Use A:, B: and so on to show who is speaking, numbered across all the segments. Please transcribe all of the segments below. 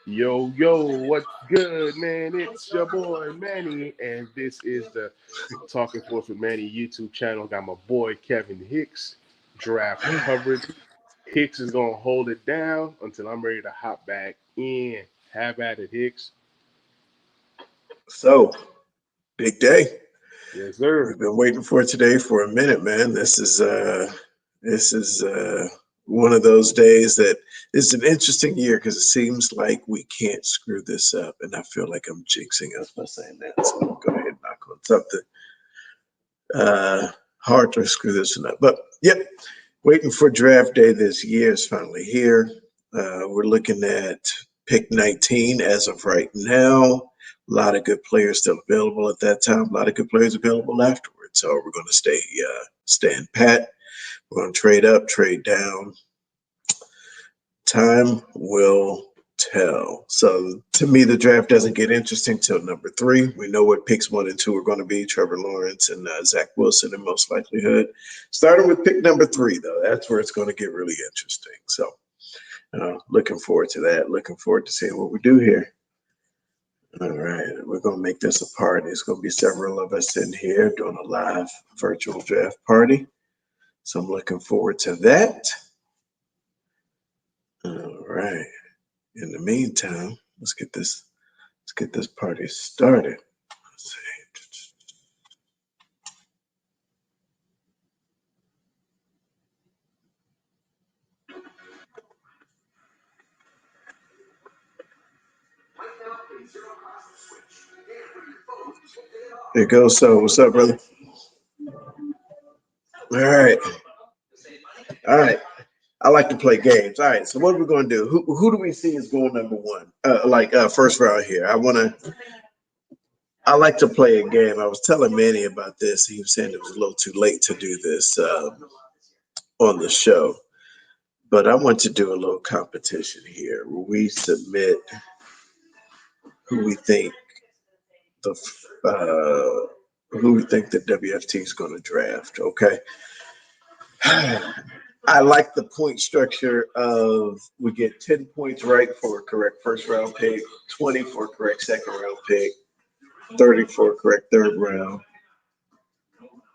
A: Yo, what's good, man? It's your boy Manny, and this is the Talking Sports with Manny YouTube channel. Got my boy Kevin Hicks, draft coverage. Hicks is gonna hold it down until I'm ready to hop back in. Have at it, Hicks.
B: So, big day.
A: Yes, sir.
B: We've been waiting for today for a minute, man. This is one of those days that is an interesting year because it seems like we can't screw this up, and I feel like I'm jinxing us by saying that. So I'll go ahead and knock on something hard to screw this one up. But yep, waiting for draft day this year is finally here. We're looking at pick 19 as of right now. A lot of good players still available at that time. A lot of good players available afterwards. So we're going to stand pat. We're going to trade up, trade down. Time will tell. So to me, the draft doesn't get interesting till number 3. We know what picks 1 and 2 are going to be: Trevor Lawrence and Zach Wilson in most likelihood. Starting with pick number 3, though, that's where it's going to get really interesting. So looking forward to that. Looking forward to seeing what we do here. All right, we're going to make this a party. It's going to be several of us in here doing a live virtual draft party. So I'm looking forward to that. All right. In the meantime, let's get this party started. Let's see. There you go. So what's up, brother? All right. All right. I like to play games. All right. So what are we going to do? Who do we see is going number 1? First round here. I like to play a game. I was telling Manny about this. He was saying it was a little too late to do this on the show. But I want to do a little competition here where we submit who we think the WFT is going to draft. Okay. I like the point structure of we get 10 points right for a correct first round pick, 20 for a correct second round pick, 30 for a correct third round,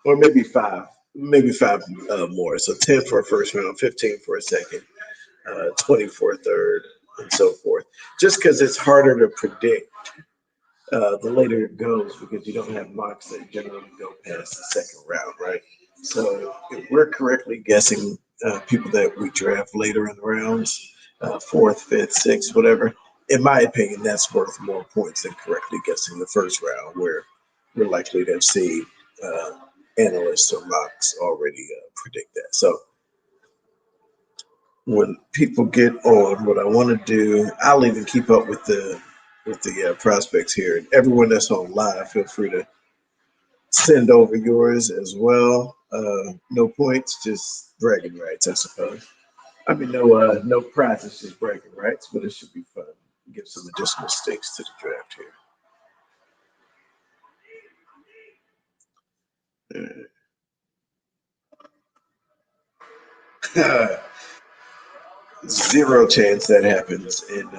B: or maybe five more. So 10 for a first round, 15 for a second, 20 for a third, and so forth. Just because it's harder to predict the later it goes because you don't have mocks that generally go past the second round, right? So if we're correctly guessing people that we draft later in the rounds, fourth, fifth, sixth, whatever, in my opinion, that's worth more points than correctly guessing the first round, where we're likely to have seen uh, analysts or mocks already predict that. So when people get on, what I want to do, I'll even keep up with the prospects here. And everyone that's on live, feel free to send over yours as well. No points, just bragging rights, I suppose. I mean, no prizes, just bragging rights, but it should be fun. Give some additional stakes to the draft here. Zero chance that happens in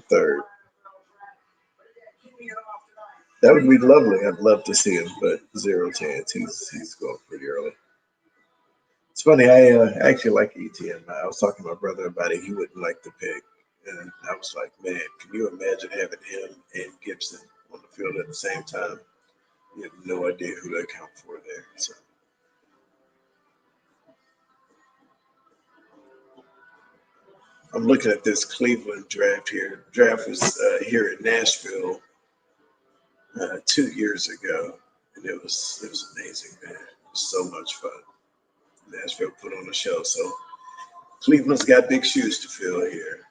B: third. That would be lovely. I'd love to see him, but zero chance. He's going pretty early. It's funny. I actually like ETN. I was talking to my brother about it. He wouldn't like the pick, and I was like, man, can you imagine having him and Gibson on the field at the same time? You have no idea who to account for there. So I'm looking at this Cleveland draft here. Draft was here in Nashville 2 years ago, and it was amazing, man. It was so much fun. Nashville put on a show, so Cleveland's got big shoes to fill here.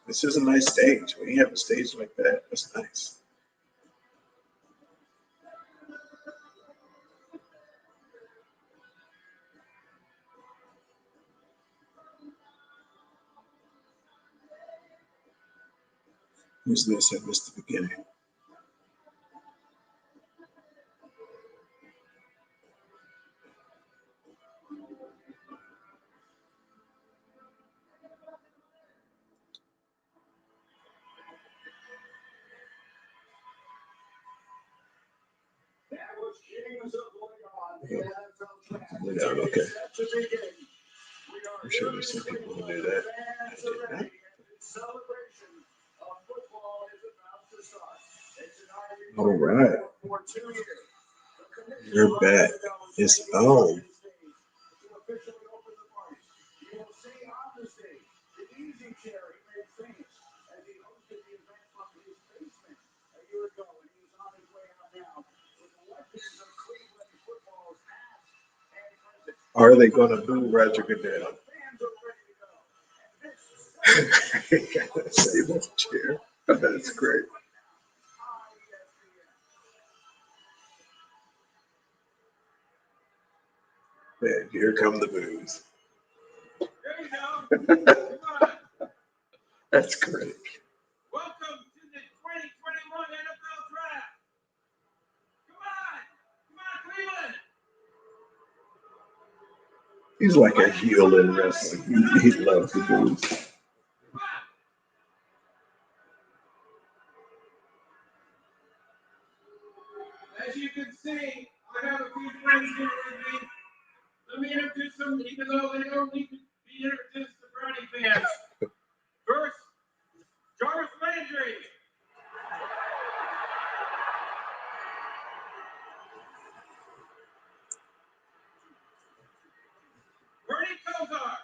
B: This is a nice stage. When you have a stage like that, that's nice. Who's this? I missed the beginning. down, okay. I'm sure there's some people who do that. I did not. All right. You're back. It's on. Are they going to boo Roger Goodell? Save on chair. That's great. Man, here come the boos. That's great.
C: Welcome to the 2021 NFL Draft. Come on, Cleveland.
B: He's like a heel in wrestling. He loves the boos.
C: As you can see, I have a few friends here with me. Let me introduce them, even though they don't need to be introduced to Brownie fans. First, Jarvis Landry. Bernie Kosar.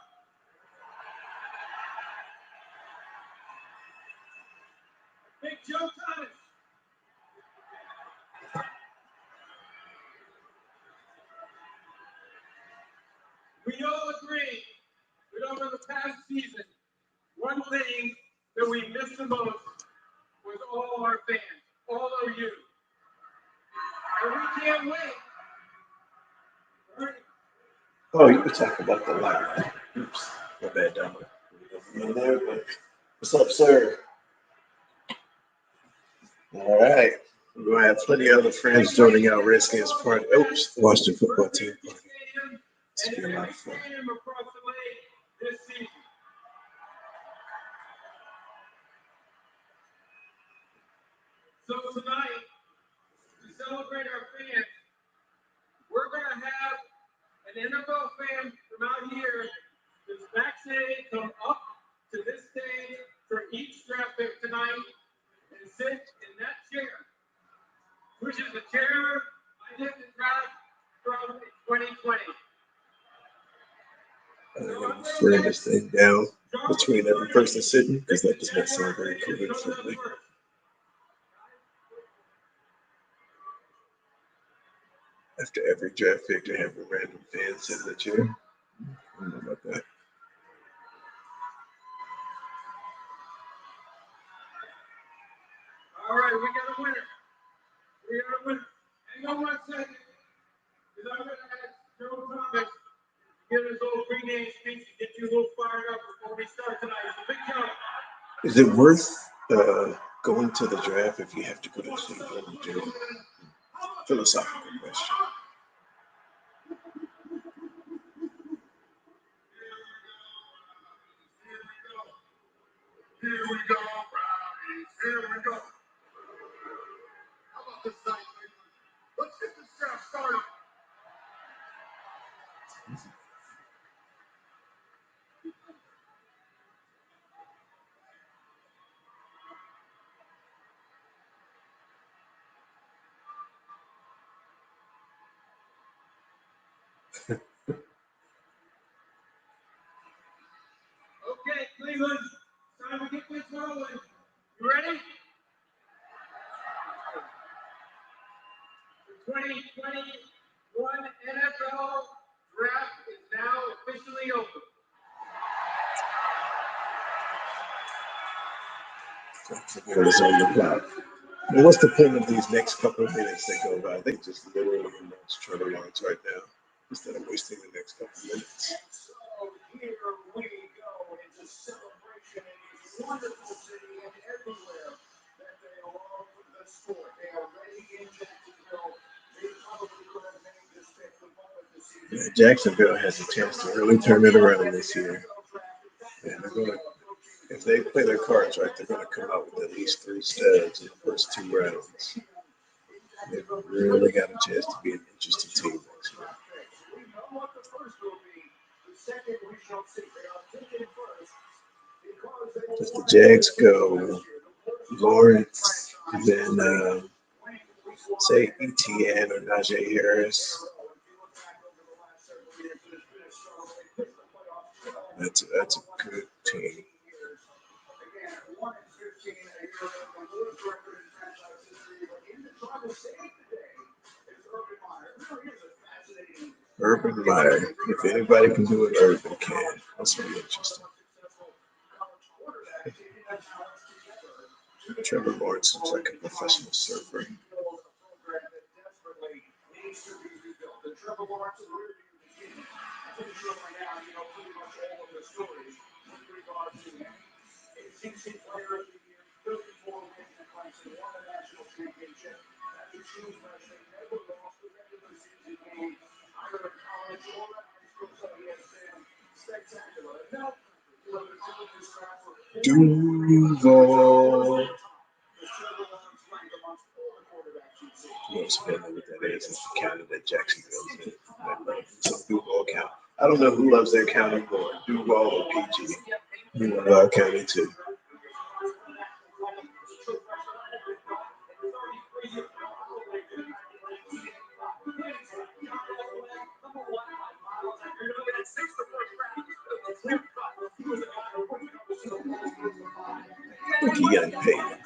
C: Big Joe Thomas. We all agree that over the past season, one thing that we missed the most was all our fans, all of you. And we can't wait. Bernie,
B: Oh, you could talk about the live. Oops, my bad, Dominic. In there, but what's up, sir? All right. We're going to have plenty of other friends joining our Redskins party. Oops, Washington football team party. It's
C: and
B: been a
C: every
B: lot of fun.
C: stadium across the lake this season. So tonight, to celebrate our fans, we're going to have an NFL fan from out here that's vaccinated come up to this stage for each draft pick tonight and sit in that chair, which is the chair I did the draft from 2020.
B: I'm going to spread this thing down between every person sitting because that does not sound very COVID friendly. After every draft pick, they have a random fan sit in the chair. I don't know about that.
C: All right, we got a winner. We got a winner. Hang on 1 second, because I'm going to ask Joe Thomas to give his little pregame speech to get you a little fired up before we start tonight. It's a big job.
B: Is it worth going to the draft if you have to go to Cleveland? Joe? Philosophical question.
C: Here we go, Brownies. Here we go. How about this night, Cleveland? Let's get this draft started. Okay, Cleveland, time to get this rolling. You ready? The 2021 NFL Draft is now officially open.
B: It is on the clock. Well, what's the point of these next couple of minutes that go by? They just literally announce Trevor Lawrence right now instead of wasting the next couple of minutes.
C: So here we go. It's a celebration in this wonderful city and everywhere that they love the sport. They are ready in Jacksonville. They probably could have made this pick the moment this season.
B: Yeah, Jacksonville has a chance to really turn it around this year. And they're going to, if they play their cards right, they're going to come out with at least 3 studs in the first 2 rounds. They've really got a chance to be an interesting team next year. If the Jags go Lawrence, then say ETN or Najee Harris. That's a good team. Urban Meyer. If anybody can do it, Urban can. That's really interesting. Trevor Lawrence looks like a professional surfer. Duval. You also don't know what that is. It's the county that Jacksonville's in. So Duval County. I don't know who loves their county more, Duval or PG. Duval County too. I think he got paid.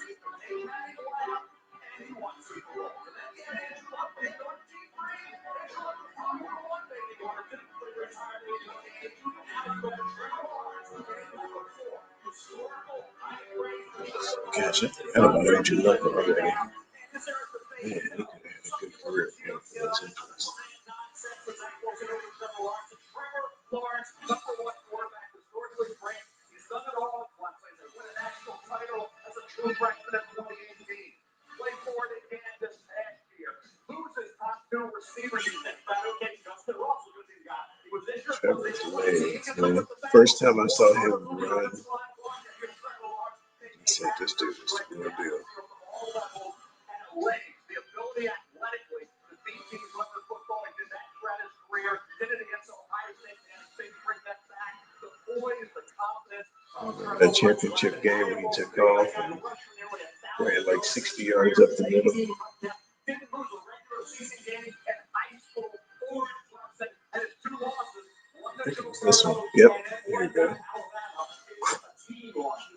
B: Gosh, I don't know Andrew Luck already. Man, he could have had a good career if he had those injuries. Trevor's legs, man. First time I saw him run, I said, this dude is the real deal. That championship game when he took off and ran like 60 yards up the middle. I think it was this one. Yep, here we go.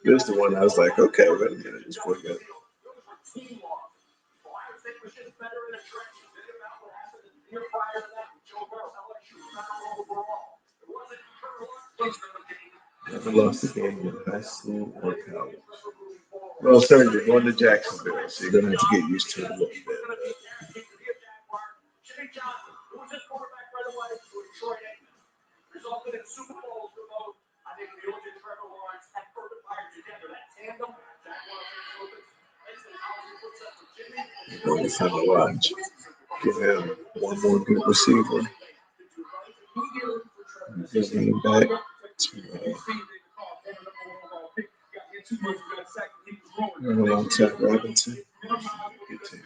B: This is the one I was like, okay, wait a minute, this boy got. Never lost a game in high school or college. Well, sir, you're going to Jacksonville, so you're going to have to get used to it a little bit. It's fun to watch. Give him one more good receiver. His running back. Alongside Robinson. Good team.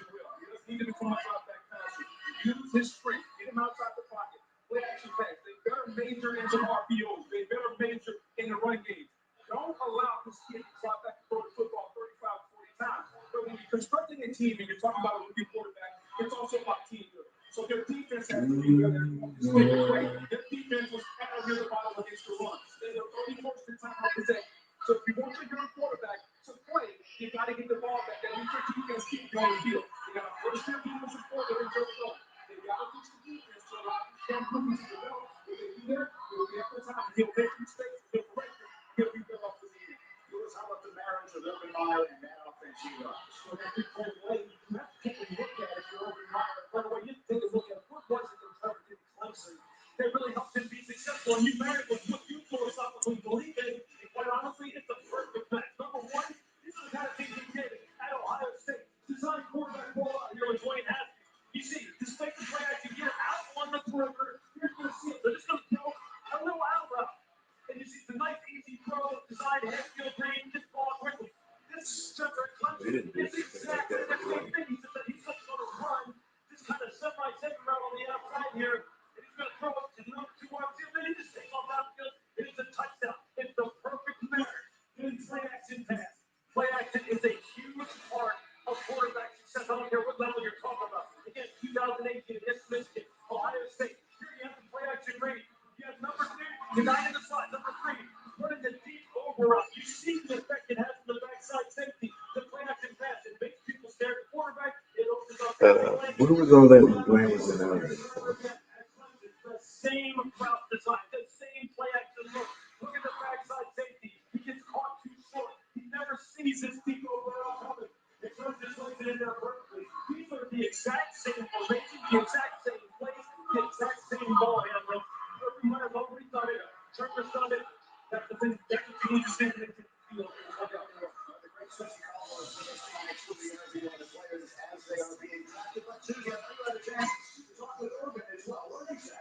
C: Use his strength. Get him outside the pocket. Play action pass. They better major in some RPOs. They better major in the run game. Don't allow this kid to drop back and throw the football 35, 40 times. But when you're constructing a team and you're talking about a rookie quarterback, it's also about teamwork. So their defense has to be better. Their defense was at a real bottom against the run. They were 31st in time of possession. So if you want your young quarterback to play, you got to get the ball back. That means your defense keep going field. You got to first year defensive coordinator in Joe Flacco. They got to push the defense to allow these young rookies to develop. If they do that, he'll be up the time. He'll make mistakes. He'll correct them. He'll be better off the league. Notice how much the marriage of Urban Meyer and that offense you are. So that big play away, you have to take a look at it. You're Urban Meyer. By the way, you take a look at what was it that Trevor did in Clemson that really helped him be successful. And you married with what you philosophically believe in. And quite honestly, it's the perfect match. Number one, this is the kind of thing he did at Ohio State. Design quarterback ball out here with Dwayne Haskins. You see, despite the play action, get out on the perimeter. You're going to see it. They're just going to go a little out route. And you see the nice, easy throw, design, head, field, green, just ball quickly. This is Trevor Clemson. It's exactly the same thing. He's just going to run, just kind of semi-second route on the outside here. And he's going to throw it to the number 2 wide receiver. Then he just takes off downfield. It is a touchdown. It's the perfect match. Good play action. You see the effect it has on the backside safety. The play action pass, it makes people stare at the quarterback. It opens up.
B: Where was all that when Dwayne was in Ireland?
C: The same route design, the same play action look. Look at the backside safety. He gets caught too short. He never sees his deep overall coming. It translates it in there perfectly. These are the exact same formation, the exact same plays, the exact same ball handling. Everywhere, nobody's done it. Turner's done it. That's the thing. That's what you need to see in the field. The great Susie Collins is next to the interview on the players as they are being drafted. But Susie, I know you had a chance to talk with Urban as well. What did he say?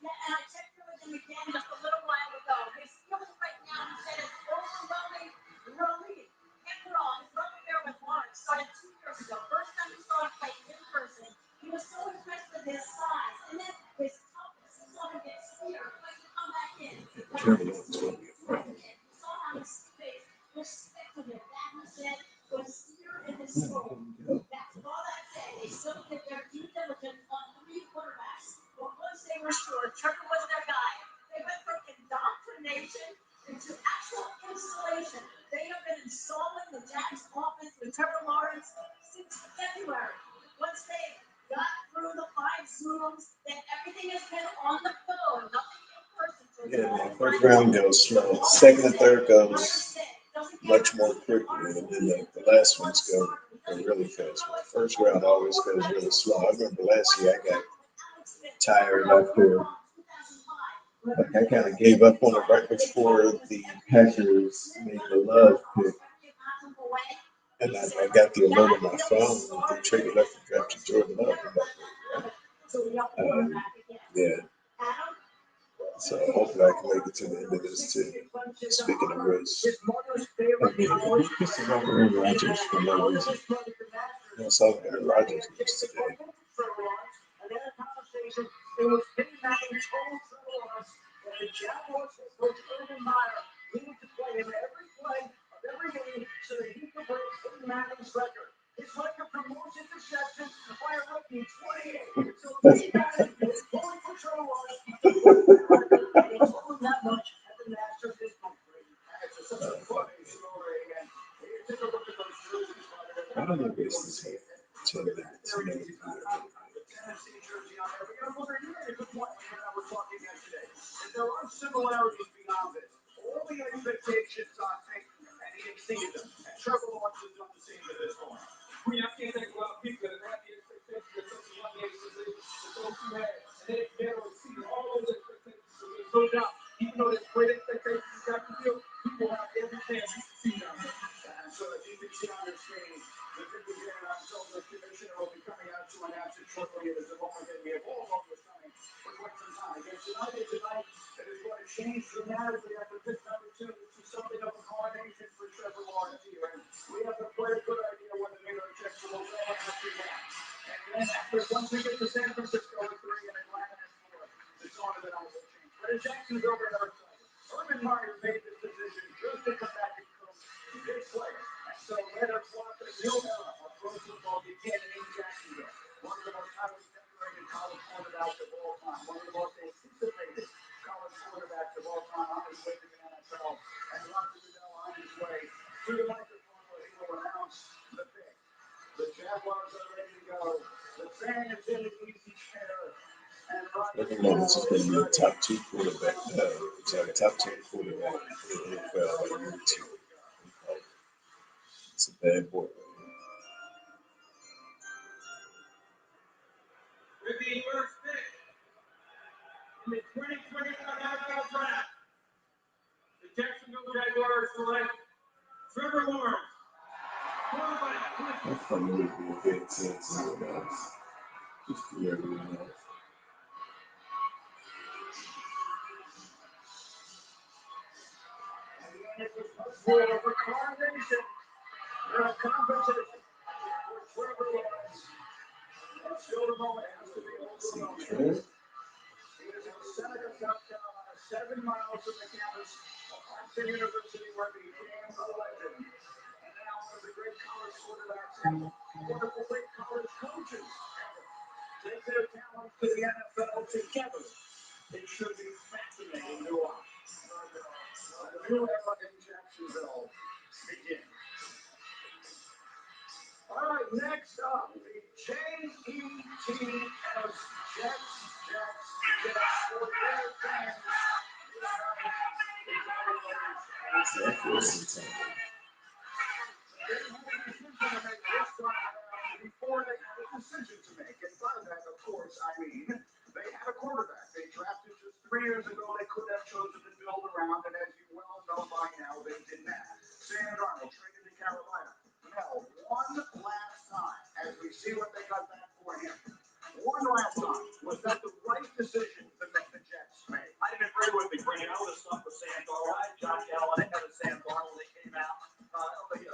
D: Yeah, and I checked in with him again just a little while ago. His skills right now, he said, is overwhelming relief. Can't put on. His love affair with Lawrence started 2 years ago. First time he saw him play in person, he was so impressed with his size and then his toughness. He saw him get speared, but to come back in.
B: Trevor Lawrence will be a problem.
D: He saw on his face, respect of him. That he said was fear in his soul. That's all that said. They still did their due diligence on 3 quarterbacks. But once they were sure Trevor was their guy, they went from indoctrination into actual installation. They have been installing the Jags offense with Trevor Lawrence since February. Once they got through the 5 Zooms, then everything has been on the phone, nothing in person.
B: Yeah, man. First round goes slow. Second and third goes much more quickly, and then the last ones go really fast. But the first round always goes really slow. I remember last year I got tired after, like I kind of gave up on it right before the Packers made the Love pick, and I got the alert on my phone that they traded up and drafted Jordan Love. Yeah. So hopefully I can make it to the end of this too. Speaking of which, who pissed off Aaron Rodgers for no reason? I saw Aaron Rodgers yesterday.
C: It was Peyton Manning told Trevor Lawrence that the Jaguars will coach Urban Meyer needed to play him every play of every game so that he could break Peyton Manning's record. His record for most interceptions by a rookie, 28. So Peyton Manning is going for Trevor Lawrence. He told him that much at the Masters this month. It's such a funny story. And take a look at those jerseys.
B: I don't know this is here. 10 minutes.
C: Tennessee jersey on there. But you know, you made a good point when you and I were talking yesterday. And there are similarities beyond this. All the expectations on Peyton, and he exceeded them. And Trevor Lawrence has done the same at this point. We have to think about people that have the expectations that such a young age as those who had, and they fail to exceed all those expectations. So there's no doubt, even though there's great expectations got to do, people have every chance to succeed on it. And so as you can see on your screen, the people here on the commissioner will be coming out to announce it shortly. It is a moment that we have all known was coming for quite some time. Against United tonight, it is going to change dramatically after pick number 2 to something of a coronation for Trevor Lawrence here. And we have a very good idea what the New York Jets will go after that. And then after, once we get to San Francisco at 3 and Atlanta at 4, the tone of it all will change. But as Jackson's over at our side, Urban Meyer made this decision just to come back and coach this player. And so let us walk a new era of pro football begin in Jacksonville. One of the most highly decorated college quarterbacks of all time. One of the most anticipated college quarterbacks of all time on his way to the NFL. And Roger Goodell on his way to the microphone where he will announce the pick. The Jaguars are ready to go. The fan is in an easy chair. And
B: Trevor Lawrence is going to be a top 2 quarterback. Sorry, top 10 quarterback in the NFL by year 2. It's a bad boy.
C: with the first pick in the 2021 NFL Draft, the Jacksonville Jaguars select Trevor Lawrence, quarterback.
B: I thought it would be a big sense of it, guys. Just for everyone else.
C: For a coronation, or a competition for Trevor Lawrence. And still the moment has to be overwhelming. He is in Seneca, South Carolina, 7 miles from the campus of Clemson University, where he became a legend. And now one of the great college quarterbacks and one of the great college coaches ever. Take their talents to the NFL together. It should be fascinating to watch. The new era in Jacksonville. will begin. All right, next up, the JETS Jets for their fans. Before they had a decision to make, and by that, of course, I mean they had a quarterback. They drafted just 3 years ago. They could have chosen to build around, and as you well know by now, they did not. Sam Darnold traded to Carolina. Now, one last time, as we see what they got back for him. One last time, was that the right decision that the Jets made? I didn't agree with the bringing out of the stuff with Sam Darnold. Josh Allen ahead of Sam Darnold. They came out of the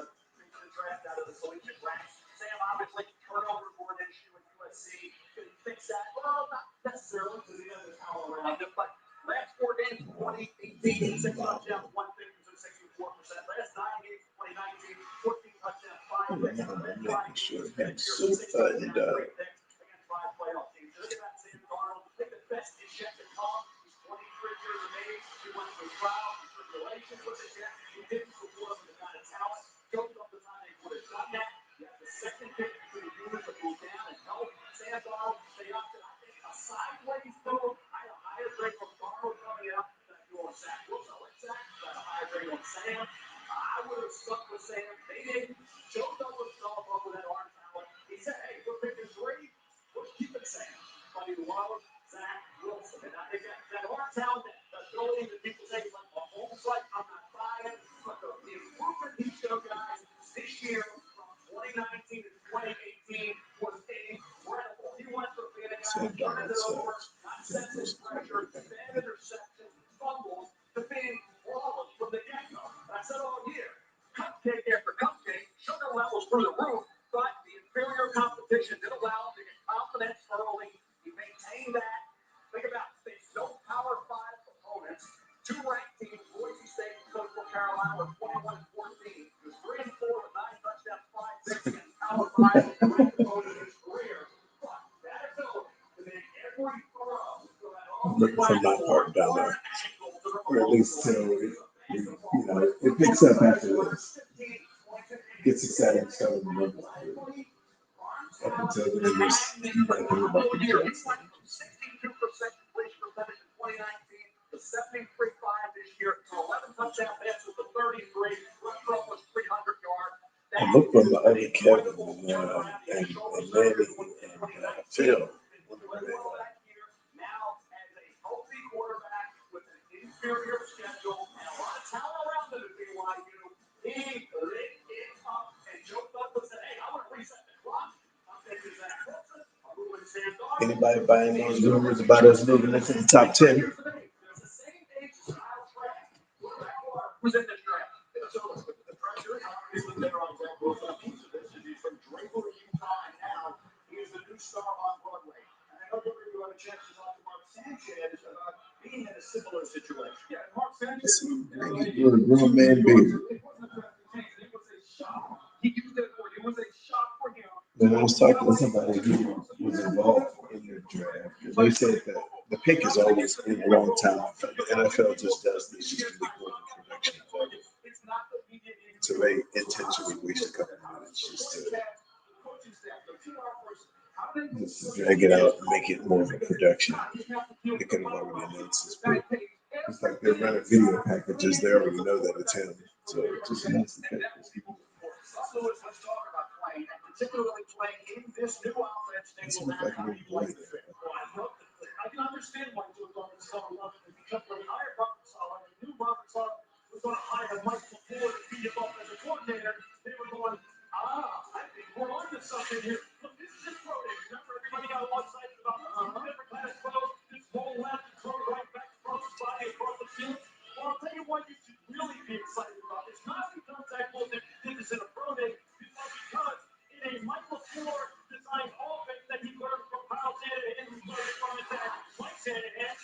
C: draft out of the collegiate ranks. Sam obviously turnover board issue with USC. Could he fix that? Well, not necessarily because he doesn't have talent around him. But last 4 games, 2018, 6 touchdowns, 1 54%. Last 9 games, 2019, 14 touchdowns, 5 picks.
B: Making sure that's so buttoned up.
C: Against 5 playoff teams. Look at that, Sam Darnold. I think the best is yet to come. He's 23 years of age. He went through trials and tribulations with the Jets. He didn't support him with the kind of talent. Don't know the time they would have done that. You have the second pick for the unit to move down and help Sam Darnold stay up to, I think, a sideways move. I had a higher grade from Darnold coming up than I do on Zach Wilson. I like Zach, but I had a higher grade on Sam. I would have stuck with Sam. They didn't. Joe Douglas fell up with that arm talent. He said, hey, we're picking 3. Let's keep it Sam. But he loved Zach Wilson. And I think that arm talent, that ability that people say is like a home site, I'm not buying. But the improvement he showed guys this year from 2019 to 2018 was incredible. He went from being a guy who turned it over, not senseless pressure, bad interceptions, fumbles, to being flawless from the get-go. I said all year, cupcake after cupcake, sugar levels through the roof, but the inferior competition did allow him to get confidence early. He maintained that. Think about it. Faced no Power 5 opponents. 2 ranked teams, Boise State and Coastal Carolina, were 21-14. He was 3-4 with 9 touchdowns, 5 picks against Power 5 ranked opponents in his career. But that ability to make every throw so that all
B: Looking for my part dollar, or at least till it picks up after this. Gets exciting stuff in the middle. Up until then, there's nothing about the Jets.
C: 62% completion percentage in 2019 to 73.5 this year. 11 touchdown passes to 33. Run was 300 yards.
B: I look for my other Kevin and Manny and Phil.
C: Now, as a healthy quarterback with an inferior schedule and a lot of talent around him at BYU, he lit it up. And Joe Douglas said, hey, I want to reset the clock. I'm taking Zach Wilson. I'm moving Sam Darnold.
B: Anybody buying those rumors about us moving into the top 10?
C: There's the same age style draft. Who's in this draft? So the pressure is there on Zach Wilson. A piece of this is he's from Draper, Utah, and now he is the new star on Broadway. And I know we're going to have a chance to talk to Mark Sanchez about being in a similar situation. Yeah, Mark Sanchez.
B: You're a grown man, baby.
C: It wasn't a drafting change. It was a shock. He used it for you. It was a shock for him.
B: When I was talking to somebody who was involved in the draft, they said that the pick is always in a long time. The NFL just does this just to make more production value. So they intentionally waste a couple minutes just to drag it out and make it more of a production. They could have already announced this pick. It's like they run a video packages, they already know that it's him. So it just announce the pick.
C: Particularly playing in this new offense, they will have to be playing. I can understand why Joe Douglas so loved it because when he hired Robert Saleh, they knew Robert Saleh was going to hire Mike LaFleur to beat him up as a coordinator. They were going, I think we're on to something here. Look, this is his pro day. Remember, everybody got all excited about different kind of throws. This roll left and throw right back across his body across the field. Well, I'll tell you what you should really be excited about. It's not because Zach Wilson did this in a pro day. It's not because in a Michael LaFleur designed offense that he learned from Kyle Shanahan, who learned from his dad, Mike Shanahan.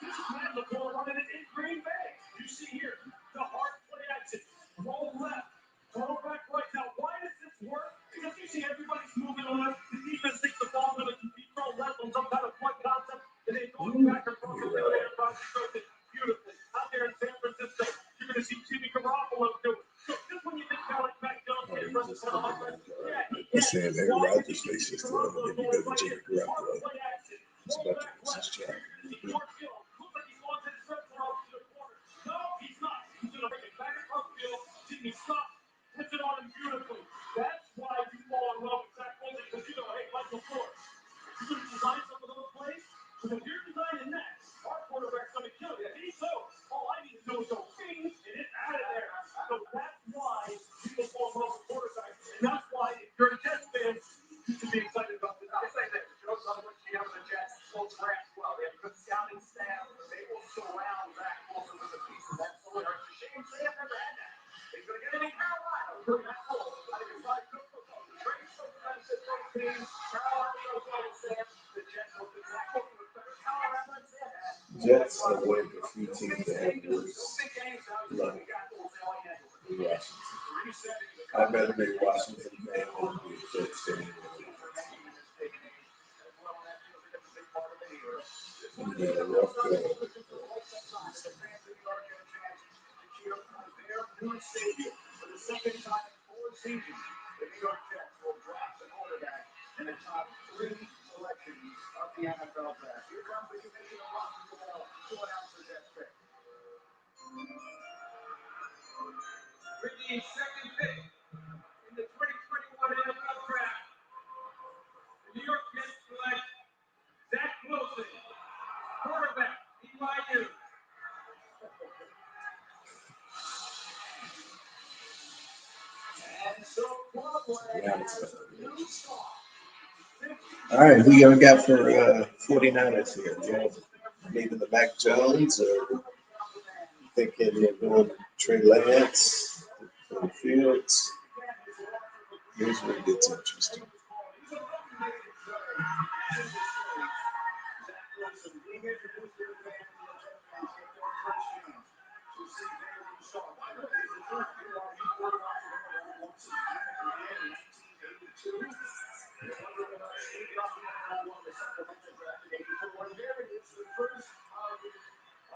C: This is Matt LaFleur running it in Green Bay. You see here, the hard play action, roll left, throw back right. Now, why does this work? Because you see everybody's moving on. The defense thinks the ball's going to be thrown left on some kind of play concept, and then going back across the field and across the field. Beautifully. Out there in San Francisco, you're going to see Jimmy Garoppolo
B: They're saying that Rodgers makes this throw, and then you go to Jimmy Garoppolo. It's about to lose his job.
C: That's why you fall in love with Zach Wilson, because you know, hey, Michael Ford, you can design some of those plays, but if you're designing that, our quarterback's going to kill you. And so, all I need to do is go bing, and it's out of there. So that's why people fall in love with quarterbacks, and that's why if you're a Jets fan, you should be excited about this. I say that Joe Sullivan, the other Jets, will draft well. They have a good scouting staff. They will surround Zach Wilson with the pieces. That's the winner. It's a shame they have never had that. He's going to get it in Carolina. We're not cool. I think it's like good football. The Trades will benefit both teams. Carolina goes well with Sam. The Jets will be Zach Wilson with better Colorado and Sam.
B: Jets are one of the few teams that have worse luck than Washington. I'd rather be Washington fan than be a Jets fan. Yeah, rough go.
C: For the second time in 4 seasons, the New York Jets will draft the quarterback in the top 3 selections of the NFL draft. Here comes the division of Rocky Ball to announce the Jets pick. With the second pick in the 2021 NFL draft, the New York Jets select Zach Wilson, quarterback, BYU. And so,
B: All right, who y'all got for 49ers here? Y'all leaving the Mac Jones or thinking they're doing Trey Lance, Fields? Here's where it gets interesting.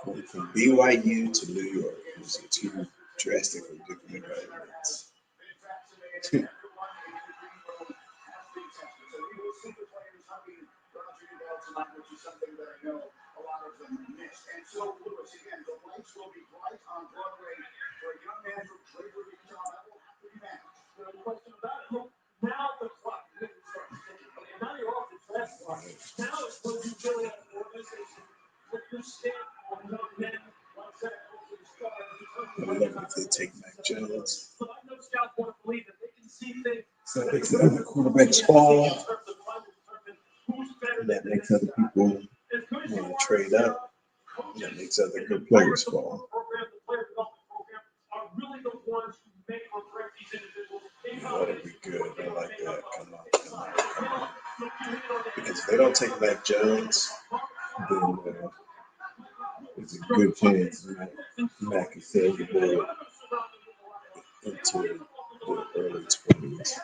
B: Going from BYU to New York, those are 2 drastically different environments.
C: Which is something that I know a lot of them miss. And so, Lewis, again, the lights will be bright on Broadway for a young man from Draper, Utah. That will have to be managed. No question about it. Look, now the clock really starts ticking. Okay, now you're off the fast clock. Now it's when you really have an organization that you stand on young men like that.
B: I love if they take Mac Jones.
C: So I know scouts want to believe that they can see things.
B: So that makes the other quarterbacks fall. And that makes other people want to trade up. And that makes other good players fall. That'll be good. I like that. Come on. Because if they don't take Mac Jones, then it's a good chance Mac can sell the board into the early 20s.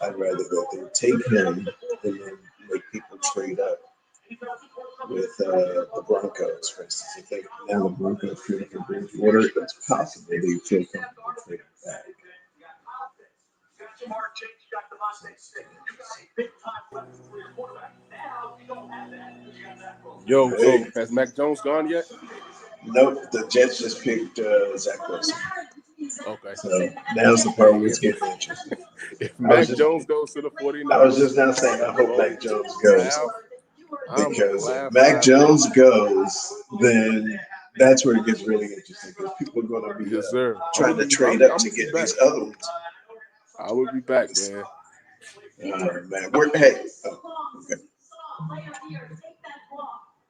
B: I'd rather that they take him and then make people trade up with the Broncos, for instance. I think now the Broncos trading for Bridgewater, it's possible they feel comfortable trading back.
A: Yo,
B: Hey.
A: so has Mac Jones gone yet?
B: Nope, the Jets just picked Zach Wilson.
A: Okay.
B: So now's the part where it's getting interesting.
A: If Mac Jones goes to the 49ers.
B: I was just now saying I hope Mac Jones goes.
A: I'm
B: Because
A: laugh,
B: if Mac
A: laugh.
B: Jones goes, then that's where it gets really interesting. Because people are going to be
A: Yes, sir.
B: trying to trade up to get these other ones.
A: I will be back, man.
B: All right, man. Hey. Oh, okay.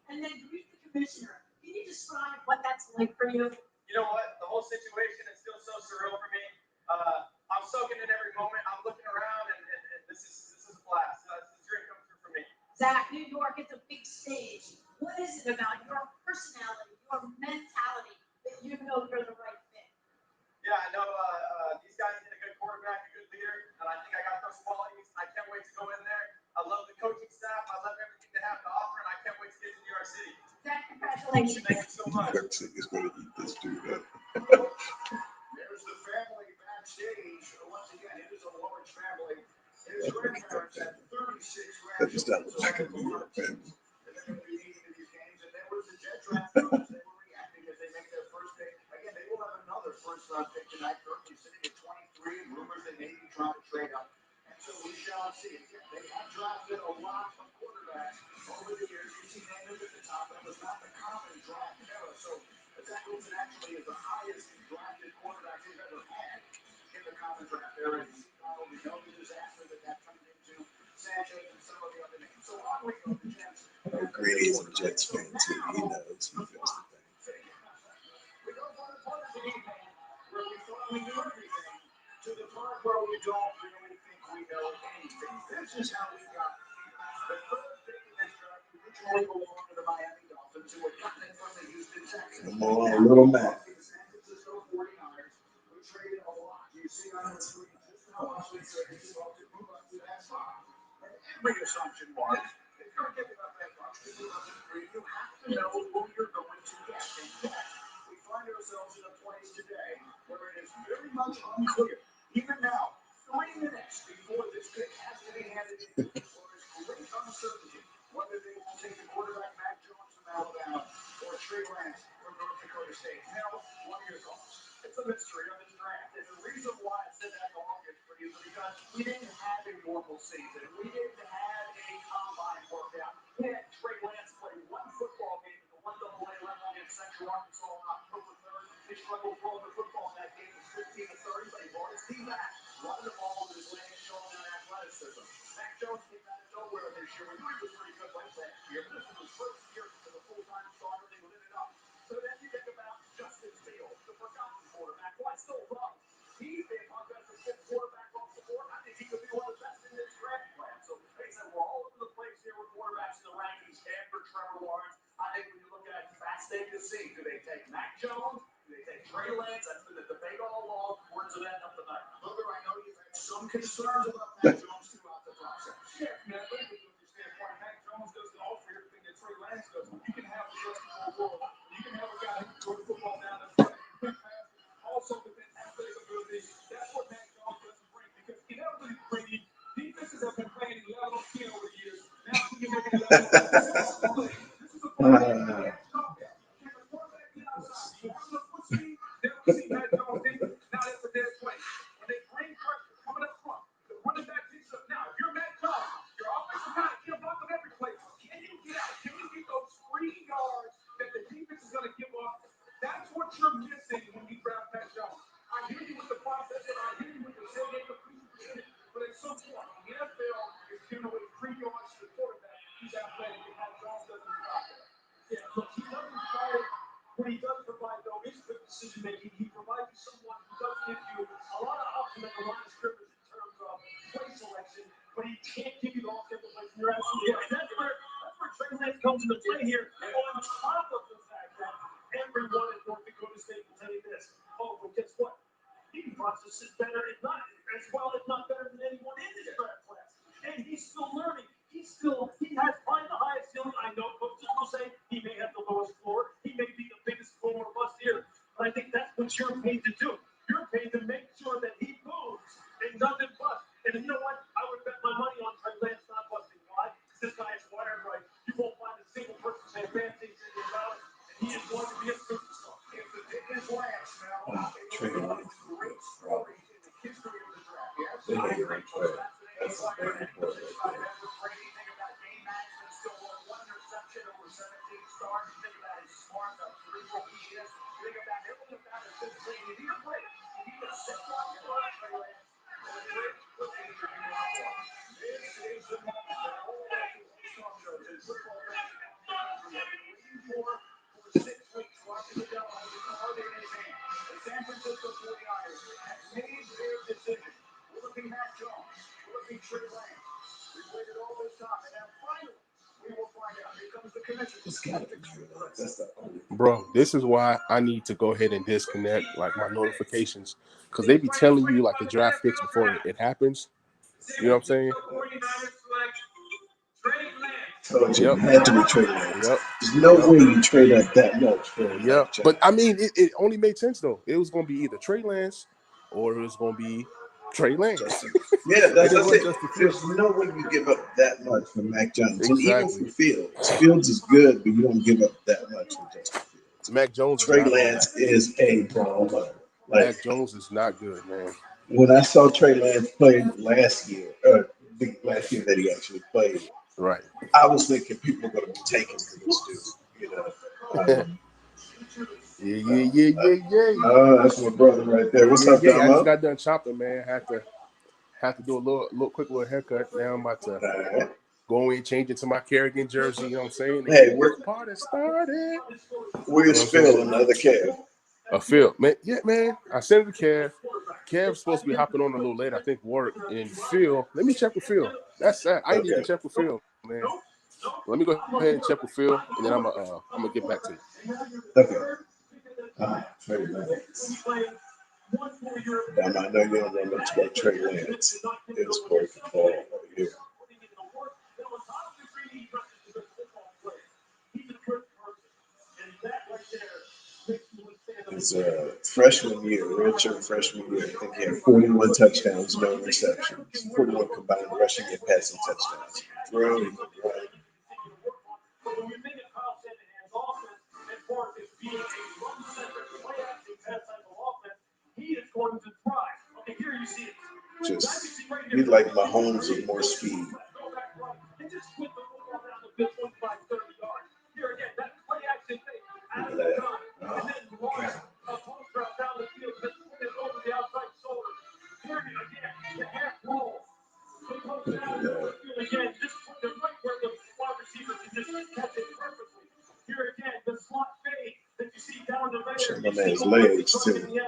D: And then greet the commissioner. Can you describe what that's like for you?
C: You know what? The whole situation is still so surreal for me. I'm soaking in every moment. I'm looking around, and this is a blast. This is a dream come true for me.
D: Zach, New York is a big stage. What is it about your personality, your mentality that you know you're the right fit?
C: Yeah, I know these guys need a good quarterback, a good leader, and I think I got those qualities. I can't wait to go in there. I love the coaching staff. I love everything they have to offer, and I can't wait to get to New York City.
D: Zach, congratulations.
C: Thank you so much.
B: Kirk is going to eat this dude up.
C: There's the family back
B: That does not look like a New York family. Oh, Grady is a Jets fan too. He knows he feels the thing. Come on, little Matt.
A: Bro, this is why I need to go ahead and disconnect like my notifications because they be telling you like the draft picks before it happens. You know what I'm saying?
B: Told you,
A: Yep.
B: had to be Trey Lance.
A: Yep.
B: There's no way you trade up that much for
A: Yep. But I mean, it only made sense though. It was going to be either Trey Lance or it was going to be Trey Lance.
B: Yeah, that's
A: And it
B: what
A: was
B: I
A: Justin
B: said. There's
A: Fields.
B: no way you give up that much for Mac Jones. And even
A: Exactly.
B: for Fields. Fields is good, but you don't give up that much for Justin Fields.
A: Mac Jones is
B: Trey
A: not
B: Lance is a baller. Like,
A: Mac Jones is not good, man.
B: when I saw Trey Lance play last year, the last year that he actually played,
A: Right.
B: I was thinking people are going to be taking for this dude. You know,
A: Yeah.
B: that's my brother right there. What's up,
A: I just
B: Damo?
A: got done chopping, man. Had to do a little quick little haircut. Now I'm about to
B: All right.
A: go in, change into my Kerrigan jersey. You know what I'm saying? And
B: Hey,
A: get
B: we're-
A: this party started.
B: Where's Phil, another Kev?
A: Phil, man, yeah, man. I sent it to Kev. Kev's supposed to be hopping on a little later, I think, work. And Phil, let me check with Phil. That's sad. I need to check with Phil, man. Let me go ahead and check with Phil, and then I'm gonna get back to you.
B: Okay. Trey Lance. Damo, I know you don't know much about Trey Lance. It's worth the ball right here. His freshman year, redshirt freshman year, I think he had 41 touchdowns, no interceptions, 41 combined rushing and passing touchdowns. Really, right? Just, he's like Mahomes with more speed. Look at that. Oh, God. Look at that. Check my man's legs, too.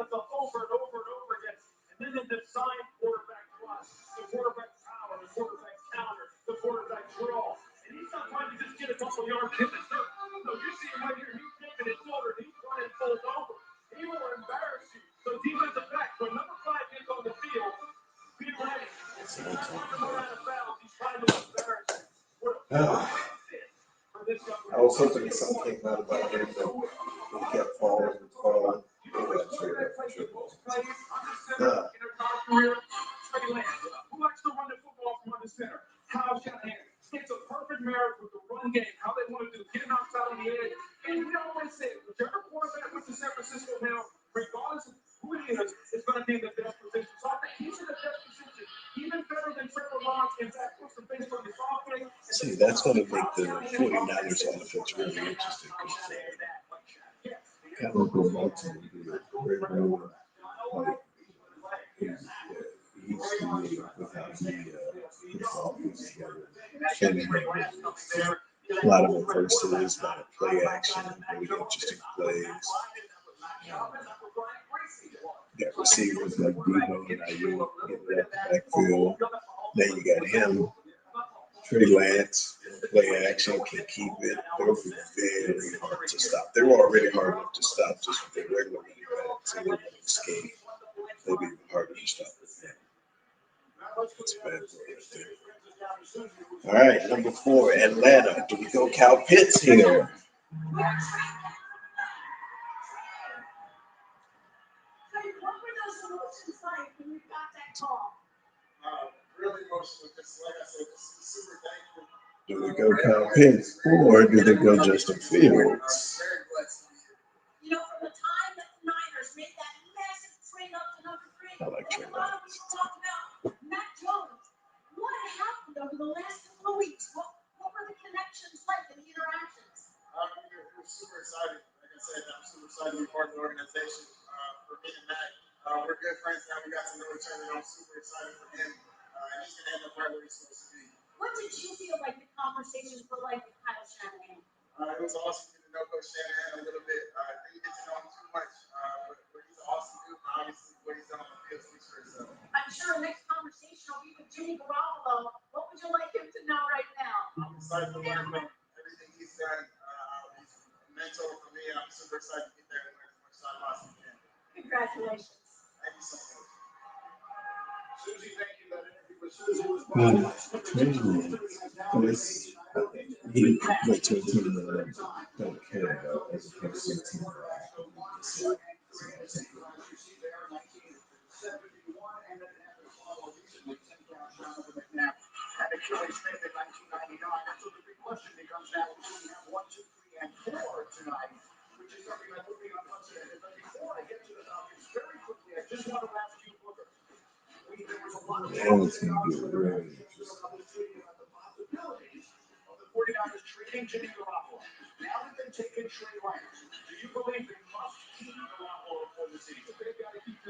B: I was hoping something came out about him, but he kept falling and falling.
C: It's a perfect marriage with the run game, how they want to do, get him outside on the edge. And you know what I say, whichever quarterback with the San Francisco now, regardless of who it is going to be in the best position. So I think he's in the best position, even better than Trevor Lawrence and Zach Wilson based on his offense.
B: See, that's going to make the 49ers offense really interesting. Kind of go back to the like, he's creative with how he puts the offense together. A lot of it first is about play action, really interesting plays. Got receivers like Debo and Ayuk getting out the backfield. Then you got him, Trey Lance, play action, can keep it. They'll be very hard to stop. They were already hard enough to stop just with their regular running backs and their scheme. They'll be even harder to stop with them. That's a bad word right there. All right, number 4, Atlanta. Do we go Cal Pitts here? Do we go Cal Pitts or do they go Justin Fields?
D: You know, from the time that the Niners made that massive trade up to number 3,
B: I like Trey
D: and a lot of
B: Lance.
D: people talk about Mac Jones. What had happened over the last couple of weeks? What were the connections like and the interactions?
C: We're super excited. Like I said, I'm super excited to be part of the organization. For me and Mac, we're good friends now. We got to know each other. I'm super excited for him. And he's going to end up right where he's supposed to be.
D: What did you feel like the conversations were like with Kyle Shanahan?
C: It was awesome to get to know Coach Shanahan a little bit. I didn't get to know him too much, but he's an awesome dude. Obviously, what he's done on the field speaks for itself.
D: I'm sure the next conversation will be with Jimmy Garoppolo. What would you like him to know right now?
C: I'm excited to learn from everything he's done. He's a mentor for me, and I'm super excited to get there and learn as much as I possibly can.
D: Congratulations.
C: Thank you so much. Susie, thank you. That interview with Susie was
B: He went to a team that don't care about as opposed to a team that That was gonna be really interesting.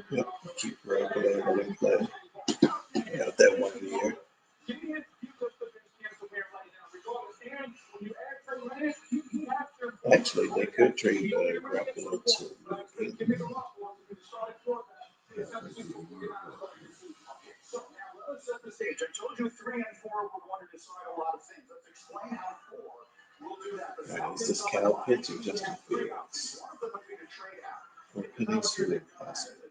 B: Yep, keep Garoppolo in play. Got that 1 year. Actually, they could trade Garoppolo to. Is this Cal Pitts or Justin Fields? Or Peninsula possibly?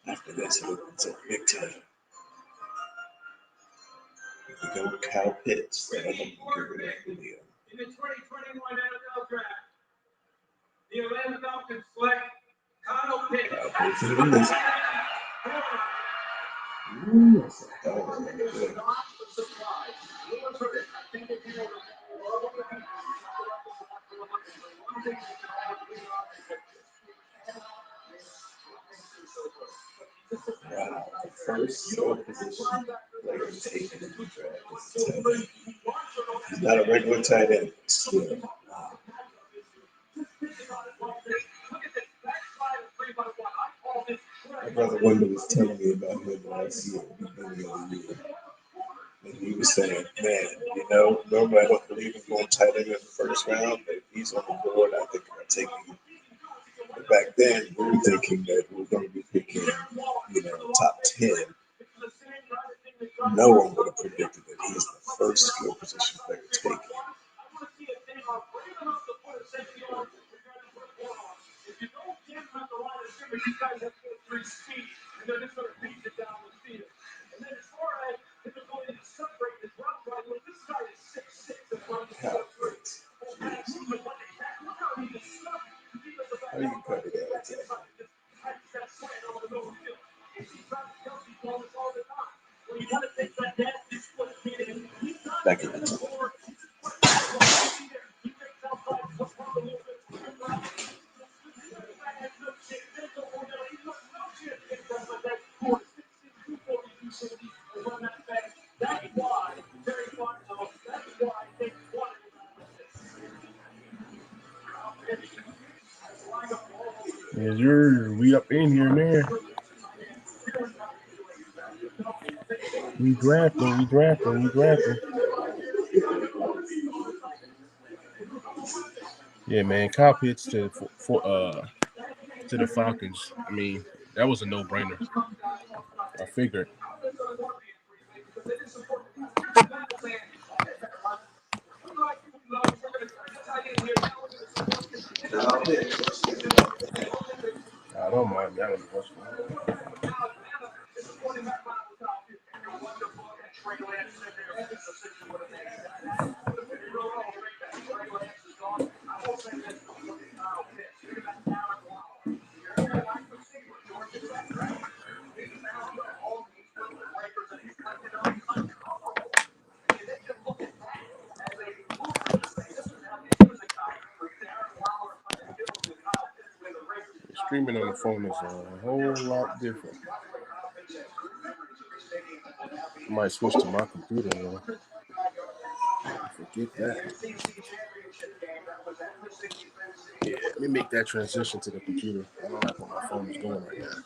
B: After this, it's a big time. If we go Cal Pitts, then I'm going to give it up to Leo.
C: In the 2021 NFL Draft, the Atlanta Falcons select Kyle Pitts.
B: Kyle Pitts it is. Ooh, that's a hell of a good. Wow, the first skill position player taken in the draft is a tight end. He's not a regular tight end, but still. Wow. My brother Wendell was telling me about him last year, beginning of the year. And he was saying, man, normally I don't believe in going tight end in the first round, but if he's on the board, I think I'll take him. But back then, we were thinking that we were going to be picking, top 10. No one would have predicted that he's the first skill position player taken. How do you cut it out? Back in the time.
A: Yes, we up in here now. We drafting. Yeah, man, Kyle Pitts to the Falcons. I mean, that was a no-brainer. I figured. I don't mind that one. screaming on the phone is a whole lot different. I might switch to my computer though. Forget that. Yeah, let me make that transition to the computer. I don't like what my phone is doing right now.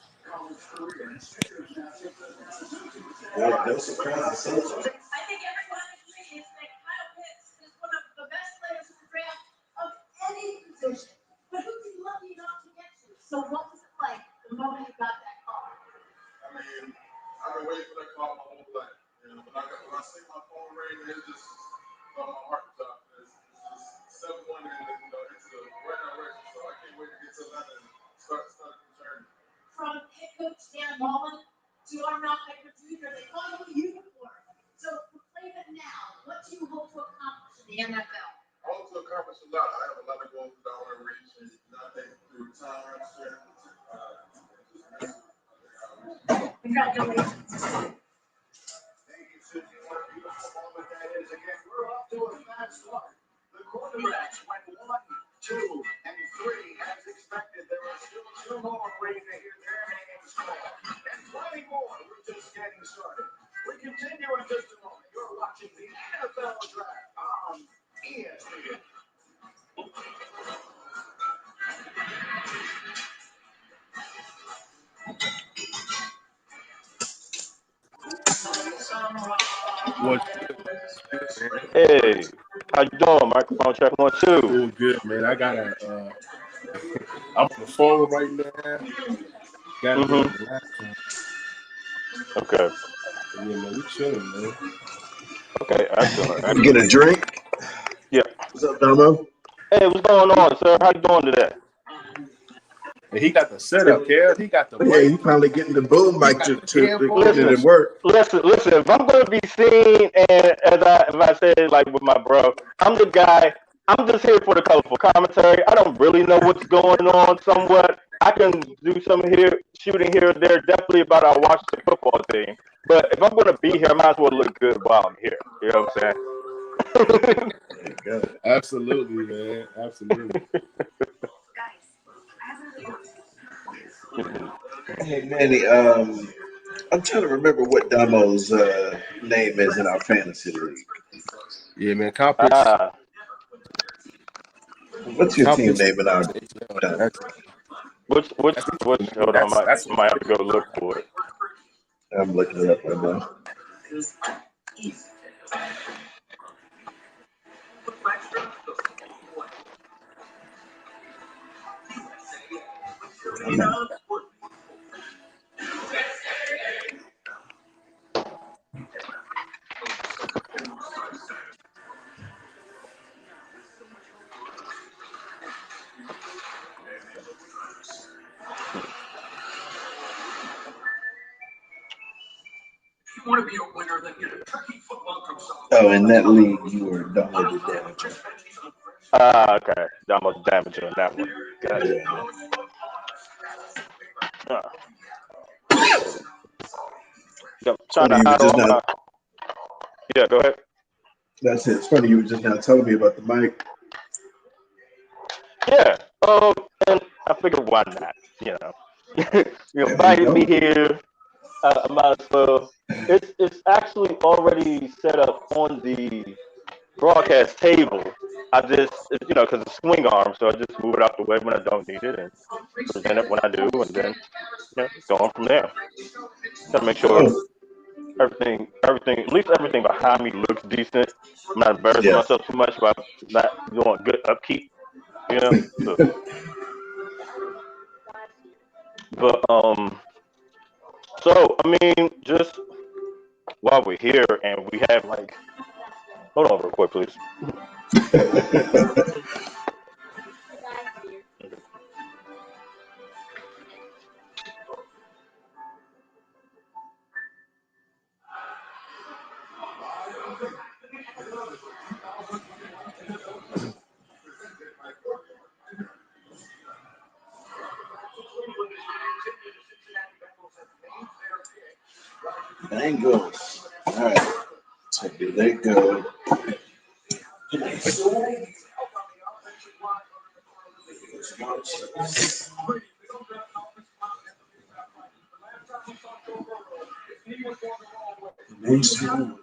B: No surprise.
D: I think everyone agrees that Kyle Pitts is one of the best players in the draft of any position. But who's he lucky enough to get to? So what was it like the moment you got that call?
E: I mean, I've been waiting for that call my whole life. You know, when I see my phone ring, it's just on my heart top. It's just someone, and it's the right direction. So I can't wait to get to Atlanta and start the journey.
D: From head coach Dan Mullen to Arnold Becker Jr., they call you a unicorn. So proclaim it now. What do you hope to accomplish in the NFL?
E: I hope to accomplish a lot. I have a lot of goals that I want to reach, and I think through time, strength,
D: Congratulations.
F: Thank you, Susie. What a beautiful moment that is. Again, we're off to a fast start. The quarterbacks went 1, 2, and 3 as expected. There are still 2 more waiting to hear their names called. And 20 more. We're just getting started. We continue in just a moment. You're watching the NFL Draft on ESPN.
A: What?
G: Hey, how you doing? Microphone check 1, 2.
A: Doing good, man. I got a. I'm on the phone right now. Got it on the laptop.
G: Okay.
A: Yeah, man, we chilling, man.
G: Okay, excellent.
B: Get a drink.
G: Yeah.
B: What's up, Domo?
G: Hey, what's going on, sir? How you doing today?
A: And he got the setup, Kev. He got the
B: Yeah,
A: mic.
B: you finally getting the boom mic to
A: headphones.
B: get it to work.
G: Listen. If I'm gonna be seen, and as I said, like with my bro, I'm the guy. I'm just here for the colorful commentary. I don't really know what's going on. Somewhat, I can do some shooting here and there. Definitely about our Washington football team. But if I'm gonna be here, I might as well look good while I'm here. You know what I'm saying?
B: There you go.
A: Absolutely, man. Absolutely.
B: Hey, Manny, I'm trying to remember what Damo's name is in our fantasy league.
A: Yeah, man. Complex.
B: What's your team name in our
G: Which hold on, I might have to go look for it.
B: I'm looking it up right now.
F: Want to be a winner, then get a turkey foot welcome song.
B: Oh, in that league, you were downloaded damage.
G: Okay. Download damage on that one. Got it. Yep. Trying to hide all my... Yeah, go ahead.
B: That's it. It's funny you were just now telling me about the mic.
G: Yeah. And I figured why not? You know, you invited me here. I might as well. It's actually already set up on the broadcast table. I just, because it's swing arm, so I just move it out the way when I don't need it and present it when I do, and then go on from there. Gotta make sure everything, at least everything behind me looks decent. I'm not embarrassing myself too much by not doing good upkeep, So I mean, just while we're here and we have hold on real quick, please.
B: Bengals. All right. So here they go. Mason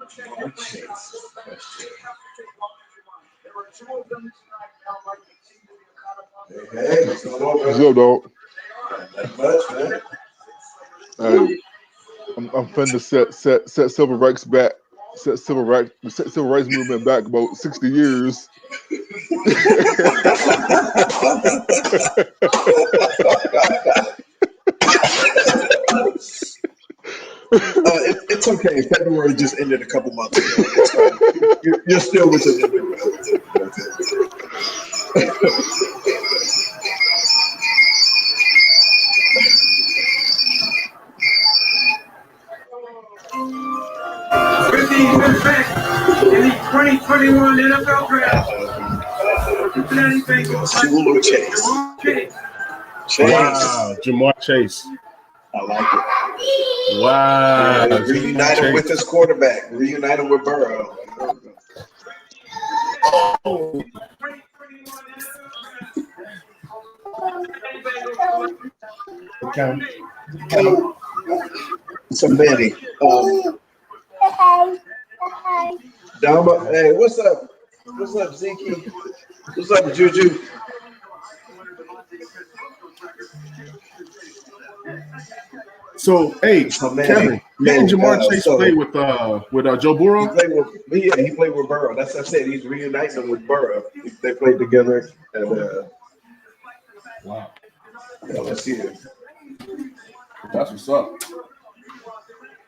B: Chase. Hey, what's going on,
H: What's
B: man?
H: up, dog?
B: Not much, man.
H: Hey, I'm finna set civil rights back. Set civil rights movement back about 60 years.
B: It's okay. February just ended a couple months ago. It's fine. You're still within the window.
C: 15 minutes back in the 2021 NFL Draft. Cincinnati Bengals.
B: Sewell or Chase?
C: Chase.
B: Chase.
A: Wow, Jamar Chase.
B: I like it.
A: Wow.
B: Reunited with his quarterback. Reunited with Burrow. Okay. So Manny, Dama, hey, what's up? What's up, Zeke? What's up, Juju?
A: So, hey,
B: So Manny,
A: Kevin, didn't Jamar Chase
B: so
A: play with Joe
B: he
A: Burrow?
B: played with he played with Burrow. That's what I said. He's reuniting with Burrow. They played together. And
A: Wow.
B: yeah, let's see it.
A: That's what's up.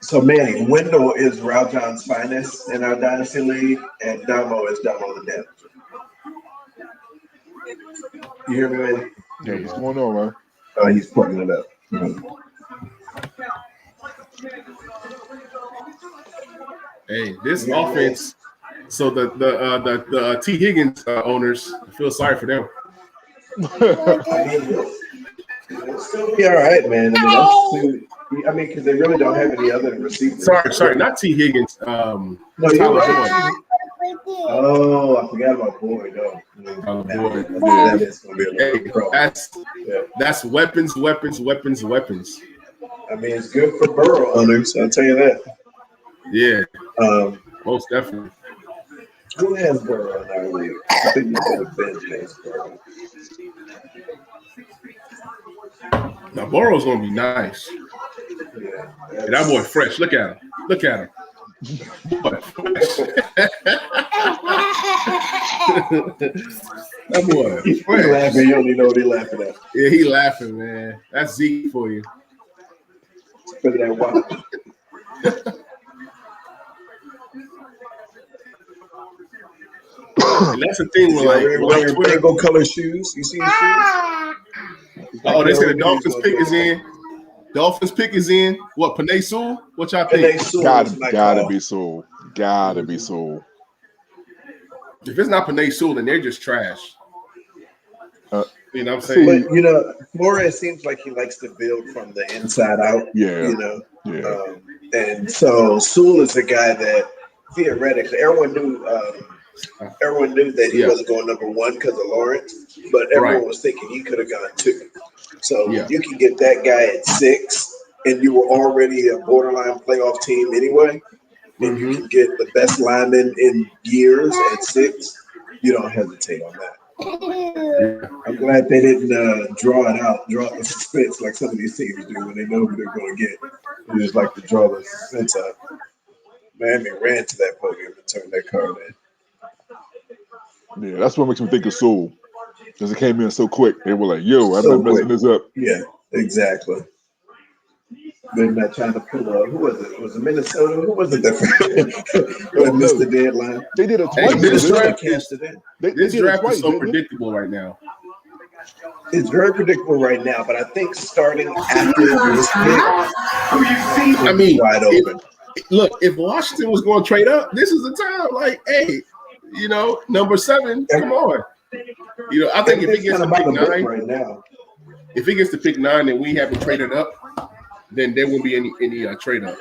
B: So Manny, Wendell is Raljon's finest in our dynasty league, and Damo is Damo the Depth. You hear me, Manny?
H: Yeah, what's going on, man?
B: Oh, he's putting it up.
A: Hey, this offense. So the T. Higgins owners, I feel sorry for them.
B: It'll still be all right, man. I mean, because they really don't have any other receivers.
A: Sorry, not T. Higgins.
B: No, you're
A: Tyler
B: right.
A: Boyd.
B: Oh, I forgot about Boyd. Oh,
A: Boyd.
B: that is going to be a
A: Hey,
B: little problem.
A: that's weapons.
B: I mean, it's good for Burrow owners. I'll tell you that.
A: Yeah,
B: Most
A: definitely.
B: Who has Burrow in our league? I think you're going to bench has Burrow.
A: Now Burrow's gonna be nice.
B: Yeah,
A: And that boy fresh. Look at him. Boy, that boy
B: He's
A: fresh.
B: laughing. You don't even know what he's laughing at.
A: Yeah, he laughing, man. That's Zeke for you.
B: Look at that watch.
A: And that's the thing with
B: Wearing
A: Twitter.
B: rainbow color shoes. You see his shoes?
A: Oh, they said the Dolphins pick is in. Dolphins pick is in. What, Penei Sewell? What y'all think?
H: Gotta be Sewell. Gotta be Sewell.
A: If it's not Penei Sewell, then they're just trash. You know what I'm
H: See,
A: saying?
B: But, you know, Flores seems like he likes to build from the inside out.
H: Yeah.
B: You know?
H: Yeah.
B: And so Sewell is a guy that theoretically everyone knew that he wasn't going number one because of Lawrence, but everyone was thinking he could have gone two. So you can get that guy at 6, and you were already a borderline playoff team anyway, and you can get the best lineman in years at 6. You don't hesitate on that. I'm glad they didn't draw the suspense like some of these teams do when they know who they're going to get. They just like to draw the suspense out. Miami ran to that podium and turned that card in.
H: Yeah, that's what makes me think of Sewell. Because it came in so quick. They were like, yo, I'm not messing this up.
B: Yeah, exactly. They're not trying to pull who was it? Was it Minnesota? Who was it that missed the deadline?
H: They did it twice.
A: This draft is so predictable right now.
B: It's very predictable right now, but I think starting after this pick,
A: I mean,
B: wide open.
A: If Washington was going to trade up, this is the time. Like, hey, number 7, come on. I think if he gets to pick 9
B: right now,
A: if he gets to pick 9 and we haven't traded up, then there won't be any trade up.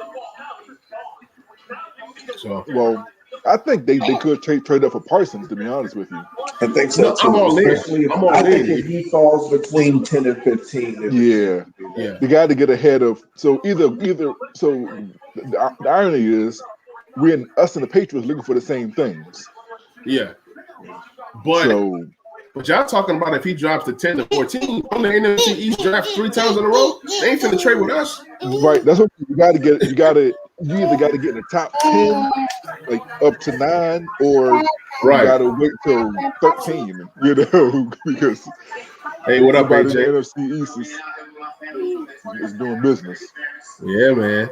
A: So,
H: well, I think they could trade up for Parsons, to be honest with you.
B: I think so too.
A: I'm all in.
B: I think if he falls between 10 and 15.
H: Yeah. The guy to get ahead of. So the irony is us and the Patriots looking for the same things.
A: Yeah. But
H: So
A: y'all talking about if he drops to 10 to 14 on the NFC East draft 3 times in a row, they ain't finna trade with us.
H: right, that's what you got to get. You either got to get in the top 10, like up to 9, or you got to wait till 13. You know, because
A: hey, what up,
H: everybody in
A: AJ?
H: the NFC East is doing business.
A: Yeah, man.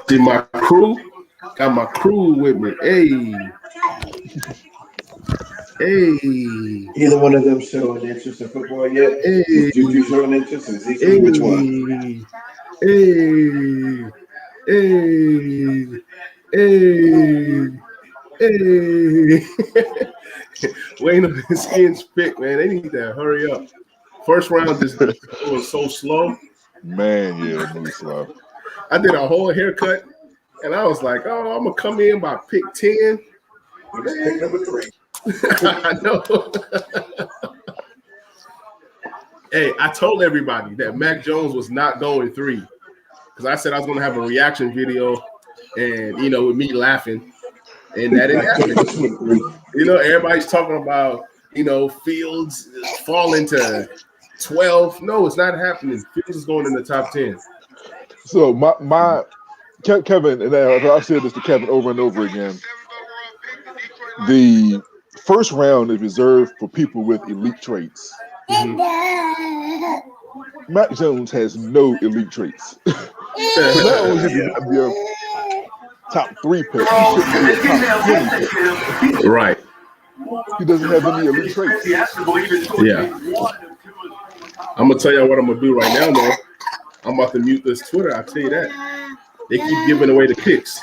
A: See my crew. Got my crew with me. Hey.
B: Either one of them showing interest in football yet?
A: Hey.
B: Is Juju showing interest? Is he? Which one?
A: Hey. Waiting on the Skins pick, man. They need to hurry up. First round just was so slow.
H: Man, yeah, really slow.
A: I did a whole haircut, and I was like, "Oh, I'm gonna come in by pick 10."
B: Pick number 3.
A: I know. Hey, I told everybody that Mac Jones was not going 3 because I said I was gonna have a reaction video, and with me laughing, and that didn't happen. Everybody's talking about Fields falling to 12. No, it's not happening. Fields is going in the top 10.
H: So my Kevin, and I've said this to Kevin over and over again. The first round is reserved for people with elite traits. Mm-hmm. Mac Jones has no elite traits. So not only should he be a top 3 pick, he should be a top 20 pick.
A: Right.
H: He doesn't have any elite traits.
A: Yeah. I'm gonna tell you what I'm gonna do right now, though. I'm about to mute this Twitter. I'll tell you that. They keep giving away the picks.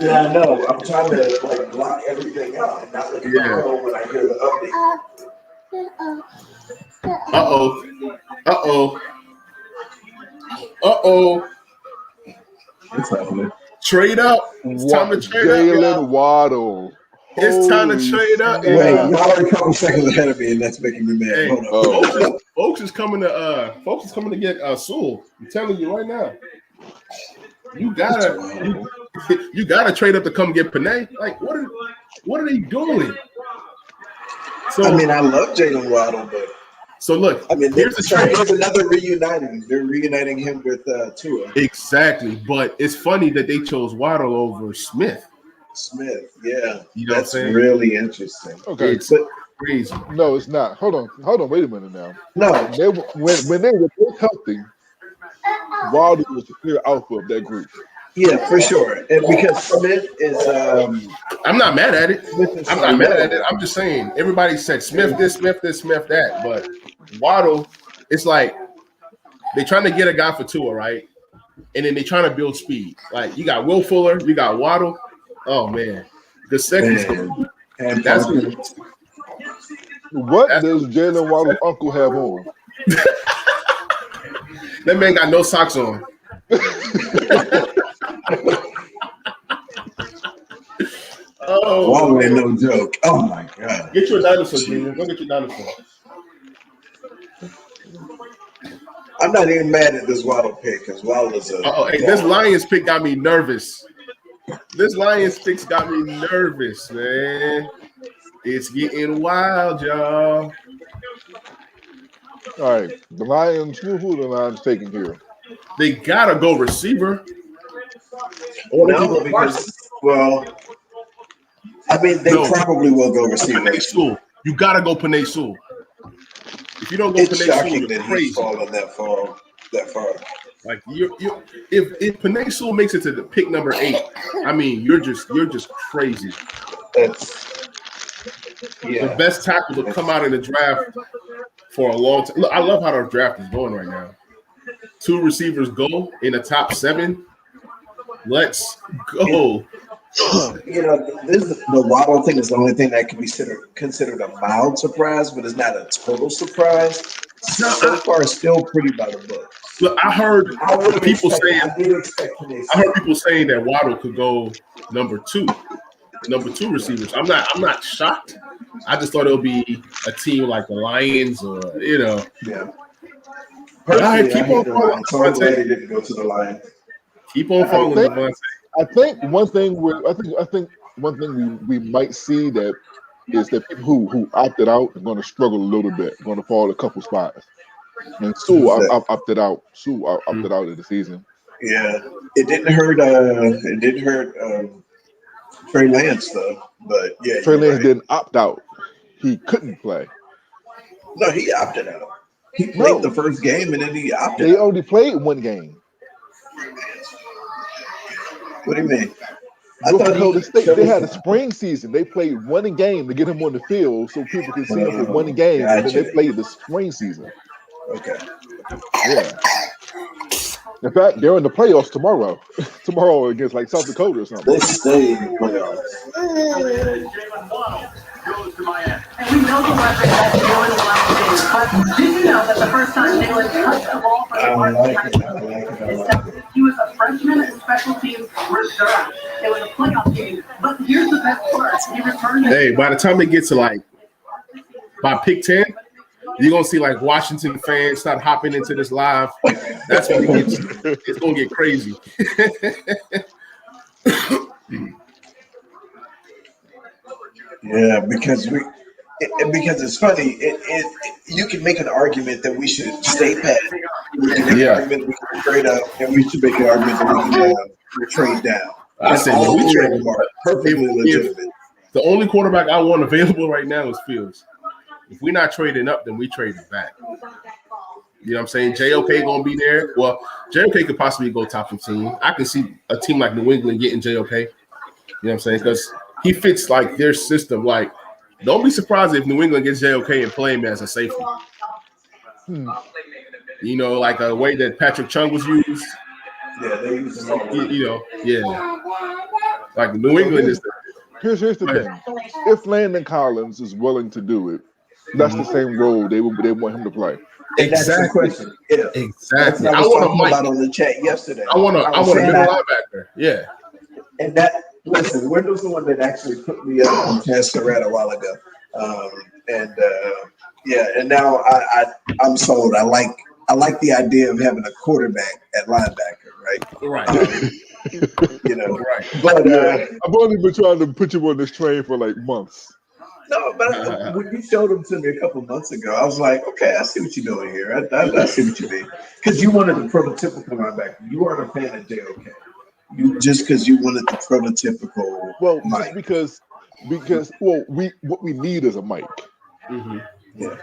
B: Yeah, I know. I'm trying to block everything out and not look at my phone when I hear the update. What's happening?
A: Trade up. It's time to trade
H: Jalen
A: up.
H: Waddle.
A: It's time to trade up.
B: Wait, y'all are a couple seconds ahead of me, and that's making me mad.
A: Hey,
B: Hold on.
A: folks is coming to get Sewell. I'm telling you right now. You gotta trade up to come get Panay. Like, what are they doing? So
B: I mean, I love Jalen Waddle, but
A: so look.
B: I mean,
A: here's the trade.
B: There's another reuniting. They're reuniting him with Tua.
A: Exactly, but it's funny that they chose Waddle over Smith.
B: Yeah,
A: you know
B: that's
A: what I'm saying?
B: really interesting.
H: Okay,
A: it's crazy.
H: No, it's not. Hold on. Wait a minute now.
B: No,
H: when they were both healthy, Waddle was the clear alpha of that group.
B: Yeah, for sure. And because Smith is,
A: I'm not mad at it. I'm not mad at it. I'm just saying everybody said Smith this, Smith that, but Waddle, it's like they're trying to get a guy for Tua, right? And then they're trying to build speed. Like you got Will Fuller, you got Waddle. Oh man, the second. That's
H: what does Jalen Waddle's uncle have on?
A: That man got no socks on.
B: Oh, Waddle ain't no joke. Oh my god!
A: Get your dinosaur, Junior. Go get your dinosaur.
B: I'm not even mad at this Waddle pick because Waddle is a.
A: Hey, this Lions pick got me nervous. This Lions pick got me nervous, man. It's getting wild, y'all.
H: All right, the Lions. Who the Lions taking here?
A: They gotta go receiver.
B: No, because I mean, they probably will go receiver.
A: Panay Sewell. You gotta go Panay Sewell. If you don't go
B: It's
A: Panay Sewell,
B: shocking
A: you're
B: that
A: crazy.
B: he's fallen that far.
A: Like if Panay Sewell makes it to the pick number 8, I mean you're just crazy. The best tackle to come out in the draft for a long time. Look, I love how our draft is going right now. 2 receivers go in the top 7. Let's go.
B: The Waddle thing is the only thing that can be considered a mild surprise, but it's not a total surprise. So far, it's still pretty by the book.
A: Look, I heard people saying that Waddle could go number 2 receivers. I'm not shocked. I just thought it would be a team like the Lions or
B: Yeah.
A: All right, keep on going.
B: So I'm glad he didn't go to the Lions.
A: Keep on following Devontae.
H: I think one thing we might see that is that people who opted out are going to struggle a little bit, going to fall a couple spots. And Sue opted out. Sue opted out of the season.
B: Yeah, it didn't hurt. Trey Lance though, but yeah,
H: Trey Lance didn't opt out. He couldn't play.
B: No, he opted out. He played the first game and then he opted.
H: They only played one game.
B: What do you mean? I
H: North
B: thought
H: Dakota State, they had a spring season. They played one game to get him on the field so people could see him for one game, and then they played the spring season.
B: Okay.
H: Yeah. In fact, they're in the playoffs tomorrow. Tomorrow against like South Dakota or something.
B: They stay in the playoffs.
I: And we know the weapon that Jalen Waddle is, but did you know that the first time Jalen touched the ball for the Varsity, he was a freshman and special teams reserve. It was a playoff game, but here's the best part: he returned.
A: Hey, by the time they get to by pick 10, you're gonna see Washington fans start hopping into this live. That's when it's gonna get crazy.
B: Yeah, because it's funny. You can make an argument that we should stay pat. We can make an argument we can trade up, and we should make an argument that we can trade down.
A: I said we trade
B: perfectly legitimate.
A: The only quarterback I want available right now is Fields. If we're not trading up, then we trade it back. You know what I'm saying? JOK gonna be there. Well, JOK could possibly go top 15. I can see a team like New England getting JOK. You know what I'm saying? Because he fits their system. Don't be surprised if New England gets JOK and play him as a safety. You know, like a way that Patrick Chung was used.
B: Yeah, they use him.
A: Like New England is.
H: Here's the thing: if Landon Collins is willing to do it, that's the same role they want him to play.
A: Exactly.
B: Yeah.
A: Exactly.
B: I was talking about on the chat yesterday.
A: I want a middle linebacker. Yeah.
B: And listen, Wendell's the one that actually put me up on Chaz Surratt a while ago. And now I'm sold. I like the idea of having a quarterback at linebacker, right?
A: Right.
B: Right. But
H: I've only been trying to put you on this train for months.
B: No, but when you showed them to me a couple months ago, I was like, okay, I see what you're doing here. I see what you mean. Because you wanted the prototypical linebacker. You weren't a fan of JOK. Because you wanted the prototypical.
H: Well,
B: Mike.
H: because what we need is a Mike.
A: Mm-hmm.
B: Yeah.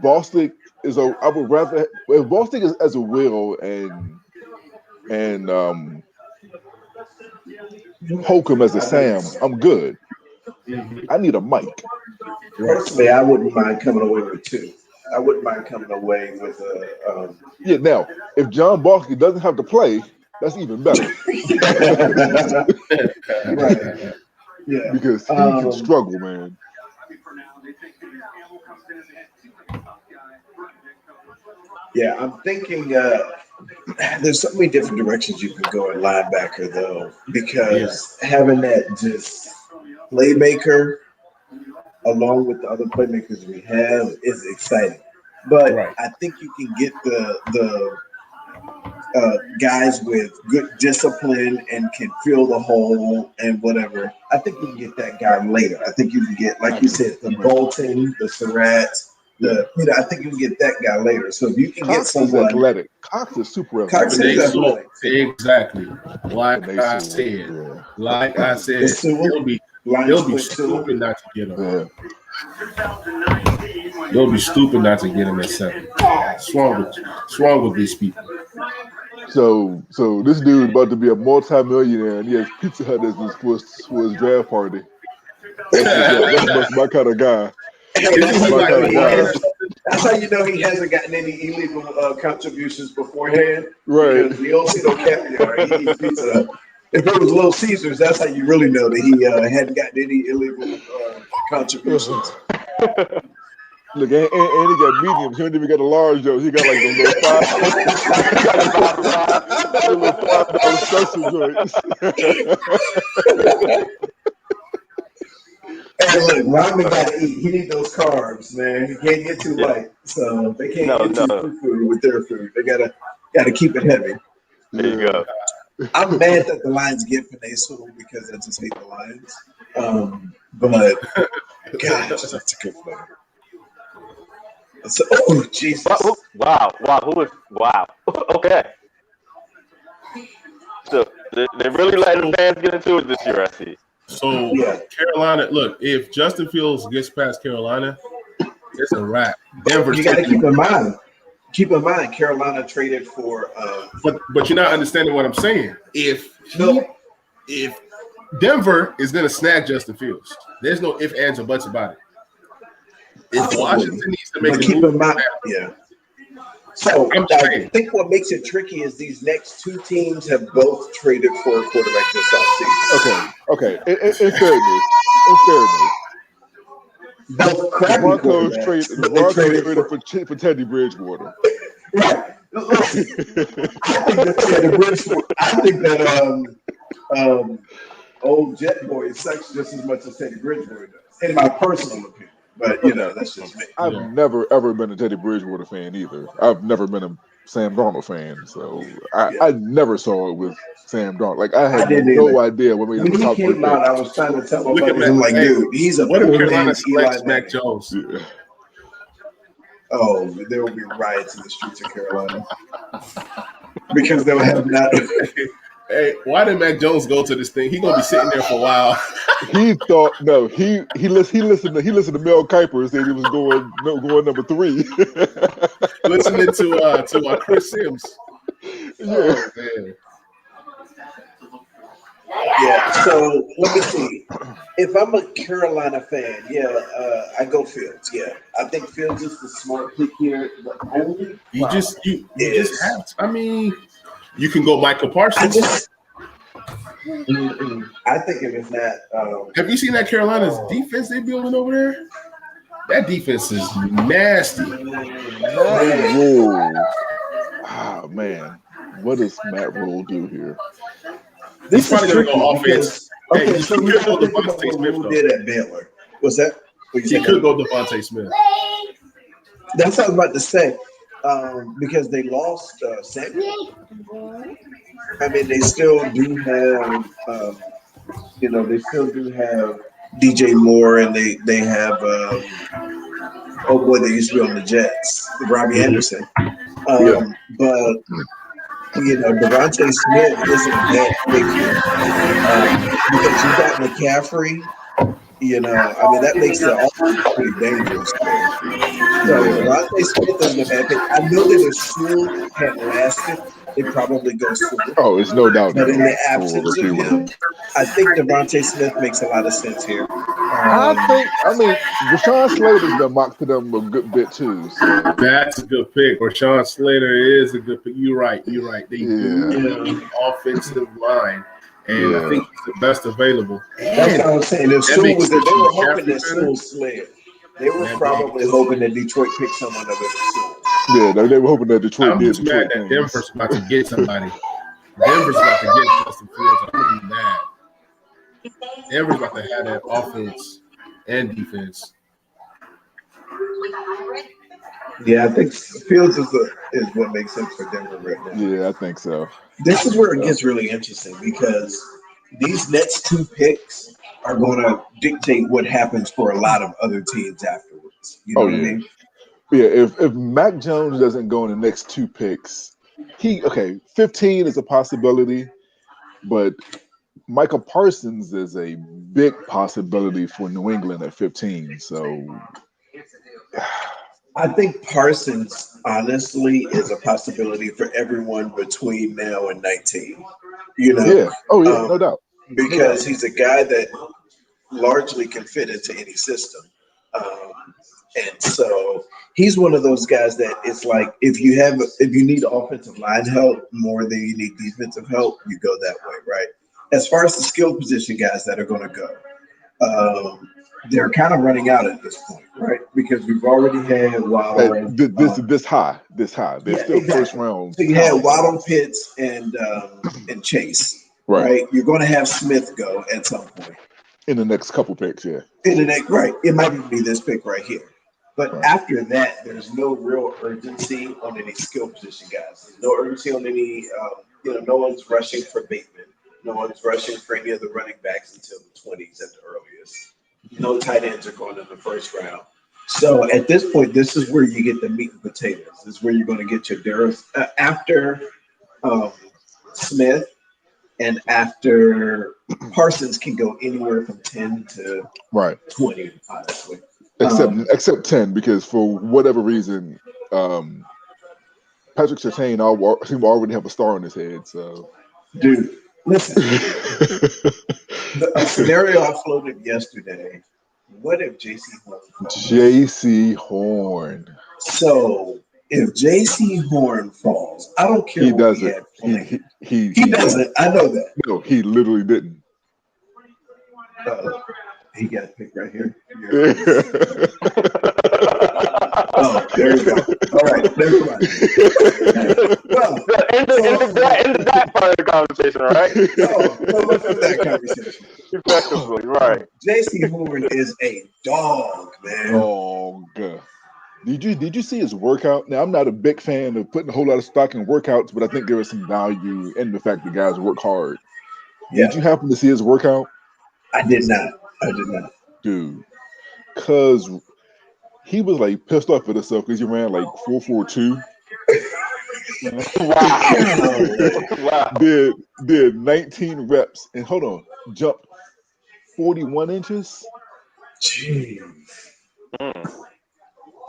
H: Bostic is I would rather if Bostic is as a will and Holcomb as a Sam, I'm good. I need a Mike.
B: Personally, I wouldn't mind coming away with two. I wouldn't mind coming away with a.
H: Yeah. Now, if John Bostic doesn't have to play, that's even better.
B: Right. Yeah.
H: Because he can struggle, man.
B: Yeah, I'm thinking there's so many different directions you can go at linebacker, though, because having that just playmaker along with the other playmakers we have is exciting. But I think you can get the guys with good discipline and can fill the hole and whatever. I think you can get that guy later. I think you can get, like you said, the Bolton, the Surratts. I think you can get that guy later. So if you can
H: Cox
B: get someone
H: is athletic. Cox is super athletic.
B: Cox is athletic.
A: Exactly. Like I said, he'll be stupid not to get him.
H: Yeah.
A: They'll be stupid not to get him at 7. What's wrong with these people?
H: So this dude about to be a multi-millionaire, and he has Pizza Hut as for his draft party. That's my kind of guy.
B: That's how you know he hasn't gotten any illegal contributions beforehand.
H: Right.
B: Because you don't see no caviar. He eats Pizza Hut. If it was Little Caesars, that's how you really know that he hadn't gotten any illegal contributions.
H: Look, and he got mediums. He don't even got a large though. He got like the little $5 special joints.
B: Hey, look, Rodman got to eat. He needs those carbs, man. He can't get too light, so they can't get too food with their food. They gotta keep it heavy.
G: There you go.
B: I'm mad that the Lions get Penei Sewell because I just hate the Lions. But gosh, that's a good player. So, oh Jesus!
G: Wow! Wow! Okay. So they're really letting fans get into it this year, I see.
A: So
B: Yeah.
A: Carolina, look, if Justin Fields gets past Carolina, it's a wrap. Denver.
B: You got to keep in mind. Keep in mind, Carolina traded for.
A: But you're not understanding what I'm saying. If Denver is going to snag Justin Fields, there's no ifs, ands, or buts about it. If Washington needs to make a
B: keep
A: move,
B: in mind, yeah. So I think what makes it tricky is these next two teams have both traded for a quarterback this offseason.
H: Okay. In fairness,
B: the
H: Broncos traded for Teddy Bridgewater.
B: Right. I think that old Jet Boy sucks just as much as Teddy Bridgewater does, in my personal opinion. But that's just me.
H: I've never ever been a Teddy Bridgewater fan either. I've never been a Sam Darnold fan, so I never saw it with Sam Darnold. Like I had no idea what made him
B: when
H: top
B: he came out. I was trying to tell him, I'm like, dude, he's a
A: what if
B: poor
A: Carolina
B: man's
A: selects
B: Eli
A: Mac
B: Manning.
A: Jones?
H: Yeah.
B: Oh, there will be riots in the streets of Carolina because they'll have not.
A: Hey, why did Mac Jones go to this thing? He's gonna be sitting there for a while.
H: He thought he listened to Mel Kiper and said he was going number 3.
A: Listening to Chris Sims.
H: Yeah.
A: Oh, man.
B: Yeah. So let me see. If I'm a Carolina fan, I go Fields. Yeah, I think Fields is the smart pick here. The only
A: You just have to. I mean, you can go Michael Parsons.
B: I think if it's not.
A: Have you seen that Carolina's defense they building over there? That defense is nasty.
H: Matt Rule. Oh man, what does Matt Rule do here?
B: This
A: He's probably
B: is
A: gonna go offense.
B: Okay,
A: Hey,
B: so
A: he
B: we
A: could go
B: think about
A: Devontae
B: what
A: Smith
B: Rule
A: though.
B: did at Baylor. Was that?
A: He could go Devontae Smith.
B: That's what I was about to say. Because they lost Samuel. I mean, they still do have, they still do have DJ Moore, and they have, they used to be on the Jets, Robbie Anderson. But Devontae Smith isn't that big because you got McCaffrey. That makes the offense pretty dangerous. So Devontae Smith isn't a bad pick. I know that if Sewell had lasted, they probably go Sewell.
H: Oh, it's no doubt.
B: But in the absence of him, I think Devontae Smith makes a lot of sense here.
H: Rashawn Slater's been mocked to them a good bit too. So.
A: That's a good pick. Rashawn Slater is a good pick. You're right. They do offensive line. And I think he's the best available.
B: That's what I was saying. If Sewell was there, they were hoping that Sewell slid. They were probably hoping that Detroit picked someone other than Sewell.
H: Yeah, they were hoping that Detroit
A: I'm
H: did.
A: just mad that Denver's about to get somebody. Denver's about to get Justin Fields. I'm gonna be mad. Denver's about to have that offense and defense.
B: Yeah, I think Fields is what makes sense for Denver right now.
H: Yeah, I think so.
B: This is where it gets really interesting because these next two picks are going to dictate what happens for a lot of other teams afterwards. You know what I mean?
H: Yeah, if Mac Jones doesn't go in the next two picks, 15 is a possibility, but Michael Parsons is a big possibility for New England at 15. So
B: I think Parsons, honestly, is a possibility for everyone between now and 19.
H: Yeah. Oh, yeah, no doubt.
B: Because he's a guy that largely can fit into any system. And so he's one of those guys that it's like if you need offensive line help more than you need defensive help, you go that way, right? As far as the skill position guys that are going to go, they're kind of running out at this point, right? Because we've already had Waddle.
H: This high. They're still first round.
B: So you had Waddle, Pitts, and Chase, right? You're going to have Smith go at some point
H: in the next couple picks, yeah.
B: Right. It might even be this pick right here. But after that, there's no real urgency on any skill position guys. There's no urgency on any, no one's rushing for Bateman. No one's rushing for any of the running backs until the 20s at the earliest. No tight ends are going in the first round. So at this point, this is where you get the meat and potatoes. This is where you're going to get your Darius after Smith and after Parsons can go anywhere from 10 to 20, honestly.
H: Except 10, because for whatever reason, Patrick Surtain seemed to already have a star on his head. So,
B: dude, listen. A scenario I floated yesterday. What if JC Horn falls?
H: JC Horn.
B: So if JC Horn falls, I don't care.
H: He
B: what
H: doesn't.
B: He doesn't. I know that.
H: No, he literally didn't.
B: He got a pick right here. Oh, there we go. All right, never mind. Well,
G: end of that part of the conversation, right?
B: No, let's have that conversation.
G: Effectively, right.
B: JC Horn is a dog, man.
H: Dog. Did you see his workout? Now, I'm not a big fan of putting a whole lot of stock in workouts, but I think there is some value in the fact that guys work hard.
B: Yeah.
H: Did you happen to see his workout?
B: I did not.
H: Dude, because he was like pissed off at himself because he ran like 4.42.
G: Wow.
H: Did 19 reps and jumped 41 inches.
B: Jeez.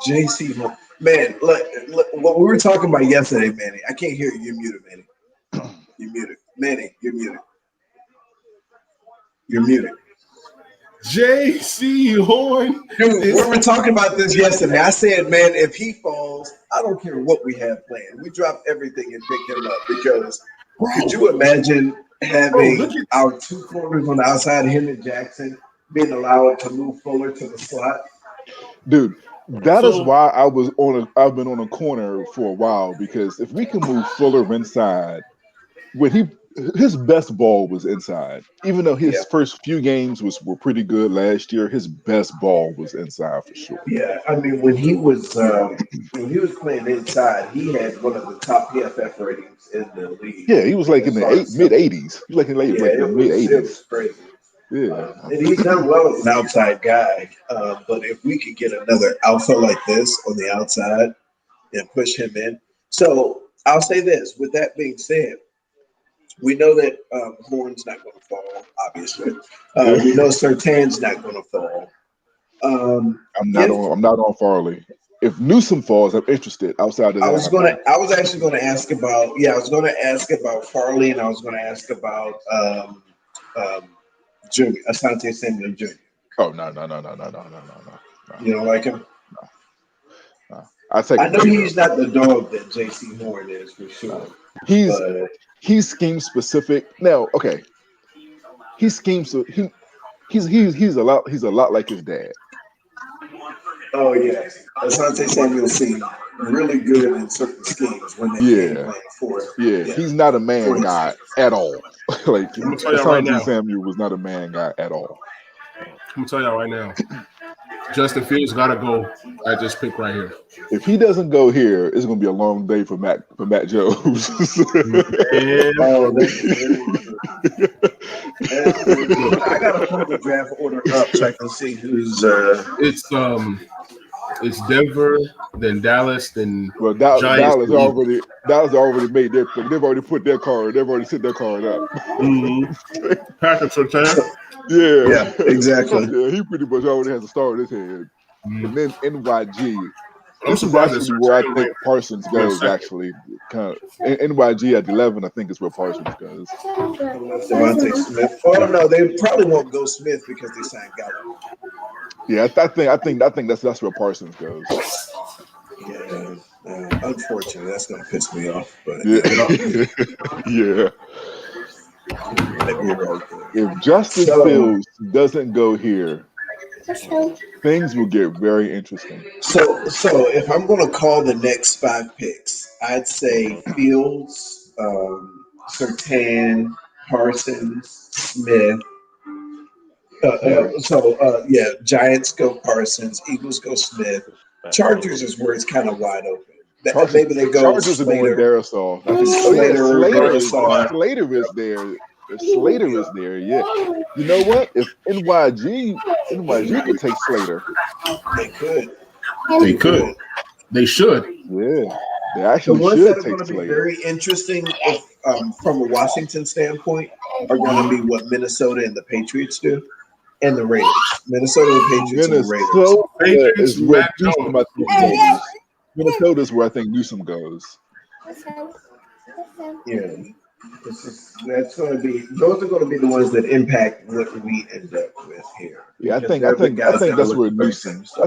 B: JC Horn. Man, look, what we were talking about yesterday, Manny. I can't hear you. You're muted, Manny. You're muted. Manny, you're muted. You're muted.
A: JC Horn.
B: Dude, we were talking about this yesterday. I said, man, if he falls, I don't care what we have planned. We drop everything and pick him up because could you imagine having our two corners on the outside, him and Jackson, being allowed to move Fuller to the slot?
H: Dude, that is why I've been on a corner for a while, because if we can move Fuller inside, his best ball was inside. Even though his first few games were pretty good last year, his best ball was inside for sure.
B: Yeah, I mean when he was playing inside, he had one of the top PFF ratings in the league.
H: Yeah, he was like in the mid 80s. He was like in the mid 80s.
B: It was crazy.
H: Yeah,
B: and he's done well as an outside guy. But if we could get another alpha like this on the outside and push him in, so I'll say this. With that being said, we know that Horn's not going to fall, obviously. We know Surtain's not going to fall.
H: I'm not on Farley. If Newsom falls, I'm interested. Outside of that,
B: I was actually going to ask about. Yeah, I was going to ask about Farley, and I was going to ask about Junior, Asante Samuel Jr.
H: Oh no.
B: You don't like him?
H: No.
B: I know he's not the dog that JC Horn is for sure.
H: He's scheme specific. Now, okay. He's a lot like his dad.
B: Oh yeah, Asante Samuel seemed really good in certain schemes when they came playing for it.
H: Yeah, he's not a man guy at all. Like
A: Asante
H: Samuel was not a man guy at all.
A: I'm gonna tell y'all right now. Justin Fields gotta go at this pick right here.
H: If he doesn't go here, it's gonna be a long day for Matt Jones.
B: I gotta pull the draft order up so I can see who's.
A: It's Denver, then Dallas, then
H: Dallas
A: Giants.
H: already made their pick. They've already put their card. They've already set their card up.
A: Patrick Surtain.
B: Yeah, exactly.
H: Yeah, he pretty much already has a star in his head. And then NYG.
A: I'm surprised
H: where I think Parsons goes. Actually, kind of NYG at 11. I think is where Parsons goes.
B: Devontae Smith. Oh no, they probably won't go Smith because they signed Gallup.
H: Yeah, I think that's where Parsons goes.
B: Yeah, unfortunately, that's gonna piss me off. But
H: yeah. If Justin Fields doesn't go here, things will get very interesting.
B: So if I'm going to call the next 5 picks, I'd say Fields, Surtain, Parsons, Smith. Giants go Parsons, Eagles go Smith. Chargers is where it's kind of wide open. Maybe they go
H: Chargers are going
B: Slater.
H: Darrisaw. I think. Slater is there. If Slater is there, yeah. You know what? If NYG could take Slater.
B: They could.
J: They could. They should.
H: Yeah. They
B: The
H: actually
B: ones
H: should
B: that are
H: take
B: going to be
H: Slater.
B: very interesting from a Washington standpoint are going to be what Minnesota and the Patriots do, and the Raiders. Minnesota, the Patriots, and the Raiders.
J: Patriots,
H: Is where
J: Mac
H: Newsom,
J: Jones.
H: I think, goes. Minnesota's where I think Newsom goes.
B: Yeah, that's going to be. Those are going to be the ones that impact what we end up with here.
H: Yeah, I
B: Because
H: think
B: they're the guys that
H: that's
B: are
H: where
B: looking for
H: Newsom.
B: the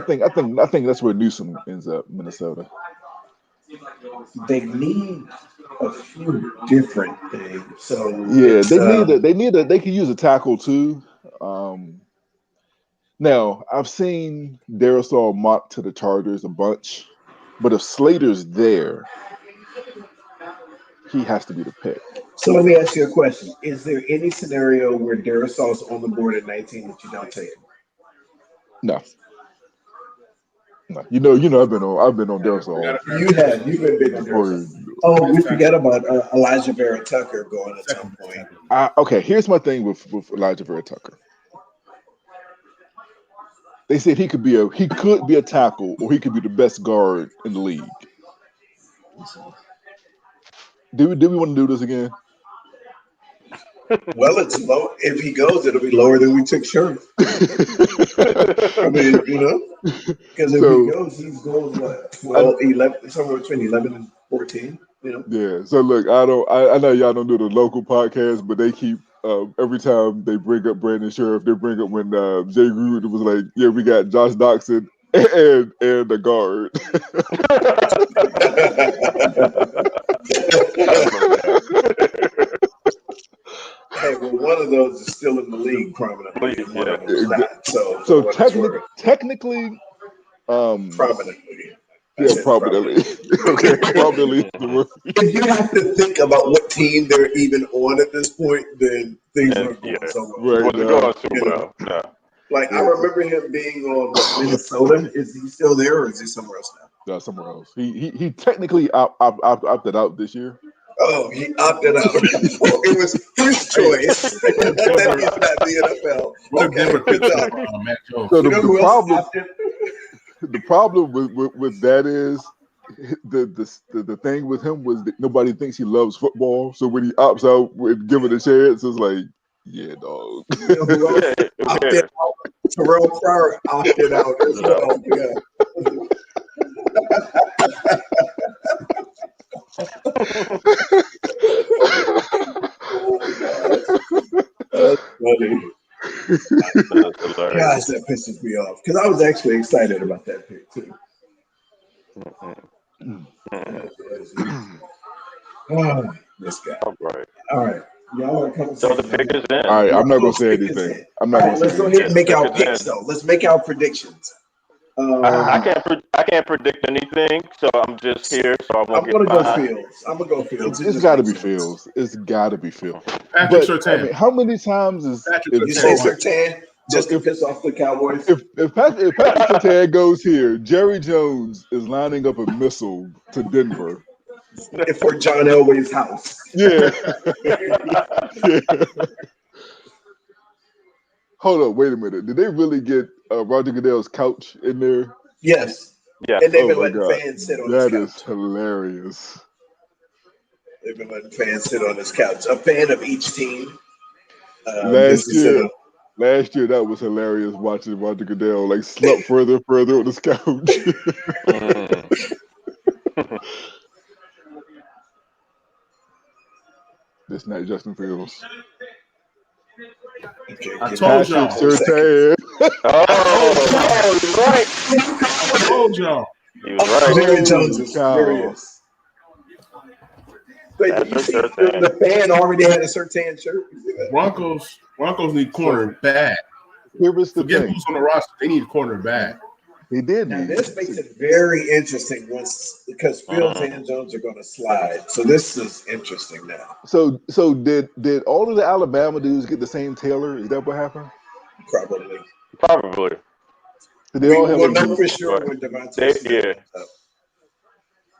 H: I think that's where Newsom ends up. Minnesota.
B: They need a few different things. So
H: Yeah, they can use a tackle too. Now I've seen Darrisaw mock to the Chargers a bunch, but if Slater's there, he has to be the pick.
B: So let me ask you a question: is there any scenario where Darrisaw's on the board at 19 that you don't take him?
H: No. You know, I've been on Darrisaw.
B: You've been big on Darrisaw. Oh, we forgot about Elijah Vera Tucker going at some point.
H: Okay, here's my thing with Elijah Vera Tucker. They said he could be a tackle, or he could be the best guard in the league. Do we want to do this again?
B: Well, it's low. If he goes, it'll be lower than we took Sherman. I mean, because if he goes, he's going what? 12, 11, somewhere between 11 and 14.
H: Yeah. So look, I know y'all don't do the local podcast, but they keep every time they bring up Brandon Sheriff, they bring up when Jay Gruden was like, "Yeah, we got Josh Doxson and the guard."
B: Hey, well, one of those is still in the league prominently, and one of them is not.
H: So technically,
B: prominently.
H: Yeah, prominently. Okay, prominently.
B: If you have to think about what team they're even on at this point, then things aren't going so well.
G: Wasn't going so well. No.
B: Like, I remember him being on Minnesota. Is he still there, or is he somewhere else now?
H: No, somewhere else. He technically opted out this year.
B: Oh, he opted out. It was his choice. That is not the NFL. Okay, good job.
H: So the problem with that is the thing with him was that nobody thinks he loves football. So when he opts out with given a chance, it's like, yeah, dog.
B: Opted out. Terrell Pryor opted out as well. Yeah. That's funny. Gosh, that pisses me off because I was actually excited about that pick too. Oh, this guy. All right. Y'all are coming.
G: So the pick is in.
H: All right, I'm not gonna say anything.
B: Let's go ahead and make our picks though. Let's make our predictions.
G: I can't predict anything, so I'm just here, so I won't get fined.
B: I'm gonna go Fields.
H: It's got to be Fields. It's got to be Fields.
J: Patrick Surtain.
H: How many times is
B: you say Surtain just to piss off the Cowboys?
H: If Patrick Surtain goes here, Jerry Jones is lining up a missile to Denver
B: for John Elway's house.
H: Yeah. Yeah. Hold on, wait a minute. Did they really get Roger Goodell's couch in there?
B: Yes.
G: Yeah.
B: And they've been letting fans sit on his couch.
H: That is hilarious.
B: They've been letting fans sit on his couch. A fan of each team.
H: Last year, that was hilarious watching Roger Goodell like slump further and further on his couch. This night, Justin Fields.
J: I told y'all.
H: Surtain.
G: Oh, you're right.
J: I told y'all.
G: He was right.
B: Jerry Jones is serious. Wait, did you see the fan already had a Surtain shirt?
J: Broncos need corner bad.
H: Here was the
J: Forget
H: thing.
J: who's on the roster. They need corner bad.
H: He did.
B: Now this makes it very interesting because Fields and Jones are going to slide. So this is interesting now.
H: So did all of the Alabama dudes get the same tailor? Is that what happened?
G: Probably.
H: Did they all have
B: we'll know for sure when Devontae
G: yeah.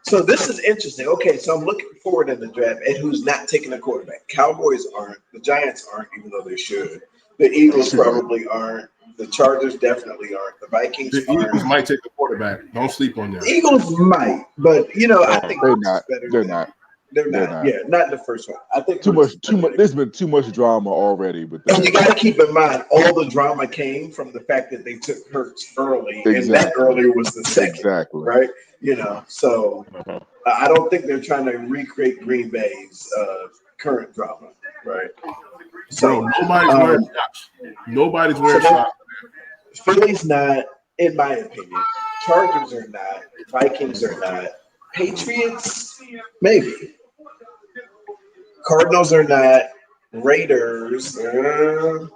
B: So this is interesting. Okay, so I'm looking forward in the draft and who's not taking a quarterback. Cowboys aren't. The Giants aren't, even though they should. The Eagles probably aren't. The Chargers definitely aren't. The Vikings
J: The Eagles
B: aren't.
J: might take the quarterback. Don't sleep on them.
B: Eagles might, but I think
H: They're
B: Hurts
H: not.
B: is better
H: They're
B: than-
H: not.
B: They're
H: They're
B: not.
H: not.
B: Yeah, not in the first one. I think
H: Too
B: Hurts
H: much.
B: is
H: Too
B: better
H: much. There's been too much drama already with
B: And you
H: that.
B: got to keep in mind, all the drama came from the fact that they took Hurts early, and that
H: Exactly.
B: earlier was the second,
H: Exactly.
B: right? So I don't think they're trying to recreate Green Bay's current drama, right? So
J: Bro, nobody's wearing socks. Nobody's wearing socks.
B: Philly's not, in my opinion. Chargers are not. Vikings are not. Patriots, maybe. Cardinals are not. Raiders. Oh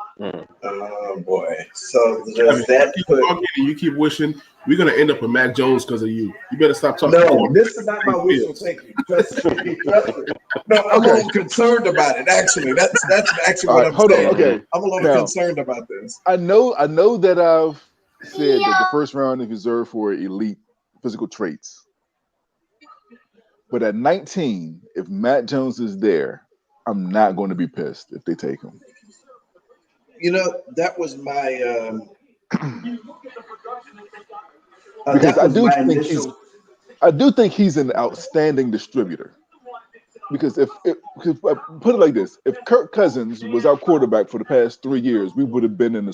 B: boy. So does that
J: you keep
B: put?
J: talking and you keep wishing we're gonna end up with Mac Jones because of you. You better stop talking.
B: No, this is not my wishful thinking. Trust me. No, I'm a little concerned about it. Actually, that's actually
H: All
B: what
H: right,
B: I'm
H: hold on.
B: saying.
H: Okay.
B: I'm a little
H: Now-
B: concerned about this.
H: I know that I've said that the first round is reserved for elite physical traits. But at 19, if Matt Jones is there, I'm not going to be pissed if they take him.
B: That was my
H: Because
B: that was my initial.
H: I do think he's an outstanding distributor. Because if put it like this, if Kirk Cousins was our quarterback for the past 3 years, we would have been in the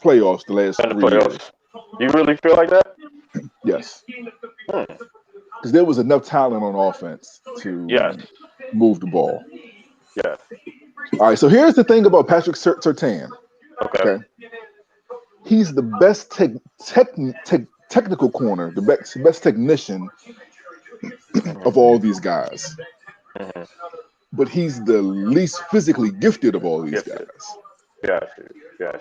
H: playoffs the last
G: In the
H: 3 years.
G: playoffs. You really feel like that?
H: Yes. Because there was enough talent on offense to
G: Yes.
H: move the ball.
G: Yes.
H: All right, so here's the thing about Patrick Surtain.
G: Okay.
H: He's the best technical corner, the best technician of all these guys. But he's the least physically gifted of all these guys.
G: Gotcha.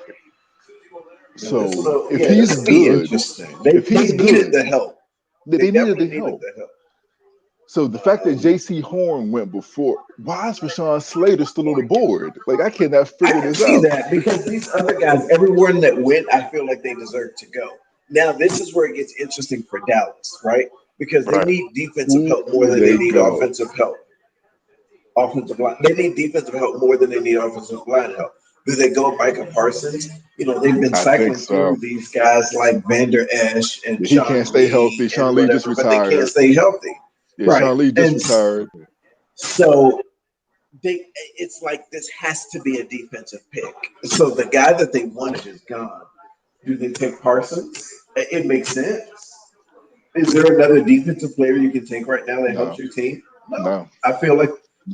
H: So if
B: yeah,
H: he's
B: that'd be
H: good,
B: interesting.
H: if
B: They
H: he's
B: needed
H: good,
B: the help.
H: they needed
B: definitely
H: the help.
B: the help.
H: So the fact that J.C. Horn went before, why is Rashawn Slater still on the board? Like, I cannot
B: I
H: figure
B: can
H: this
B: see
H: out.
B: that because these other guys, everyone that went, I feel like they deserve to go. Now, this is where it gets interesting for Dallas, right? Because they need defensive help more than they need offensive help. Offensive line. They need defensive help more than they need offensive line help. Do they go Micah Parsons? They've been cycling through these guys like Vander Esch and
H: He can't stay healthy. Sean Lee just
B: but they
H: retired.
B: can't stay healthy.
H: Yeah,
B: Right.
H: Sean Lee just retired.
B: So it's like this has to be a defensive pick. So the guy that they wanted is gone. Do they take Parsons? It makes sense. Is there another defensive player you can take right now that helps your team?
H: No.
B: I feel like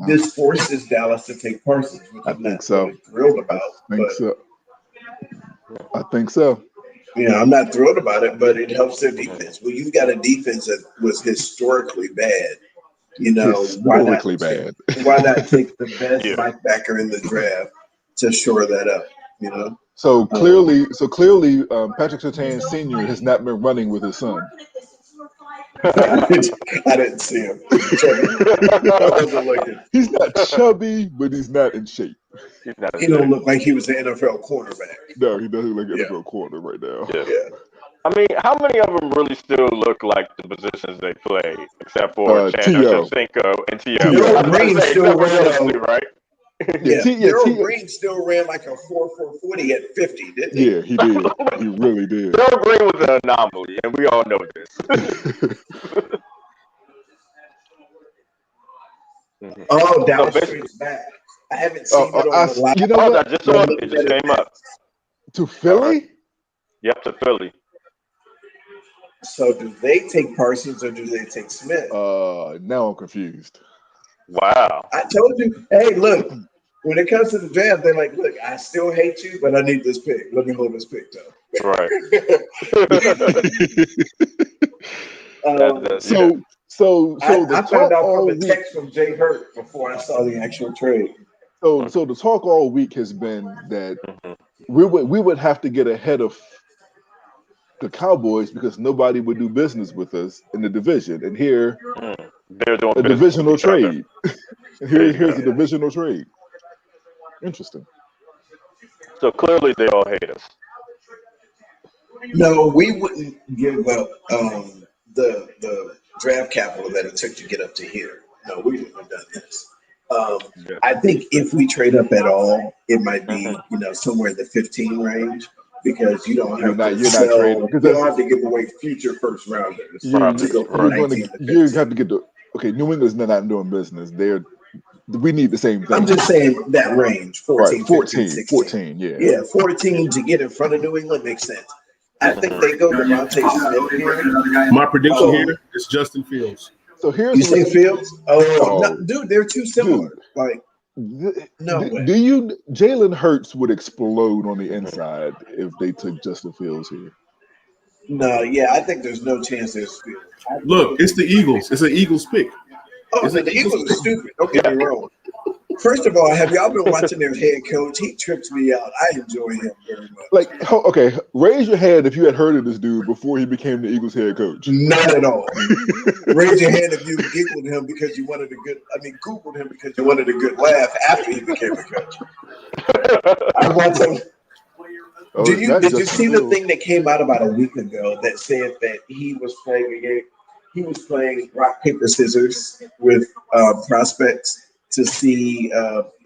B: this forces Dallas to take Parsons, which I'm not really thrilled about.
H: I think so.
B: I'm not thrilled about it, but it helps their defense. Well, you've got a defense that was historically bad.
H: Historically bad.
B: Why not take the best linebacker in the draft to shore that up?
H: So clearly, Patrick Surtain Sr. has not been running with his son.
B: I didn't see him. I wasn't looking.
H: He's not chubby, but he's not in shape.
B: He don't look like he was an NFL cornerback.
H: No, he doesn't look like an NFL corner right now.
G: Yeah. I mean, how many of them really still look like the positions they play, except for Chandler Cinco and T.O.?
B: Daryl Green still ran,
G: right?
B: Daryl Green still ran like a 4.40 at 50, didn't he?
H: Yeah, he did. He really did.
G: Daryl Green was an anomaly, and we all know this.
B: Oh, Dallas Street's back. I haven't seen it on the live.
H: You know what?
G: I just saw it. It just came up.
H: To Philly?
G: Yep, to Philly.
B: So do they take Parsons or do they take Smith?
H: Now I'm confused.
G: Wow.
B: I told you, hey, look, when it comes to the draft, they're like, look, I still hate you, but I need this pick. Let me hold this pick, though.
G: Right.
B: I found out from the text from Jay Hurt before I saw the actual trade.
H: So the talk all week has been that we would have to get ahead of the Cowboys because nobody would do business with us in the division. And here,
G: they're doing
H: a divisional trade. Here's a divisional trade. Interesting.
G: So clearly they all hate us.
B: No, we wouldn't give up the draft capital that it took to get up to here. No, we wouldn't have done this. I think if we trade up at all, it might be somewhere in the 15 range because you don't have to sell. You don't have to give away future first rounders.
H: You have to get the New England's not doing business. We need the same thing.
B: I'm just saying that range, 14,
H: 14,
B: 15,
H: 14, yeah.
B: Yeah, 14 to get in front of New England makes sense. I think they go DeVonta Smith here.
J: My prediction here is Justin Fields.
H: So here's
B: you say Fields? No, dude, they're too similar.
H: Dude.
B: Like, no way.
H: Jalen Hurts would explode on the inside if they took Justin Fields here.
B: No, yeah, I think there's no chance there's Fields.
J: Look, it's the Eagles. It's an Eagles pick.
B: The Eagles are stupid. Don't get me wrong. First of all, have y'all been watching their head coach? He trips me out. I enjoy him very much.
H: Raise your hand if you had heard of this dude before he became the Eagles head coach.
B: Not at all. Raise your hand if you Googled him because you wanted a good laugh after he became a coach. I watched him. Did you see the thing that came out about a week ago that said that he was playing a game? He was playing rock, paper, scissors with prospects to see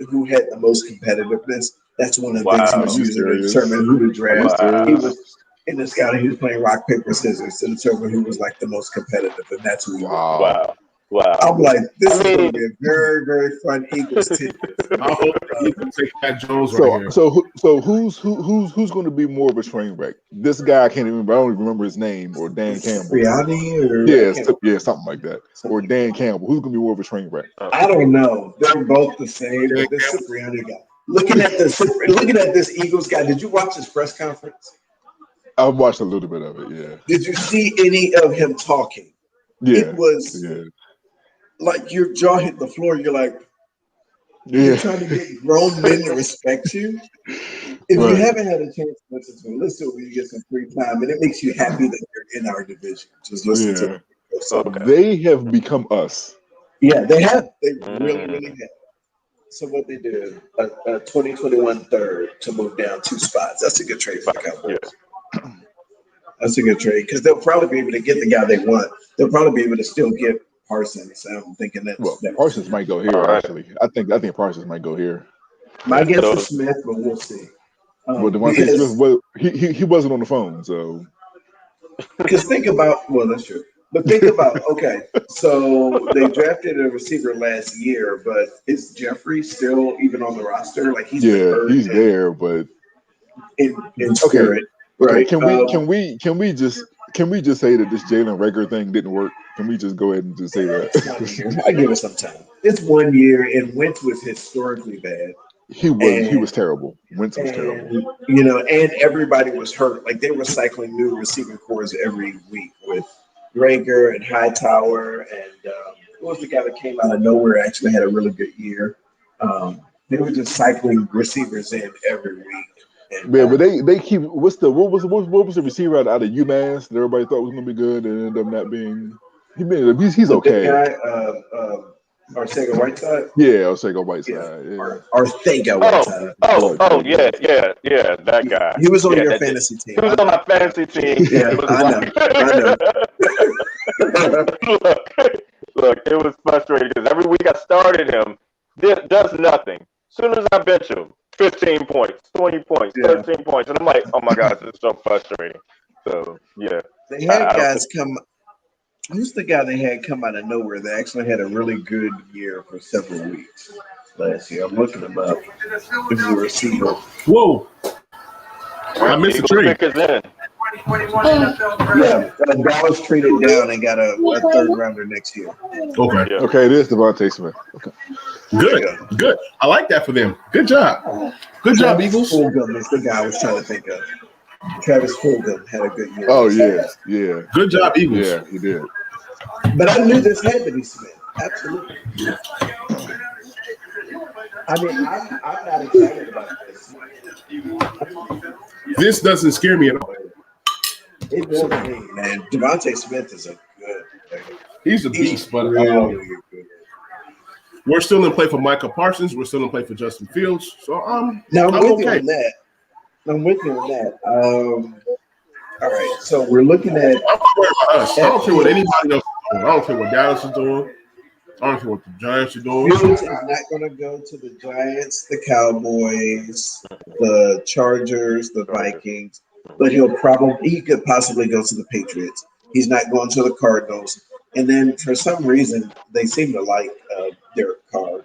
B: who had the most competitiveness. That's one of the things he was using to determine who to draft. He was in the scouting. He was playing rock, paper, scissors to determine who was like the most competitive, and that's who he was.
G: Wow.
B: I'm like, this is going to be a very, very fun Eagles team.
J: I hope he can take Mac Jones right here.
H: So who's going to be more of a train wreck? This guy I don't even remember his name, or Dan Campbell.
B: Sirianni
H: something like that, or Dan Campbell. Who's going to be more of a train wreck?
B: I don't know. They're both the same. But this Sirianni guy. Looking at this Eagles guy, did you watch his press conference?
H: I watched a little bit of it. Yeah.
B: Did you see any of him talking?
H: Yeah.
B: It was. Yeah. Like your jaw hit the floor, you're like, you're trying to get grown men to respect you. If you haven't had a chance to listen to it, listen to it when you get some free time, and it makes you happy that you're in our division. Just listen to it.
H: So they have become us.
B: Yeah, they have. They really, really have. So what they did, a 2021 third to move down 2 spots. That's a good trade for the Cowboys.
H: Yeah.
B: That's a good trade because they'll probably be able to get the guy they want. They'll probably be able to still get Parsons. I'm thinking that.
H: Well, Parsons might go here. Actually, I think Parsons might go here.
B: My guess is Smith, but we'll see.
H: DeVonta Smith, he wasn't on the phone, so.
B: Because think about that's true. But think about so they drafted a receiver last year, but is Jeffrey still even on the roster? Like he's
H: there, but
B: in spirit, right?
H: Can we just say that this Jalen Reagor thing didn't work? Can we just go ahead and just say that?
B: I give it some time. It's 1 year, and Wentz was historically bad.
H: He was terrible. Wentz was terrible.
B: And everybody was hurt. Like they were cycling new receiving cores every week with Reagor and Hightower, and who was the guy that came out of nowhere? Actually had a really good year. They were just cycling receivers in every week. And,
H: but they keep what was the receiver out of UMass that everybody thought was going to be good and ended up not being. He's okay.
B: Arcega-Whiteside?
H: Yeah, Arcega-Whiteside. Yeah.
B: Arcega-Whiteside.
G: Yeah, that guy.
B: He was on your fantasy team.
G: He was on my fantasy team.
B: Yeah, I know.
G: Look, it was frustrating because every week I started him, does nothing. As soon as I bench him, 15 points, 20 points, 13 points. And I'm like, oh my gosh, it's so frustrating. So, yeah.
B: They had guys come. Who's the guy they had come out of nowhere that actually had a really good year for several weeks last year? I'm looking him up. This is a receiver.
J: Whoa. I missed the trade.
B: Dallas traded down and got a third rounder next year.
H: Okay, it is DeVonta Smith. Okay.
J: Good. I like that for them. Good job. Good job, Eagles.
B: Fulgham is the guy I was trying to think of. Travis Fulgham had a good year.
H: Oh, yeah.
J: Good job, Eagles.
H: Yeah, he did.
B: But I knew this had to be Smith. Absolutely. I mean, I'm not excited about this.
J: This doesn't scare me at all.
B: It does me, man. DeVonta Smith is a good player.
J: He's a beast, but we're still in play for Micah Parsons. We're still in play for Justin Fields. So
B: now I'm with you on that. I'm with you on that. All right, so we're looking at.
J: I don't care about us. I don't care what anybody else I don't care what Dallas is doing. I don't care what the Giants are doing.
B: Fields is not going to go to the Giants, the Cowboys, the Chargers, the Vikings, but he could possibly go to the Patriots. He's not going to the Cardinals. And then for some reason, they seem to like Derek Carr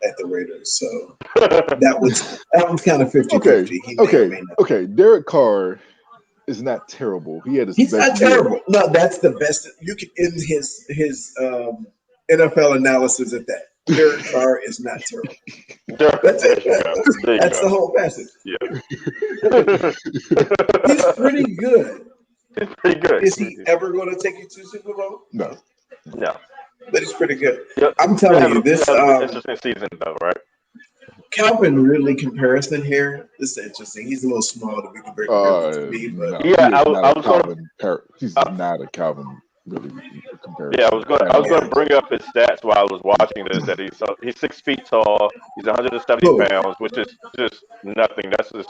B: at the Raiders. So that was kind of 50-50.
H: Okay. Derek Carr is not terrible. He's
B: not terrible. No, that's the best. You can end his NFL analysis at that. Derek Carr is not terrible. That's it. That's the whole message.
G: Yeah.
B: He's pretty good.
G: He's pretty good.
B: Is he ever going to take you to Super Bowl?
H: No.
B: But he's pretty good.
G: Yep.
B: I'm telling you, this
G: interesting season though, right?
B: Calvin Ridley comparison here. This is interesting. He's a little small to be compared to me, but
H: he's not a Calvin Ridley comparison.
G: Yeah, I was going to bring up his stats while I was watching this. That he's 6 feet tall. He's 170 pounds, which is just nothing. That's just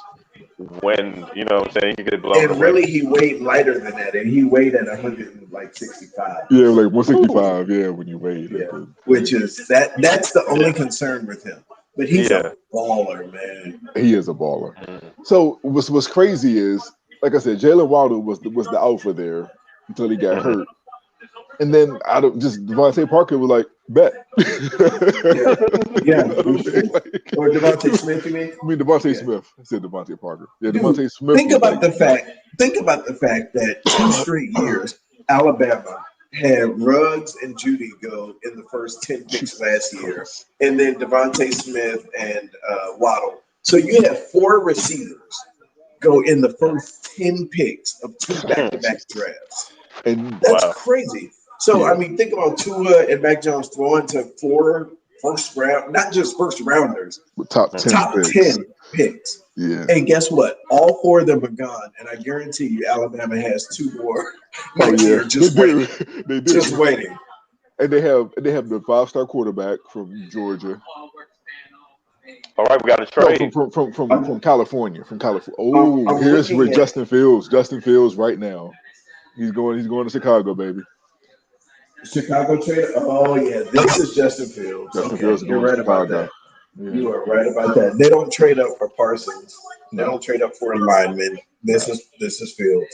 G: when you know what I'm saying. You can get blown.
B: And really, he weighed lighter than that, and he weighed at 165.
H: Yeah, like 165. Yeah, when you weighed.
B: Yeah, which is that's the only concern with him. But he's a baller, man.
H: He is a baller. So what's crazy is, like I said, Jalen Waddle was the alpha there until he got hurt. And then out of just Devontae Parker was like, bet.
B: Or Devontae Smith, you mean?
H: I mean Devontae Smith. I said Devontae Parker. Yeah, Devontae Smith.
B: Think about the fact that 2 straight years Alabama had Ruggs and Judy go in the first 10 picks last year, and then Devontae Smith and Waddle. So you have 4 receivers go in the first 10 picks of 2 back-to-back drafts.
H: And
B: that's crazy. So, I mean, think about Tua and Mac Jones throwing to 4 first round, not just first rounders,
H: top 10
B: picks.
H: Yeah.
B: And guess what? All 4 of them are gone. And I guarantee you, Alabama has 2 more next year. Just waiting.
H: They do.
B: Just waiting.
H: And they have the 5-star quarterback from Georgia.
G: All right, we got a trade
H: from California. Oh, here's with Justin Fields. Justin Fields right now. He's going to Chicago, baby.
B: Chicago trade? Oh yeah, this is Justin Fields. You're right about that. Yeah. You are right about that. They don't trade up for Parsons. They don't trade up for a lineman. This is Fields.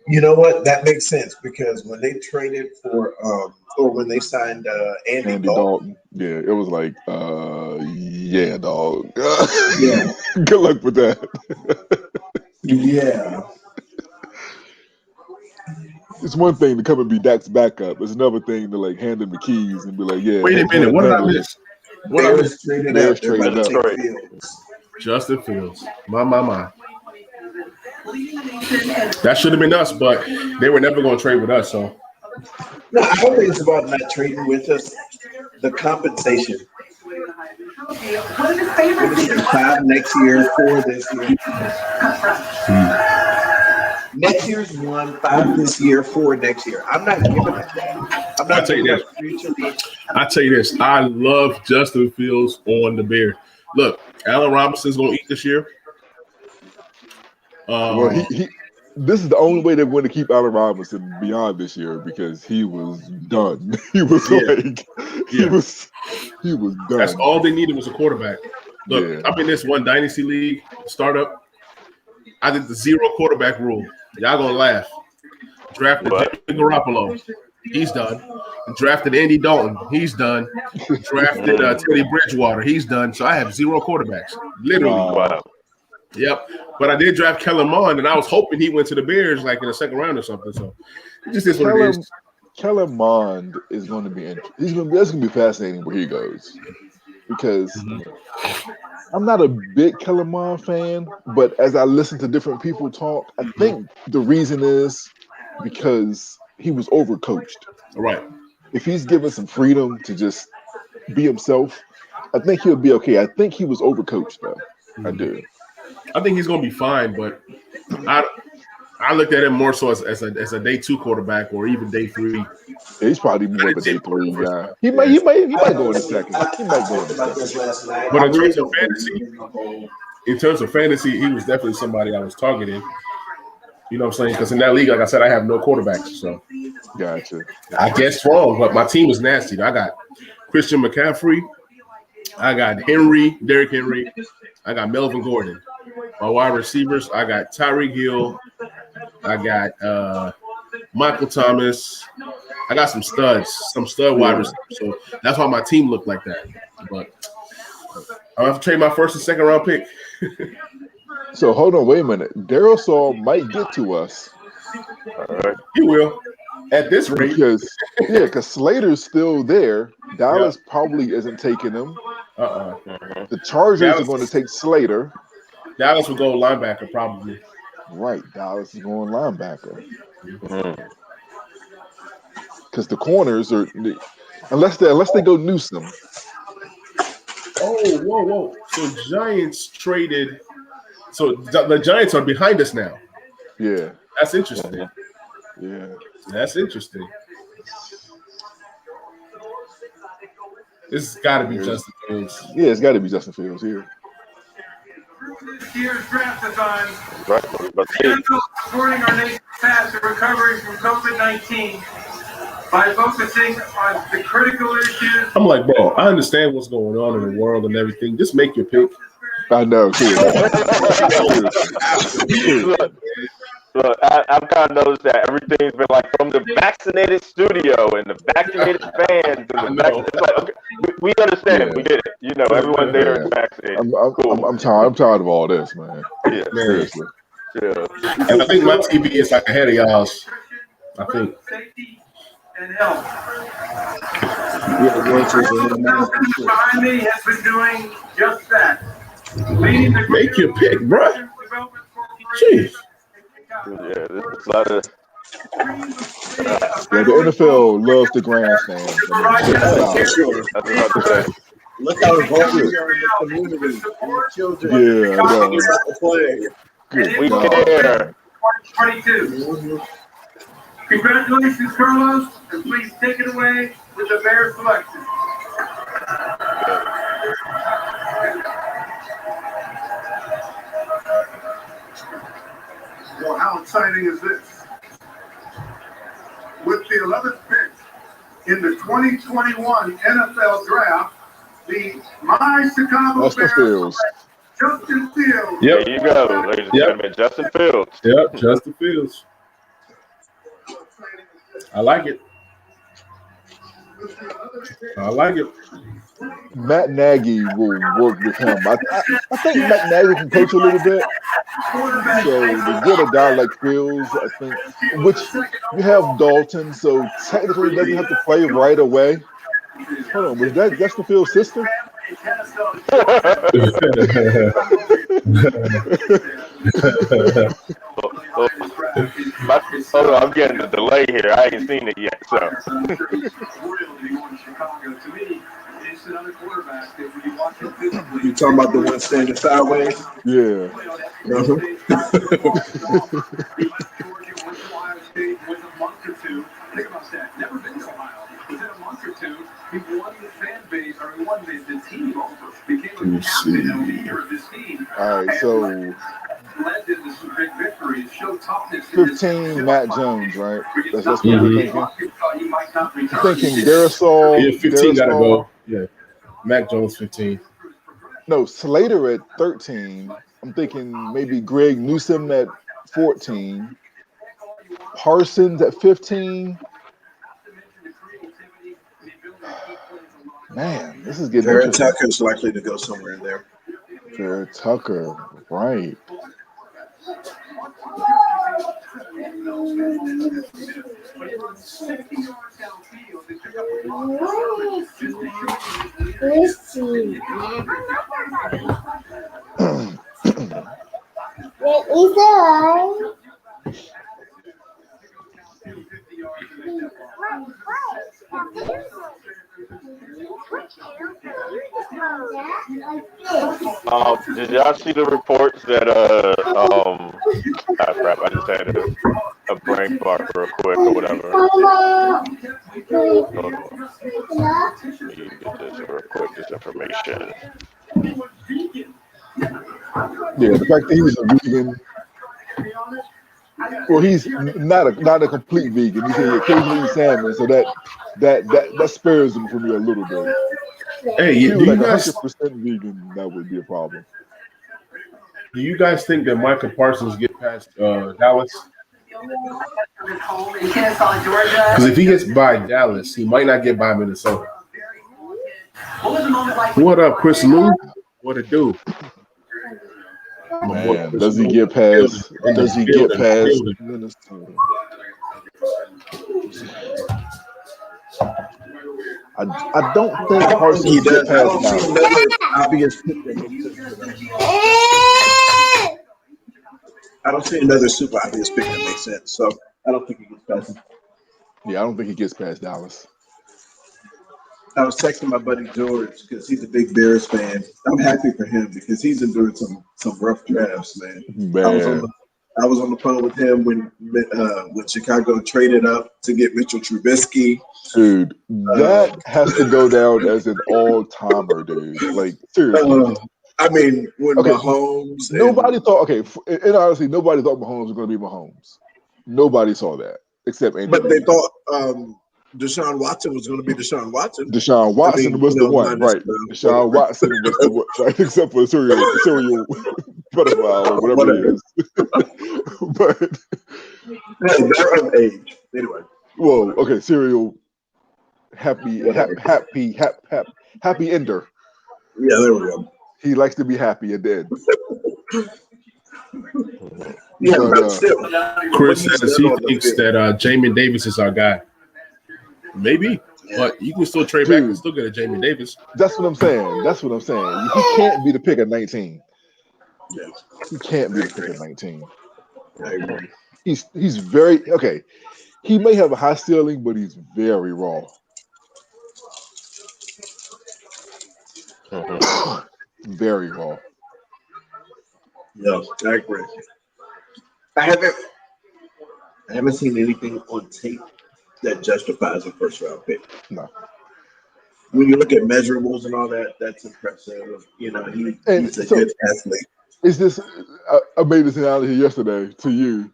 B: You know what? That makes sense because when they traded for or when they signed Andy Dalton.
H: Yeah, it was like yeah, dog.
B: Yeah.
H: Good luck with that.
B: Yeah.
H: It's one thing to come and be Dak's backup. It's another thing to like hand him the keys and be like, "Yeah."
J: Wait a minute, what did I miss?
B: Traded up.
J: Justin Fields, my. That should have been us, but they were never going to trade with us. So,
B: no, I don't think it's about not trading with us. The compensation. 5 next year, 4 this year. Next year's 1, 5 this year, 4 next year. I'm not giving it that. I'm not
J: taking that. I tell you this. I love Justin Fields on the Bears. Look, Allen Robinson's going to eat this year.
H: Well, this is the only way they're going to keep Allen Robinson beyond this year because he was done. He was he was done.
J: That's all they needed was a quarterback. Look, I'm in this one dynasty league startup. I did the 0 quarterback rule. Y'all gonna laugh. Drafted Jimmy Garoppolo. He's done. Drafted Andy Dalton. He's done. Drafted Teddy Bridgewater. He's done. So I have 0 quarterbacks. Literally.
G: Wow.
J: Yep. But I did draft Kellen Mond, and I was hoping he went to the Bears like in the 2nd round or something. So it just is what it is.
H: Kellen Mond is going to be interesting. That's going to be fascinating where he goes because I'm not a big Kellen Mond fan, but as I listen to different people talk, I think the reason is because he was overcoached.
J: Right.
H: If he's given some freedom to just be himself, I think he'll be okay. I think he was overcoached, though. I do.
J: I think he's going to be fine, but I looked at him more so as a day 2 quarterback or even day 3.
H: Yeah, he's probably more of a day 3 guy. He might go in the second. He might go in the second.
J: But in terms of fantasy, he was definitely somebody I was targeting. You know what I'm saying? Because in that league, like I said, I have no quarterbacks. So
H: Gotcha.
J: I guess wrong, but my team is nasty. I got Christian McCaffrey. I got Derrick Henry. I got Melvin Gordon. My wide receivers, I got Tyreek Hill. I got Michael Thomas. I got some stud wide receivers. So that's why my team looked like that. But I have to trade my first and second round pick.
H: So hold on, wait a minute. Daryl Saul might get to us.
J: He will. At this rate.
H: Because Slater's still there. Dallas probably isn't taking him. The Chargers are going to take Slater.
J: Dallas will go linebacker probably.
H: Right, Dallas is going linebacker. Because the corners are, unless they go Newsome.
J: Oh, whoa! So Giants traded. So the Giants are behind us now.
H: Yeah,
J: that's interesting.
H: Yeah,
J: that's interesting. This has got to be Justin Fields.
H: Yeah, it's got to be Justin Fields here.
C: This year's draftathon, supporting our nation's path to recovery from COVID-19 by focusing on the critical issues.
J: I'm like, bro, I understand what's going on in the world and everything. Just make your pick.
H: I know.
G: Look, I've kind of noticed that everything's been like from the vaccinated studio and the vaccinated fans. And it's like, okay, we understand. Yeah. We get it. You know, everyone there is vaccinated.
H: I'm tired of all this, man.
G: Yeah,
H: seriously.
G: Yeah.
J: And I think my TV is like ahead of y'all's. I think.
C: Safety and health.
B: Behind
C: me has been doing just that.
J: Make your pick, bro. Jeez.
G: Yeah, there's a lot of.
H: The NFL loves the grandstand.
B: Look how involved we are in the community and the children.
G: Yeah, we care.
C: 2022. Congratulations, Carlos, and please take it away with the Bear selection.
E: Well, how exciting is this? With the 11th pick in the 2021 NFL Draft, my Chicago Bears Justin Fields.
G: Yep. There you go, ladies and gentlemen. Justin Fields.
J: Yep, Justin Fields. I like it.
H: Matt Nagy will work with him. I think Matt Nagy can coach a little bit. So to get a guy like Fields, I think, which you have Dalton, so technically he doesn't have to play right away. Hold on, was that Justin Fields' sister?
G: I'm getting the delay here. I ain't seen it yet, so.
B: You talking about the one standing sideways?
H: Yeah.
C: Think about that. Never been to Ohio. Within a month or two, he won the fan base, or he won the team over. Became a captain and leader of this team.
H: All right, so
C: led to some big victories. Showed toughness.
H: 15, Matt Jones, right? That's what we're thinking. I'm thinking Darasol.
J: Yeah, 15 got to go. Yeah, Mac Jones 15.
H: No, Slater at 13. I'm thinking maybe Greg Newsome at 14. Parsons at 15. Man, this is getting
B: Vera Tucker's likely to go somewhere in there.
H: Vera Tucker, right.
G: Did y'all see the reports that crap, I just had a brain fart real quick or whatever. Hold on. Let me get this real quick, this information.
H: Yeah, the fact that he was a vegan. Well, he's not a complete vegan. He occasionally eats salmon, so that spares him from me a little bit.
J: Hey,
H: If he
J: do
H: was
J: you
H: like
J: guys
H: 100% vegan, that would be a problem.
J: do you guys think that Michael Parsons get past Dallas? Because if he gets by Dallas, he might not get by Minnesota. What up, Chris Lou? What it do?
H: Man, does he get past? Does he get past Minnesota? I don't think Parsons
B: He
H: get
B: does. I don't
H: past
B: see
H: Dallas.
B: another obvious pick that makes sense for them. I don't see another super obvious pick that makes sense. So I don't think he gets past him.
H: Yeah, I don't think he gets past Dallas.
B: I was texting my buddy George because he's a big Bears fan. I'm happy for him because he's endured some rough drafts, man. I was on the phone with him when Chicago traded up to get Mitchell Trubisky.
H: Dude, that has to go down as an all-timer, dude. Like, seriously.
B: I mean, when
H: Okay,
B: Mahomes.
H: Nobody thought, and honestly, nobody thought Mahomes was going to be Mahomes. Nobody saw that except Andy.
B: But they thought Deshaun Watson was going to be Deshaun Watson.
H: Deshaun Watson was the one, right? Deshaun Watson was the one, right? Except for the cereal pedophile or whatever it is. But
B: they're of age. Anyway.
H: Well, okay, cereal happy ender.
B: Yeah, there we go.
H: He likes to be happy and dead.
B: Yeah,
H: But,
J: Chris says he thinks that Jamin Davis is our guy. Maybe, but you can still trade back and still get a Jamin Davis.
H: That's what I'm saying. He can't be the pick at 19.
B: Yeah.
H: He can't be the pick at 19.
B: I agree.
H: He's very okay. He may have a high ceiling, but he's very raw. Very raw.
B: Yeah, I agree. I haven't seen anything on tape that justifies a first round pick.
H: No.
B: When you look at measurables and all that, that's impressive. You know, he's a good athlete.
H: Is this? I made this analogy yesterday to you.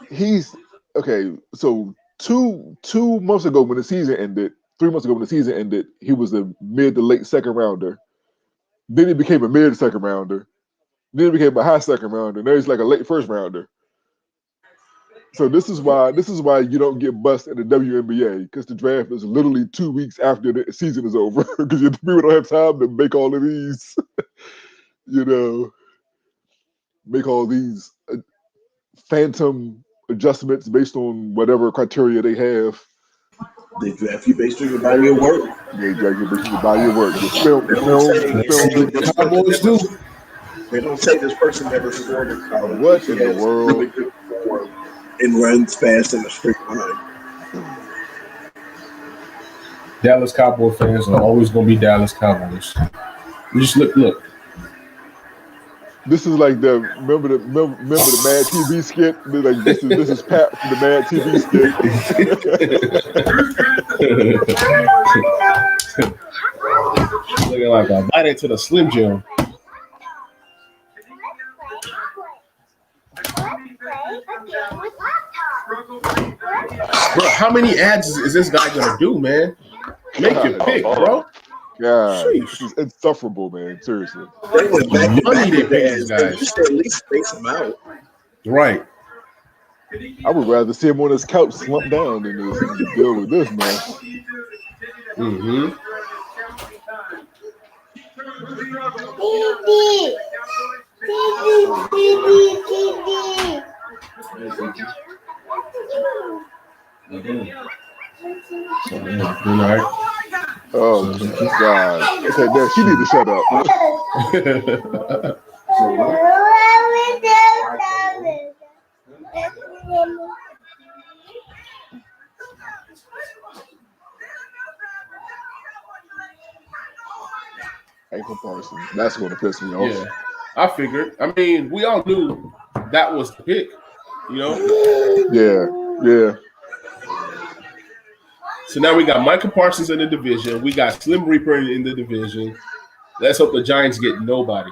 H: He's okay. So 2 months ago, when the season ended, 3 months ago when the season ended, he was a mid to late second rounder. Then he became a mid second rounder. Then he became a high second rounder. Now he's like a late first rounder. So this is why you don't get bust in the WNBA, because the draft is literally 2 weeks after the season is over, because people don't have time to make all of these, make all these phantom adjustments based on whatever criteria they have.
B: They draft you based on your body of work.
H: They draft you based on your body of work. The
J: Cowboys do.
B: They don't say this person never scored in college.
H: What in the world?
B: Really good form and runs fast in a straight line.
J: Dallas Cowboy fans are always going to be Dallas Cowboys. You just look.
H: This is like remember the Mad TV skit. They're like this is Pat from the Mad TV
J: skit. Looking like a bite into the Slim Jim. Bro, how many ads is this guy gonna do, man? Make your pick, bro.
H: God, this is insufferable, man. Seriously.
J: Money they pay these guys.
B: Just at least space them out.
J: Right.
H: I would rather see him on his couch slumped down than deal with this, man.
J: Mm-hmm.
H: Oh God! Okay, man, she need to shut up. Michael Parsons. That's going to piss me off.
J: Yeah, I figured. I mean, we all knew that was the pick,
H: Yeah.
J: So now we got Michael Parsons in the division. We got Slim Reaper in the division. Let's hope the Giants get nobody.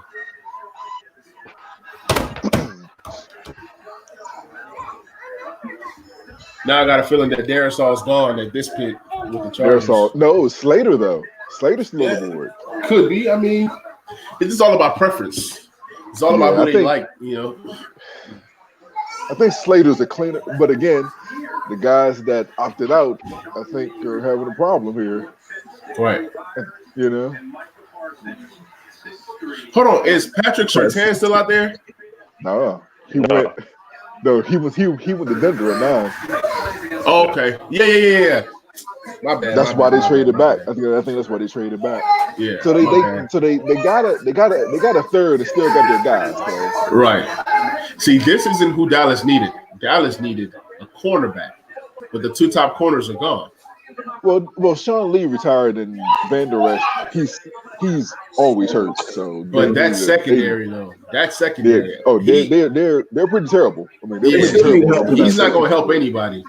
J: Now I got a feeling that Darisaul's gone at this pick with the Chargers.
H: No, it was Slater though. Slater's still on the board.
J: Could be. I mean, it's just all about preference. It's all about who they like, you know.
H: I think Slater's a cleaner, but again, the guys that opted out, I think, are having a problem here.
J: Right.
H: You know.
J: Hold on, is Patrick Surtain still out there?
H: No, he went. No, he went to Denver at 9.
J: Oh, okay. Yeah. My bad.
H: That's why they traded back. I think that's why they traded back.
J: Yeah.
H: So they got a third and still got their guys. So.
J: Right. See, this isn't who Dallas needed. Dallas needed a cornerback, but the 2 top corners are gone.
H: Well, Sean Lee retired and Van Der Esch, he's always hurt. So,
J: but that's secondary though. That's secondary.
H: They're pretty terrible. I mean, they're pretty terrible.
J: He's not going to help anybody.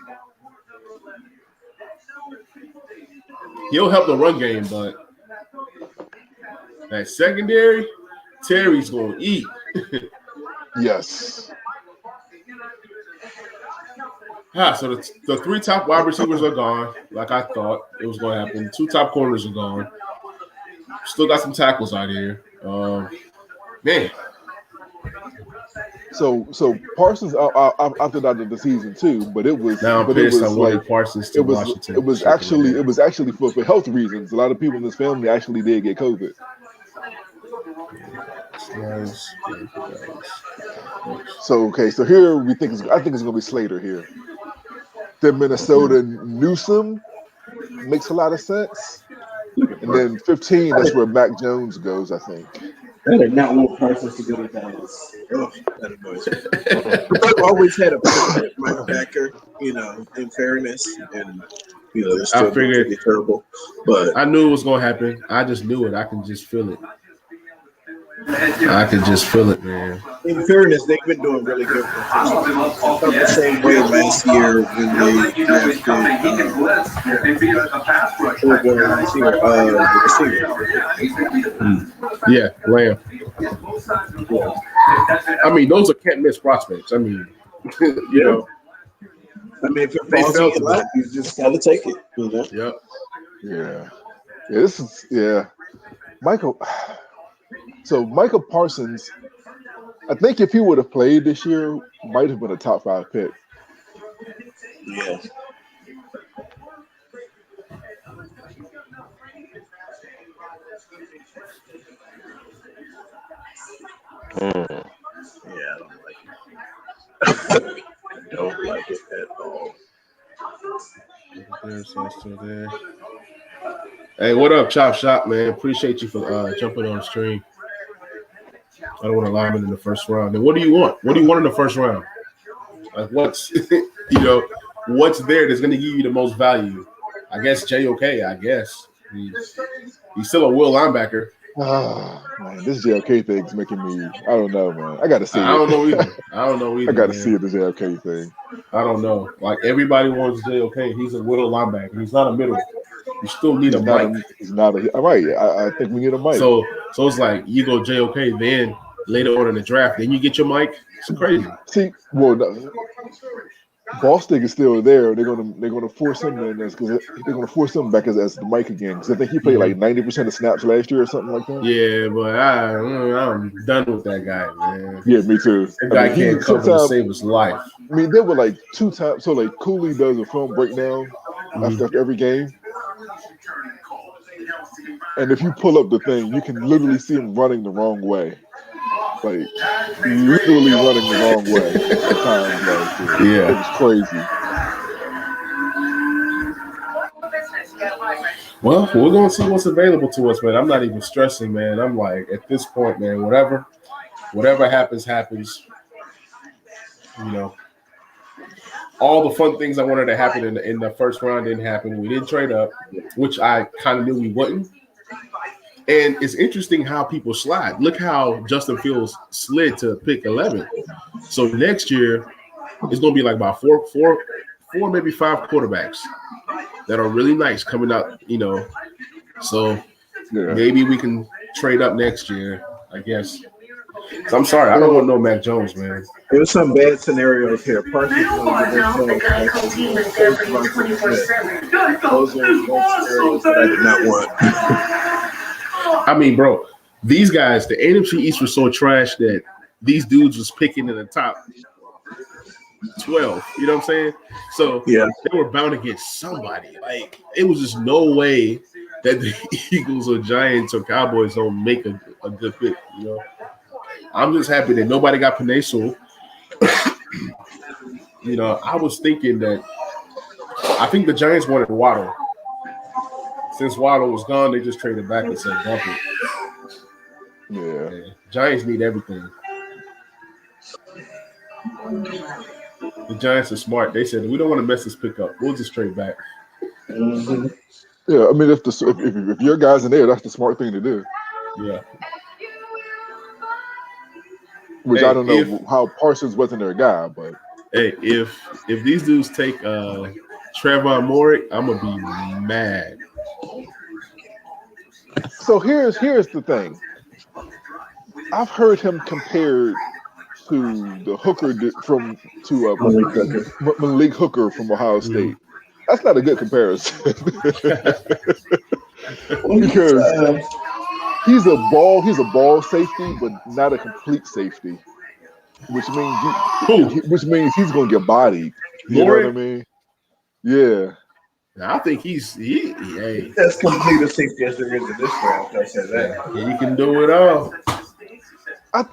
J: He'll help the run game, but that secondary, Terry's going to eat.
H: Yes.
J: So the 3 top wide receivers are gone, like I thought it was going to happen. 2 top corners are gone. Still got some tackles out here. Man.
H: So Parsons opted out of the season too, but it was
J: now I'm pissed. I wanted Parsons to Washington.
H: It was actually for health reasons. A lot of people in this family actually did get COVID. So here I think it's gonna be Slater here. Then Minnesota Newsome makes a lot of sense. And then 15, that's where Mac Jones goes, I think.
B: I did not want Parsons to go to Dallas. Oh, that annoys me. I've always had a linebacker, in fairness, and they're still pretty terrible. But
J: I knew it was gonna happen. I just knew it. I can just feel it. I can just feel it, man.
B: In fairness, they've been doing really good. The same way last year when they drafted
J: Yeah, Lamb. I mean, those are can't miss prospects. I mean,
B: if it falls in your lap, you just gotta take it.
J: Yep.
H: Yeah. This is Michael. So Michael Parsons, I think if he would have played this year, might have been a top 5 pick.
B: Yeah. Yeah, I don't like it at all.
J: Still there. Hey, what up, Chop Shop, man? Appreciate you for jumping on the stream. I don't want a lineman in the first round. And what do you want? What do you want in the first round? Like what's what's there that's going to give you the most value? I guess JOK. I guess he's still a will linebacker.
H: Oh, man, this JOK thing's making me. I don't know, man. I got to see it.
J: I don't know either.
H: I got to see the JOK thing.
J: I don't know. Like everybody wants JOK. He's a will linebacker. He's not a middle. You still need a mic.
H: He's not a right. I think we need a mic.
J: So it's like you go JOK, then later on in the draft, then you get your mic. It's crazy.
H: See, Boston is still there. They're gonna force him in because they're gonna force him back as the mic again. Because I think he played like 90% of snaps last year or something like that.
J: Yeah, but I'm done with that guy, man.
H: Yeah, me too.
J: That guy can't cover to save his life.
H: I mean, there were like 2 times. So like Cooley does a film breakdown after every game. And if you pull up the thing, you can literally see him running the wrong way. Like, literally running the wrong way at times last year.
J: Yeah.
H: It was crazy.
J: Well, we're going to see what's available to us, man. I'm not even stressing, man. I'm like, at this point, man, whatever happens, happens. All the fun things I wanted to happen in the first round didn't happen. We didn't trade up, which I kind of knew we wouldn't. And it's interesting how people slide. Look how Justin Fields slid to pick 11. So next year, it's going to be like about four, maybe 5 quarterbacks that are really nice coming out, So maybe we can trade up next year, I guess. So I'm sorry, I don't want no Mac Jones, man.
B: There's some bad scenarios here. Parsons
I: Now,
B: gonna give
I: the
B: themselves
I: Geico
B: like
I: team is there for you
B: first run
I: 24/7.
B: Those are scenarios that I did not want.
J: I mean, bro, these guys, the NFC East was so trash that these dudes was picking in the top 12. You know what I'm saying? So
B: Yeah.
J: they were bound to get somebody. Like, it was just no way that the Eagles or Giants or Cowboys don't make a good pick. You know, I'm just happy that nobody got Penei Sewell. You know, I was thinking that I think the Giants wanted Waddle. Since Waddle was gone, they just traded back and said dump it.
H: Yeah.
J: Giants need everything. The Giants are smart. They said, we don't want to mess this pick up. We'll just trade back.
B: Mm-hmm.
H: Yeah, I mean, if your guys in there, that's the smart thing to do.
J: Yeah.
H: Which I don't know how Parsons wasn't their guy, but
J: hey, if these dudes take Trevon Moehrig, I'm gonna be mad.
H: So here's the thing. I've heard him compared to the hooker Malik Hooker from Ohio State. That's not a good comparison because he's a ball safety, but not a complete safety, which means he's going to get bodied. You know what I mean? Yeah.
J: I think he's
B: as complete a safety as there is in this draft. I said that.
J: He can do it all.
H: I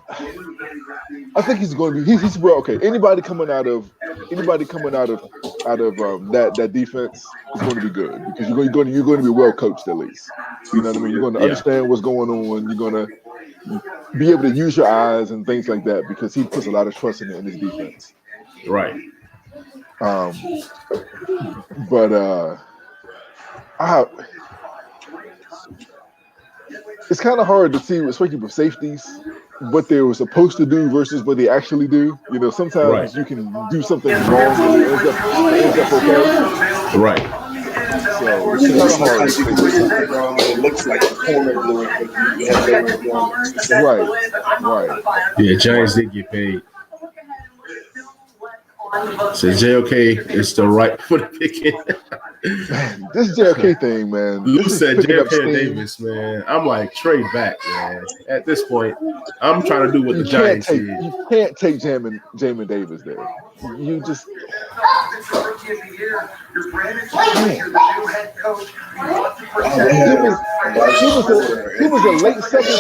H: think he's going to be. He's well. Okay. Anybody coming out of that defense is going to be good because you're going to be well coached at least. You know what I mean? You're going to understand what's going on. You're going to be able to use your eyes and things like that because he puts a lot of trust in his defense.
J: Right.
H: But it's kind of hard to see, especially with safeties, what they were supposed to do versus what they actually do. You know, sometimes you can do something wrong and it ends up okay.
J: Right.
H: So it's kind of hard.
B: It looks like the corner blew it.
H: Right.
J: Yeah, Giants did get paid. So JOK is the right for the picking.
H: This JOK thing, man.
J: Lou said JOK and Davis, man. I'm like, trade back, man. At this point, I'm trying to do what the Giants did.
H: You can't take Jamin Davis there. You just he was a late second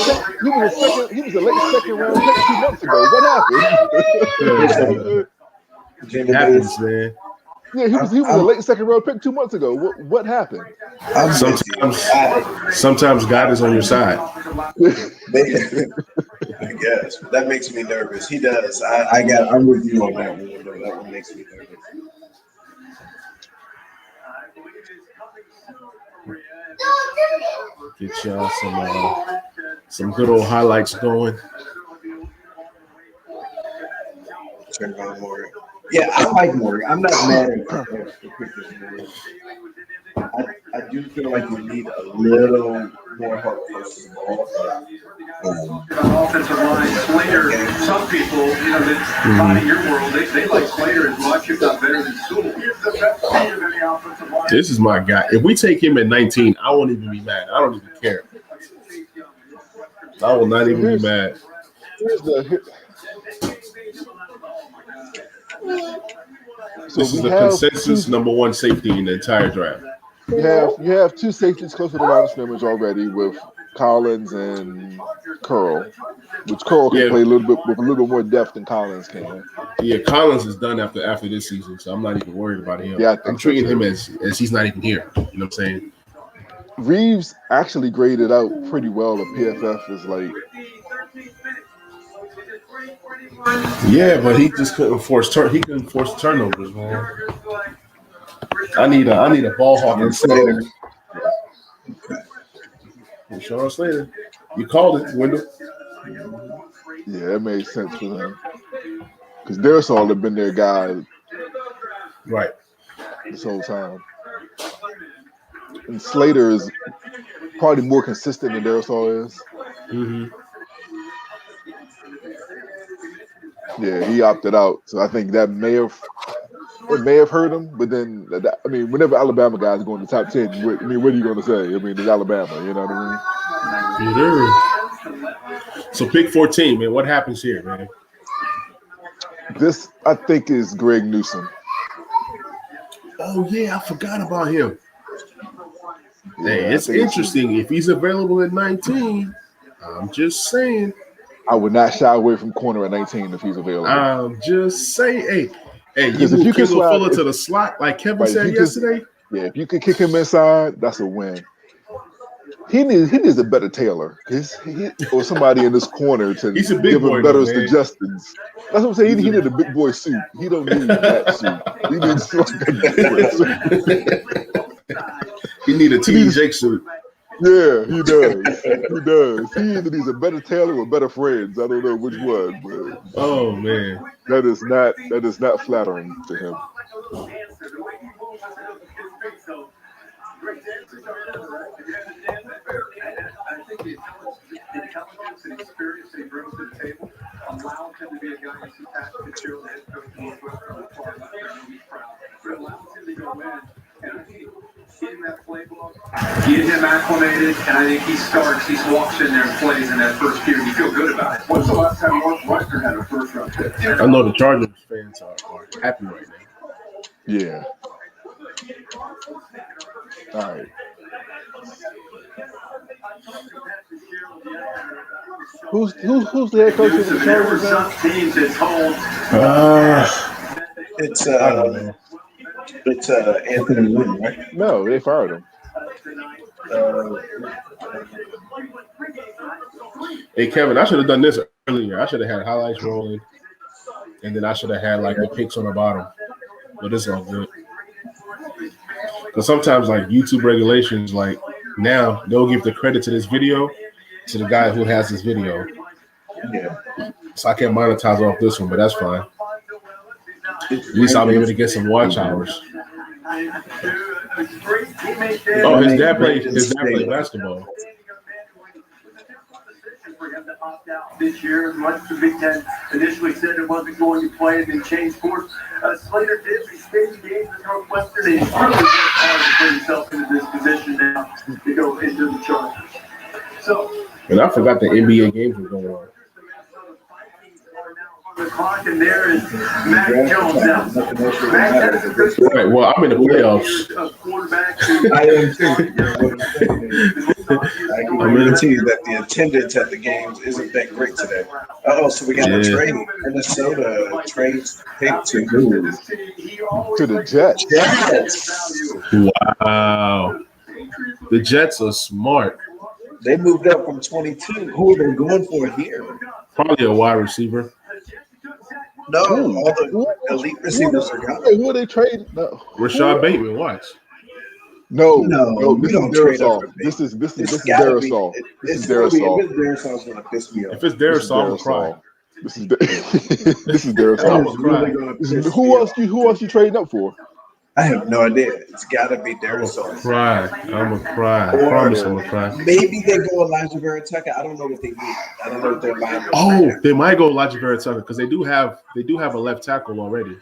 H: round pick 2 months ago. What happened?
J: Happens, man.
H: Yeah, he was a late second round pick 2 months ago. What happened?
J: Sometimes God is on your side.
B: I guess that makes me nervous. He does. I'm with you on that one. That one makes me nervous.
J: Get y'all some good old highlights going.
B: Yeah, I like Moehrig. I'm not mad at the pictures. I do feel like we need a little more help versus the ball.
C: Offensive line, Slater. Some people, that's not in your world. They like Slater as much, if not better than Sewell.
J: This is my guy. If we take him at 19, I won't even be mad. I don't even care. I will not even be mad. This is the consensus number one safety in the entire draft.
H: You have two safeties close to the line of scrimmage already with Collins and Curl, which Curl can play a little bit with a little more depth than Collins can.
J: Yeah, Collins is done after this season, so I'm not even worried about him.
H: Yeah,
J: I'm treating him as he's not even here. You know what I'm saying?
H: Reeves actually graded out pretty well at PFF is like.
J: Yeah, but he just couldn't force turnovers, man. I need a ball hawking Slater. Sean Slater. You called it, Wendell.
H: Yeah, it made sense for them. Because Darisaw had been their guy
J: right
H: this whole time. And Slater is probably more consistent than Darisaw is.
J: Mm-hmm.
H: Yeah, he opted out. So I think that may have hurt him. But then, I mean, whenever Alabama guys go in the top 10, what are you going to say? I mean, it's Alabama. You know what I
J: mean? So pick 14, man. What happens here, man?
H: This, I think, is Greg Newsome.
J: Oh, yeah, I forgot about him. Yeah, hey, it's interesting. If he's available at 19, I'm just saying.
H: I would not shy away from corner at 19 if he's available.
J: I'm just saying. Hey, you move Kendall Fuller to the slot like Kevin said yesterday?
H: If you could kick him inside, that's a win. He needs a better tailor or somebody in this corner to give him better suggestions. That's what I'm saying. He need a big boy suit. He don't need that suit. He needs like a big boy suit.
J: He need a T.D. Jake suit.
H: Yeah, he does. He does. He either needs a better tailor or better friends. I don't know which one, but
J: oh man,
H: that is not flattering to him.
I: I think the intelligence and experience that he brings to the table allows him to be a guy who's attached to chill the head coach from the far left and he's proud. But it allows him to go in, and I think getting that playbook, get him acclimated, and I think he walks in there and plays in that first period. You feel good about it. When's the last time Northwestern had a first round pick?
J: I know the Chargers fans are happy right now.
H: Yeah. All right. Who's the head coach of the Chargers now?
B: It's Anthony Lynn, right?
H: No, they fired him.
J: Hey Kevin, I should have done this earlier. I should have had highlights rolling, and then I should have had like the picks on the bottom. But it's all good. Because sometimes like YouTube regulations, like now they'll give the credit to this video to the guy who has this video.
B: Yeah.
J: So I can't monetize off this one, but that's fine. At least I'll be able to get some watch hours. Oh, his dad played basketball.
I: This year, as much as the Big Ten initially said it wasn't going to play, and then changed course. Slater did be spending games with Northwestern. He's really worked hard to put himself into this position now to go into the Chargers. So,
J: and I forgot the NBA games were going on.
I: The clock, and there is Mac Jones now.
J: Right, well, I'm in the playoffs.
B: I am too. I can guarantee you that the attendance at the games isn't that great today. Oh, so we got a trade. Minnesota trades pick to who?
H: To the Jets.
J: Wow. The Jets are smart.
B: They moved up from 22. Who are they going for here?
J: Probably a wide receiver.
B: No, all the elite receivers are gone.
H: Who are they trading? No.
J: Rashad Bateman, watch.
H: No, this is Darrisaw. This is Darrisaw. This is Darrisaw.
B: If it's Darrisaw's gonna piss me off.
J: If it's Darrisaw, I'm gonna cry.
H: This is Darrisaw. Who else you trading up for?
B: I have no idea. It's got to be Darrisaw.
J: I'm gonna cry. I promise I'm gonna cry.
B: Maybe they go Elijah Vera Tucker. I don't know what they need. I don't know what they're buying.
J: Oh, they might go Elijah Vera Tucker because they do have a left tackle already.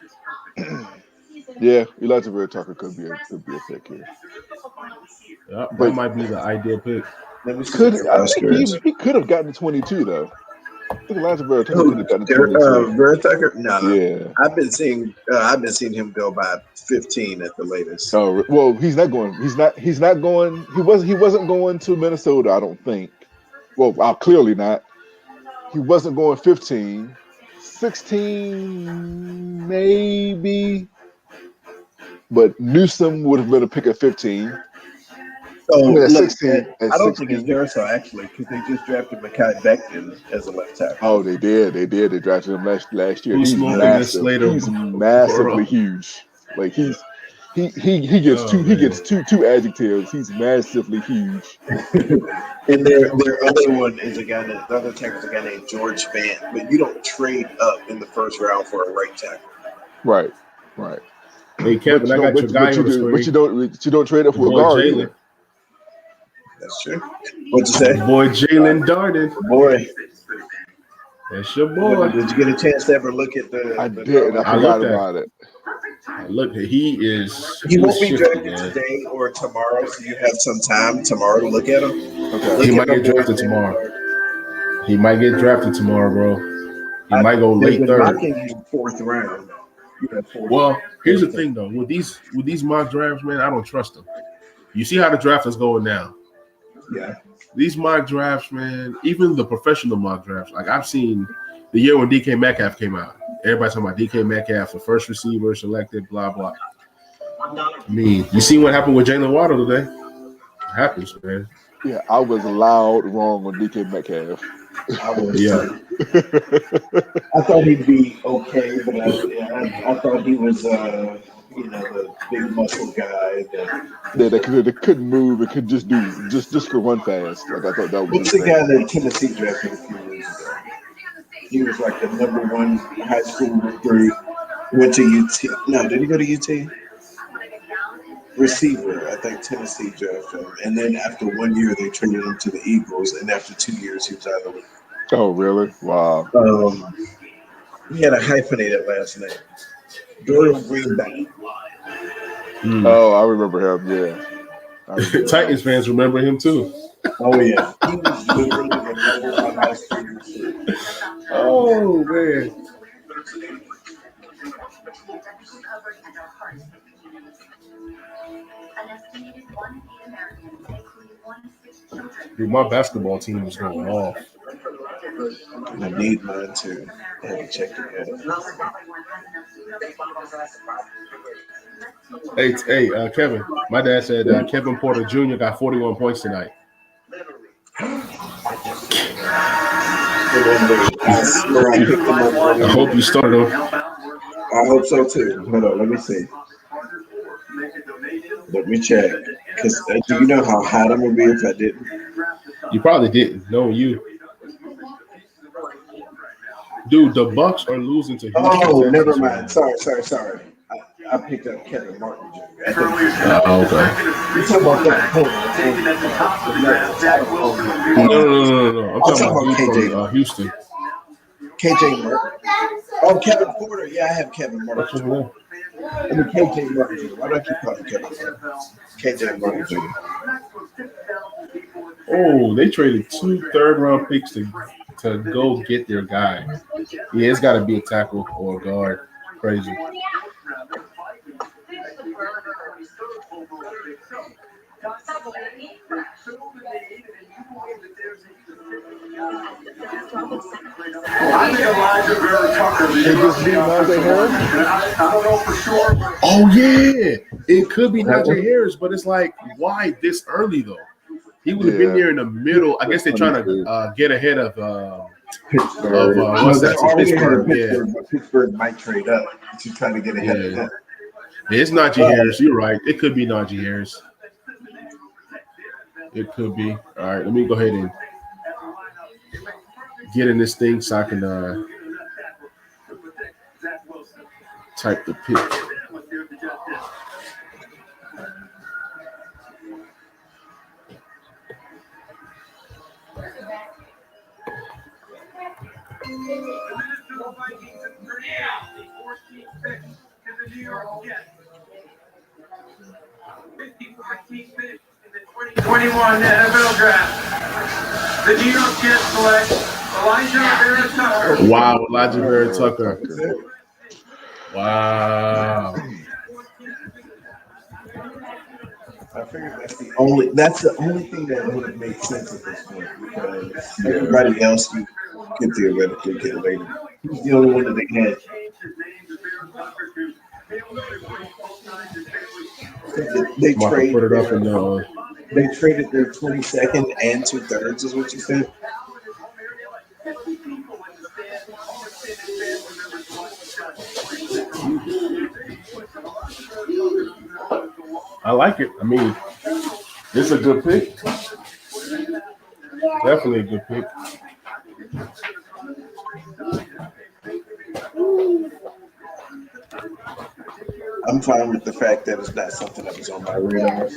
H: Yeah, Elijah Vera Tucker could be a pick here.
J: Yeah, that might be the ideal pick.
H: He could have gotten 22 though. I think Elijah Vera Tucker could have gotten 22.
B: Vera Tucker? No.
H: Yeah.
B: I've been seeing him go by 15 at the latest.
H: Oh well, he's not going. He wasn't going to Minnesota. I don't think. Well, clearly not. He wasn't going 15, 16 maybe. But Newsome would have been a pick at 15.
B: So,
H: 16.
B: I don't think it's Darrisaw actually, because they just drafted Mekhi Becton as a left tackle.
H: Oh, they did. They drafted him last year.
J: He's massive.
H: He's massively huge. Like he gets two adjectives. He's massively huge.
B: And their other one is the other tackle is a guy named George Fant. But you don't trade up in the first round for a right tackle.
H: Right.
J: Hey Kevin, I got your guy on the screen.
H: But you don't trade up for a guard either.
B: That's true. What'd you say?
J: Boy, Jalen Darden.
B: Boy.
J: That's your boy.
B: Did you get a chance to ever look at the?
H: I did. I
J: I
H: forgot
J: looked at
H: about it.
J: Look, he is.
B: He won't be
J: shifty,
B: drafted
J: man.
B: today or tomorrow, so you have some time tomorrow to look at him.
H: Okay.
J: He might get drafted tomorrow. He might get drafted tomorrow, bro. He might go
B: They've
J: late
B: been
J: third.
B: mocking him fourth round.
J: Well, here's the thing though. With these mock drafts, man, I don't trust them. You see how the draft is going now.
B: Yeah.
J: These mock drafts, man, even the professional mock drafts, like I've seen the year when DK Metcalf came out. Everybody's talking about DK Metcalf, the first receiver selected, blah, blah. I mean, you see what happened with Jalen Waddle today? It happens, man.
H: Yeah, I was loud wrong on DK Metcalf.
B: I was.
J: Yeah.
B: I thought he'd be okay, but I thought he was, the big muscle guy.
H: That couldn't move and could just could run fast. Like I thought that was.
B: What's the guy that Tennessee drafted a few years ago? He was like the #1 high school recruit. Went to UT. No, did he go to UT? Receiver, I think Tennessee drafted him. And then after 1 year, they traded him to the Eagles. And after 2 years, he was out of the league.
H: Oh, really? Wow.
B: He had a hyphenated last name. Doyle Greenback.
H: Oh, I remember him. Yeah.
J: Titans fans remember him too.
B: Oh yeah. He was literally the #1 high school recruit.
J: Oh man. Dude, my basketball team is going off.
B: I need mine too. I haven't checked it yet.
J: Hey, Kevin. My dad said Kevin Porter Jr. got 41 points tonight. I hope you started him.
B: I hope so too. Hold on, let me see. Let me check. Because do you know how hot I'm gonna be if I didn't?
J: You probably didn't. No, you. Dude, the Bucks are losing to Houston.
B: Oh,
J: Texas
B: never
J: right
B: mind.
J: now.
B: Sorry. I picked up Kevin Martin Jr.
J: Okay.
B: You talking about that point?
J: No. I'm talking about
B: KJ.
J: Houston.
B: KJ Martin. Oh, Kevin Porter. Yeah, I have Kevin Martin Jr. I mean, KJ Martin Jr. Why do I keep calling Kevin Martin? KJ Martin Jr.
J: Oh, they traded 2 third-round picks to go get their guy. Yeah, it's got to be a tackle or a guard. Crazy. Oh yeah, it could be Najee Harris, but it's like, why this early though? He would have been there in the middle. I guess they're trying to get ahead of
B: Pittsburgh.
J: what's that? Pittsburgh. Yeah.
B: But Pittsburgh might trade up to try to get ahead of that.
J: It's Najee Harris. You're right. It could be Najee Harris. It could be. All right, let me go ahead and get in this thing so I can type the pick.
C: the New York Jets. 55 team pick in the 2021 NFL Draft. The New York Jets select Elijah Vera Tucker.
J: Wow, Elijah Vera Tucker. Wow.
B: I figured that's the only thing that would have made sense at this point, because everybody else you could theoretically get later. He's the only one that they had. They traded.
J: Put it up in
B: They traded their 22nd and 2/3, is what you said.
J: I like it. I mean, it's a good pick. Definitely a good pick.
B: I'm fine with the fact that it's not something that was on my radar.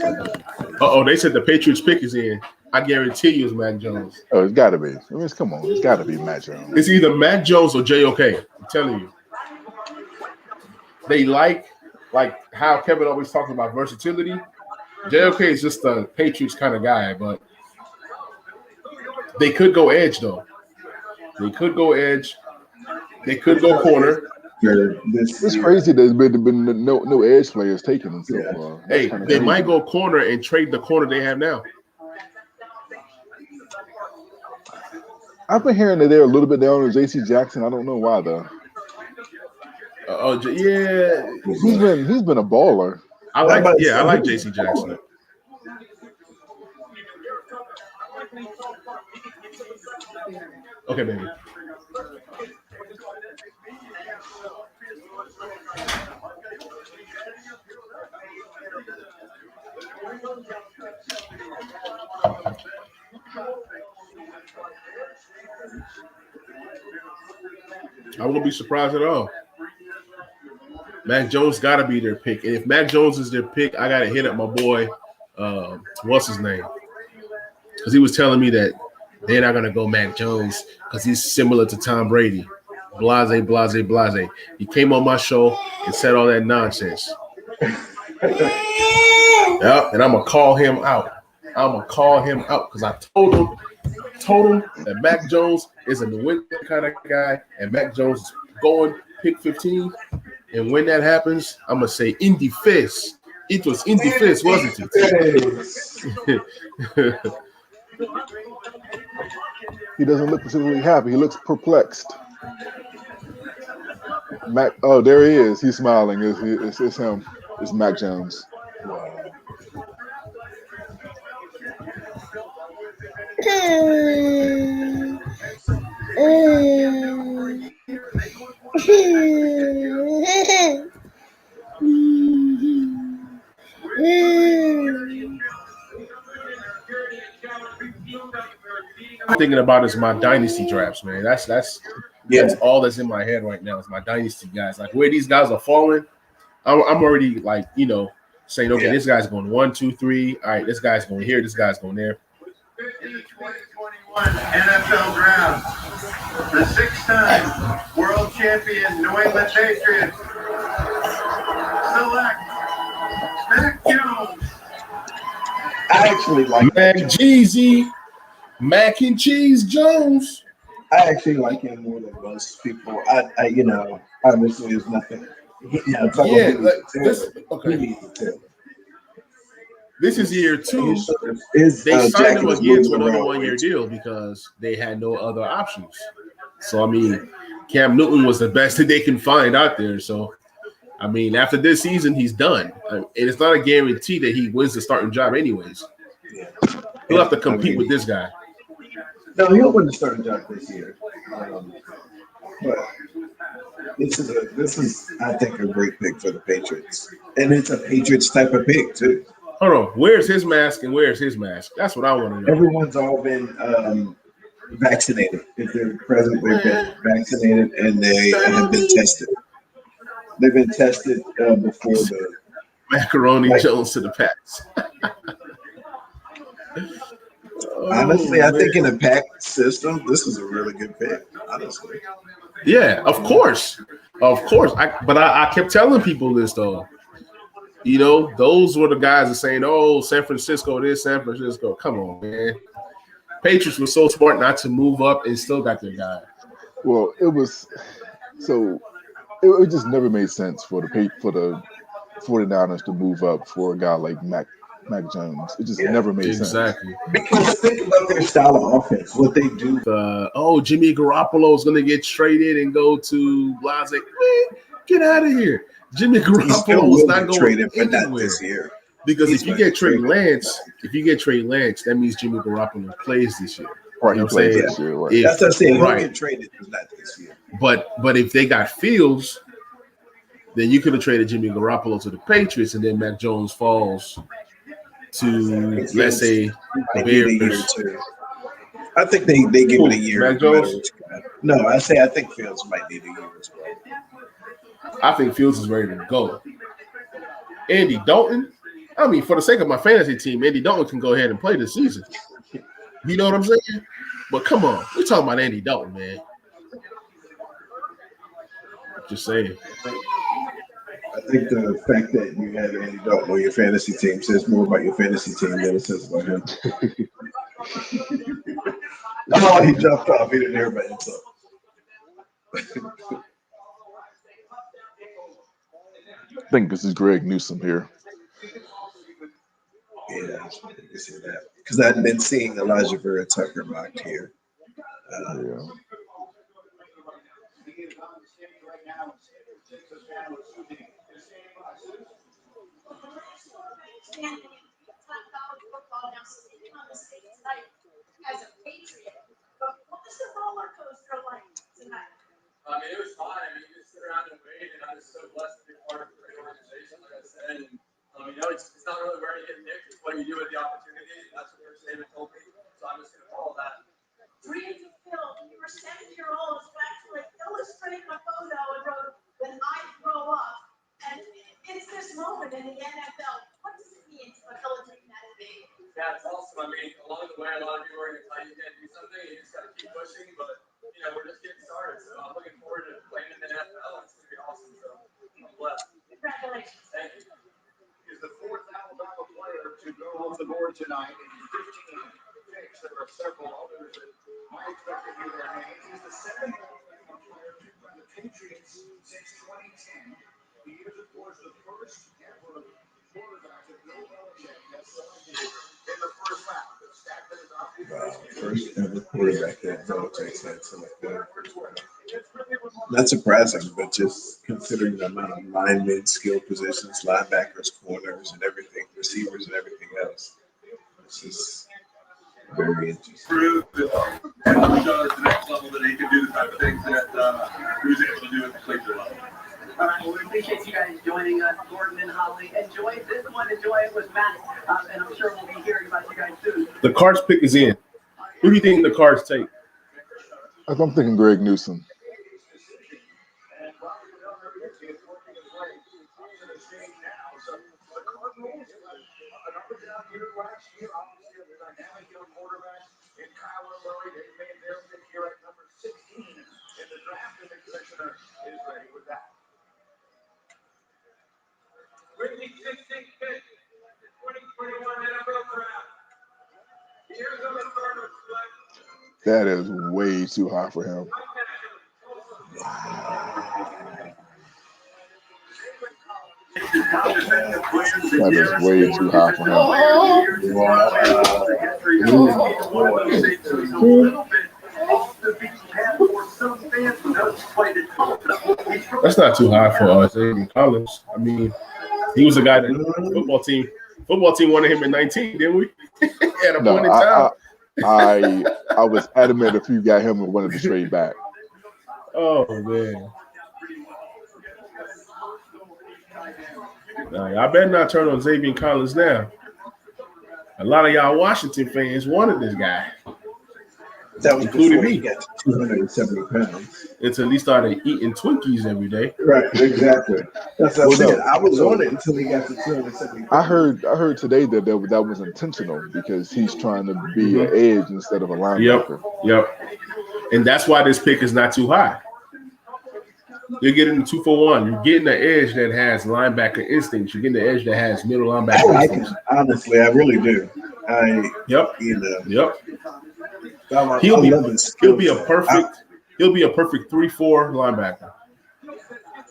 J: Uh-oh, they said the Patriots pick is in. I guarantee you it's Mac Jones.
H: Oh, it's got to be. I mean, come on. It's got to be Mac Jones.
J: It's either Mac Jones or JOK. I'm telling you. They like how Kevin always talks about versatility. JOK is just a Patriots kind of guy, but they could go edge, though. They could go edge. They could go corner.
H: It's crazy there's been no edge players taken so far.
J: Hey, they might go corner and trade the corner they have now.
H: I've been hearing that they're a little bit down on J.C. Jackson. I don't know why though.
J: Yeah,
H: he's been a baller.
J: I like J.C. Jackson. Okay, baby. I wouldn't be surprised at all. Mac Jones got to be their pick. And if Mac Jones is their pick, I got to hit up my boy, what's his name? Because he was telling me that they're not going to go Mac Jones because he's similar to Tom Brady. Blase, blase, blase. He came on my show and said all that nonsense. Yep, and I'm going to call him out. I'm going to call him out because I told him that Mac Jones is a New England kind of guy, and Mac Jones is going pick 15. And when that happens, I'm going to say in the face. It was in the face, wasn't it?
H: He doesn't look particularly happy. He looks perplexed. Mac. Oh, there he is. He's smiling. It's him. It's Mac Jones.
J: I'm thinking about is my dynasty drafts, man. That's all that's in my head right now. Is my dynasty guys. Like where these guys are falling, I'm already like saying, okay, this guy's going 1, 2, 3. All right, this guy's going here. This guy's going there.
F: In the 2021 NFL Draft, the 6-time world champion New England Patriots select Mac Jones.
B: I actually like
J: Mac Jeezy, Mac and Cheese Jones.
B: I actually like him more than most people. I obviously there's nothing.
J: This is year 2. They signed him again to another 1-year deal because they had no other options. So, I mean, Cam Newton was the best that they can find out there. So, I mean, after this season, he's done. And it's not a guarantee that he wins the starting job anyways. He'll have to compete with this guy.
B: No, he'll win the starting job this year. But this is, I think, a great pick for the Patriots. And it's a Patriots type of pick, too.
J: Hold on. Where's his mask and where's his mask? That's what I want to know.
B: Everyone's all been vaccinated. If they're present, they've been vaccinated and they have been tested. They've been tested before the
J: Macaroni Jones to the Pats.
B: Honestly, I think in a packed system, this is a really good pick. Honestly.
J: Yeah, of course. But I kept telling people this though. Those were the guys that saying, "Oh, San Francisco, this, San Francisco." Come on, man. Patriots were so smart not to move up and still got their guy.
H: Well, it just never made sense for the 49ers to move up for a guy like Mac Jones. It just never made sense.
J: Exactly.
B: Because think about their style of offense, what they do.
J: Jimmy Garoppolo is going to get traded and go to Blase. Man, get out of here. Jimmy Garoppolo is not going
B: traded, but
J: anywhere.
B: not this year.
J: Because if you get Trey Lance, that means Jimmy Garoppolo plays this year.
H: Right,
J: he
H: plays this year. Right.
B: That's what I'm saying.
J: Right.
B: He'll get traded, but not this year.
J: But if they got Fields, then you could have traded Jimmy Garoppolo to the Patriots, and then Mac Jones falls to, let's say, the Bears.
B: I think they give it a year.
J: Mac Jones?
B: No, I think Fields might need a year as well.
J: I think Fields is ready to go. Andy Dalton, I mean, for the sake of my fantasy team, Andy Dalton can go ahead and play this season. You know what I'm saying? But come on, we're talking about Andy Dalton, man. Just saying.
B: I think the fact that you have Andy Dalton on your fantasy team says more about your fantasy team than it says about him. Oh, he jumped off. He didn't hear about himself.
H: I think this is Greg Newsome here.
B: Yeah, you can see that. Because I've been seeing Elijah Vera Tucker mocked here.
H: Yeah.
D: As a Patriot, but what was the roller coaster like tonight?
C: I mean, it was fine. I mean, you just sit around and wait, and I'm just so blessed to be part of a great organization, like I said. And, you know, it's not really where you get picked, it's what you do with the opportunity. That's what Coach Saban told me, so I'm just going to follow that.
D: Dreams fulfilled. You were 7-year-old was actually illustrating a photo and wrote, "When I grow up." And it's this moment in the NFL. What does it mean to fulfill a dream that big?
C: Yeah, it's awesome. I mean, along the way, a lot of people are going to tell you you can't do something, you just got to keep pushing, but, you know, we're just getting started. So I'm looking forward to playing in the NFL. It's going to be awesome. So I'm blessed.
D: Congratulations.
C: Thank you.
F: Is the fourth Alabama player to go off the board tonight in 15 picks. There are several others that might expect to hear their names. He's the seventh Alabama player picked by the Patriots since 2010. He is, of course, the first ever quarterback that Bill Belichick has selected in the first round. The stat that is obvious.
B: First ever quarterback that Belichick had selected in the first round. Not surprising, but just considering the amount of linemen, skill positions, linebackers, corners, and everything, receivers, and everything else. It's just very interesting.
E: Prove that and push on to the next level that he can do the type of things that he was able to do at the collegiate level.
I: All right, well, we appreciate you guys joining us, Gordon and Holly. Enjoy this one. Enjoy it with Matt, and I'm sure we'll be hearing about you guys soon.
J: The Cards pick is in. Who do you think the Cards take?
H: I'm thinking Greg Newsome.
C: With the 16th pick, the 2021 NFL Draft, the Arizona Cardinals select
H: That is way too high for him. That is way too high for
J: him. That's not too high for Xavier Collins. I mean, he was a guy that football team wanted him in 19, didn't we? At a point in time.
H: I was adamant if you got him and wanted to trade back.
J: Oh man. I better not turn on Xavier Collins now. A lot of y'all Washington fans wanted this guy.
B: That was
J: including
B: before
J: me.
B: he got to 270 pounds.
J: Until he started eating Twinkies every day.
B: Right, exactly. That's what I'm saying. I was on it until he got to 270 pounds.
H: I heard today that that was intentional because he's trying to be an edge instead of a linebacker.
J: Yep. And that's why this pick is not too high. You're getting the 2-for-1. You're getting the edge that has linebacker instincts. You're getting the edge that has middle linebacker
B: I like
J: instincts.
B: him. Honestly, I really do.
J: Yep. He'll be a perfect 3-4 linebacker.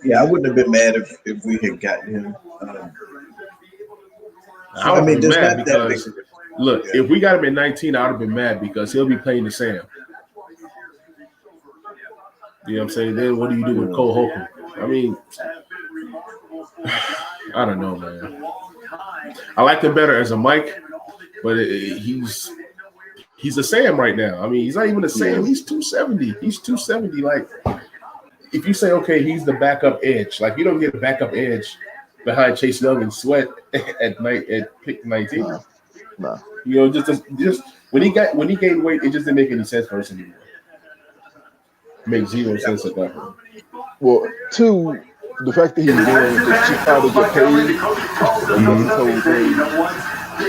B: Yeah, I wouldn't have been mad if we had gotten him.
J: I would be mad because look,
B: Yeah.
J: if we got him at 19, I would have been mad because he'll be playing the Sam. You know what I'm saying? Then what do you do with Cole Holcomb? I mean, I don't know, man. I like him better as a Mike, but he's a Sam right now. I mean, he's not even a Sam. He's 270. He's 270. Like, if you say, okay, he's the backup edge, like you don't get a backup edge behind Chase Young and Sweat at pick 19.
H: No.
J: You know, just when he gained weight, it just didn't make any sense for us anymore. Makes zero sense at that point.
H: Well, two, the fact that he's doing is to try to get paid.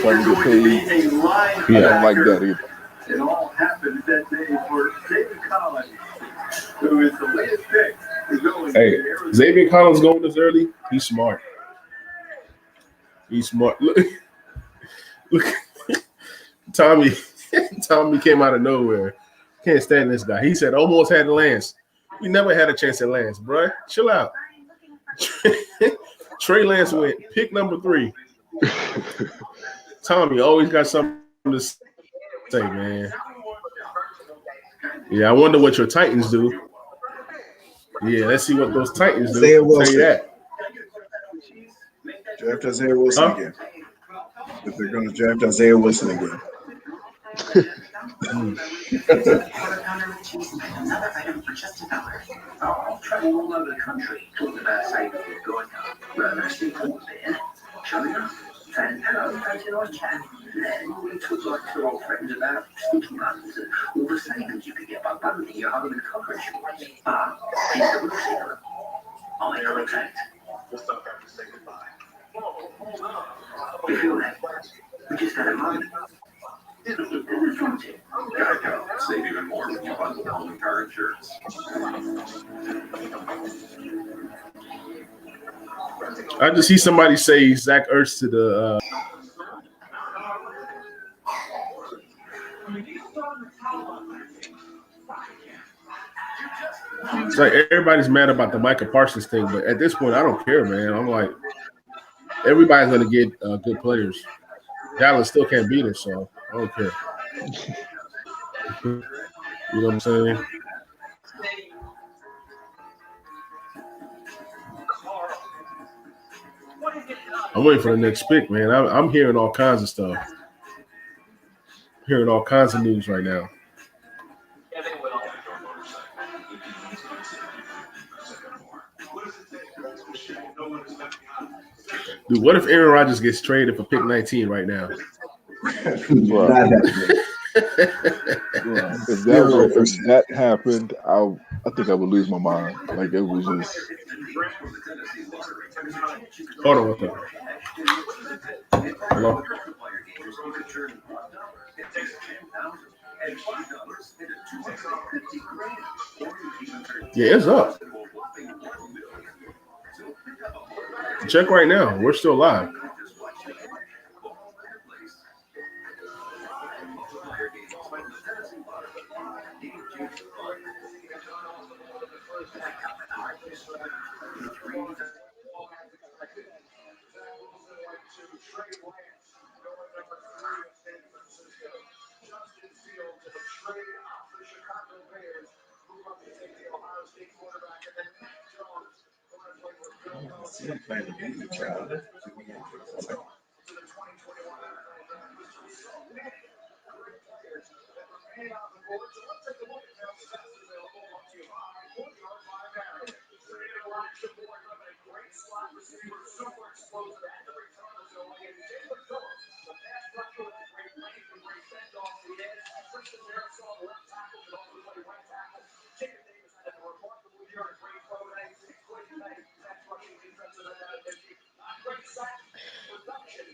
H: Trying to get paid. I don't like that either.
F: It all happened that day for David Collins, who is the latest pick.
J: Hey, Xavier Collins going this early. He's smart. He's smart. Look. Tommy came out of nowhere. Can't stand this guy. He said almost had Lance. We never had a chance at Lance, bro. Chill out. Trey Lance went pick number 3. Tommy always got something to say, man. Yeah, I wonder what your Titans do. Yeah, let's see what those Titans do.
B: Isaiah Wilson.
J: Say that.
B: Draft Isaiah Wilson again. If they're going to draft Isaiah Wilson again.
F: Another item for just $1. I'll travel all over the country talking about saving your going up. Rather stay home there. Shall we go? And fancy a nice chat. Then we talk like 2 old friends about sneaking runs and all the savings you could get by bundling your home and car insurance. Please don't say them. I know exact. We'll stop after say goodbye. You feel that? We just had a moment.
E: Save even more when you bundle home and car insurance.
J: I just see somebody say Zach Ertz to the. It's like everybody's mad about the Micah Parsons thing, but at this point, I don't care, man. I'm like, everybody's going to get good players. Dallas still can't beat us, so I don't care. You know what I'm saying? I'm waiting for the next pick, man. I'm hearing all kinds of stuff. Hearing all kinds of news right now. Dude, what if Aaron Rodgers gets traded for pick 19 right now?
H: If that happened, I think I would lose my mind. Like it was just.
J: Hold on, what the? Hello. Yeah, it's up. Check right now. We're still live.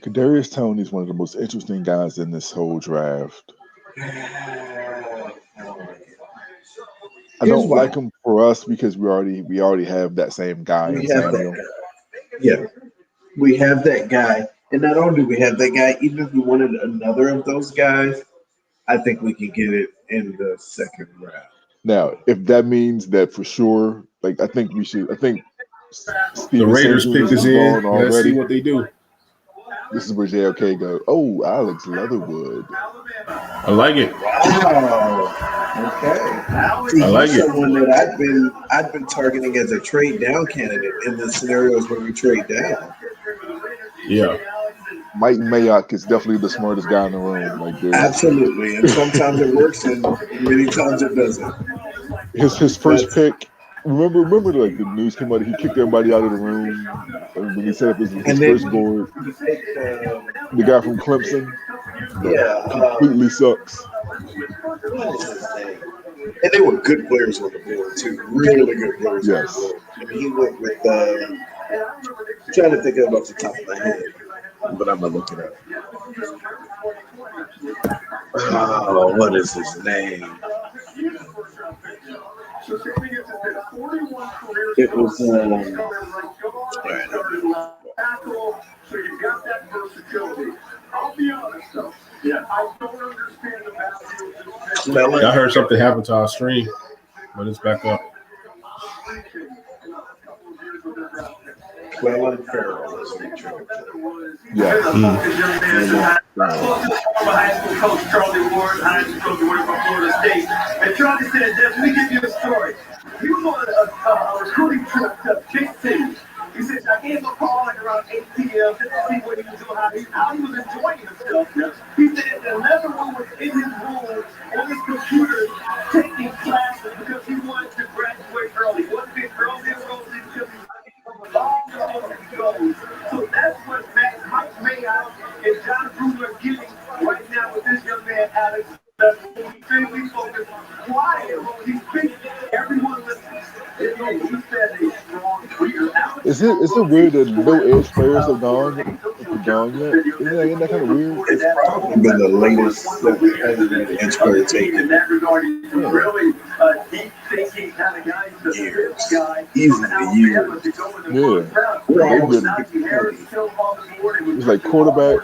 H: Kadarius Toney is one of the most interesting guys in this whole draft. I don't like him for us because we already have that same guy in Samuel.
B: Yeah, we have that guy, and not only do we have that guy, even if we wanted another of those guys, I think we can get it in the second round.
H: Now, if that means that for sure, like I think Steven
J: the Raiders
H: Sanders
J: pick is in.
H: already.
J: Let's see what they do.
H: This is where JLK go. Oh, Alex Leatherwood.
J: I like it.
B: Wow. Okay.
J: I like it.
B: Someone that I've been targeting as a trade down candidate in the scenarios where we trade down.
J: Yeah.
H: Mike Mayock is definitely the smartest guy in the room. Like
B: absolutely, and sometimes it works, and many times it doesn't.
H: His first pick. Remember, like the news came out. He kicked everybody out of the room when he set up his first board. The guy from Clemson, completely sucks.
B: And they were good players on the board too. Really good players.
H: Yes.
B: On the board. I mean, he went with. I'm trying to think of it off the top of my head, but I'm gonna look it up. Oh, what is his name? It was
F: So you've got that versatility. I'll be honest though. Yeah, I don't understand the value of this.
J: I heard something happened to our stream, but it's back up.
B: Clellan Ferrell is the true.
H: Yeah.
C: High school coach Charlie Ward, high school coach Ward from Florida State. And Charlie said, let me give you a story. He was on a recruiting trip to Big City. He said, I gave him a call like around 8 p.m. just to see what he was doing, how he was enjoying himself. He said another one was in his room on his computer taking classes because he wanted to graduate early. He wasn't being early enrolled because he goes. So that's what Mike Mayock and John Gruden are getting right now with this young man, Alex. That's extremely focused. Quiet. He's speaking. Everyone listens. He said a strong leader.
H: Is it weird that no edge players have gone yet? Isn't that kind of weird?
B: It's probably been the latest edge player taken.
C: In that regard, he's really deep thinking kind of guy.
B: Years. Easily years.
H: It's like quarterback,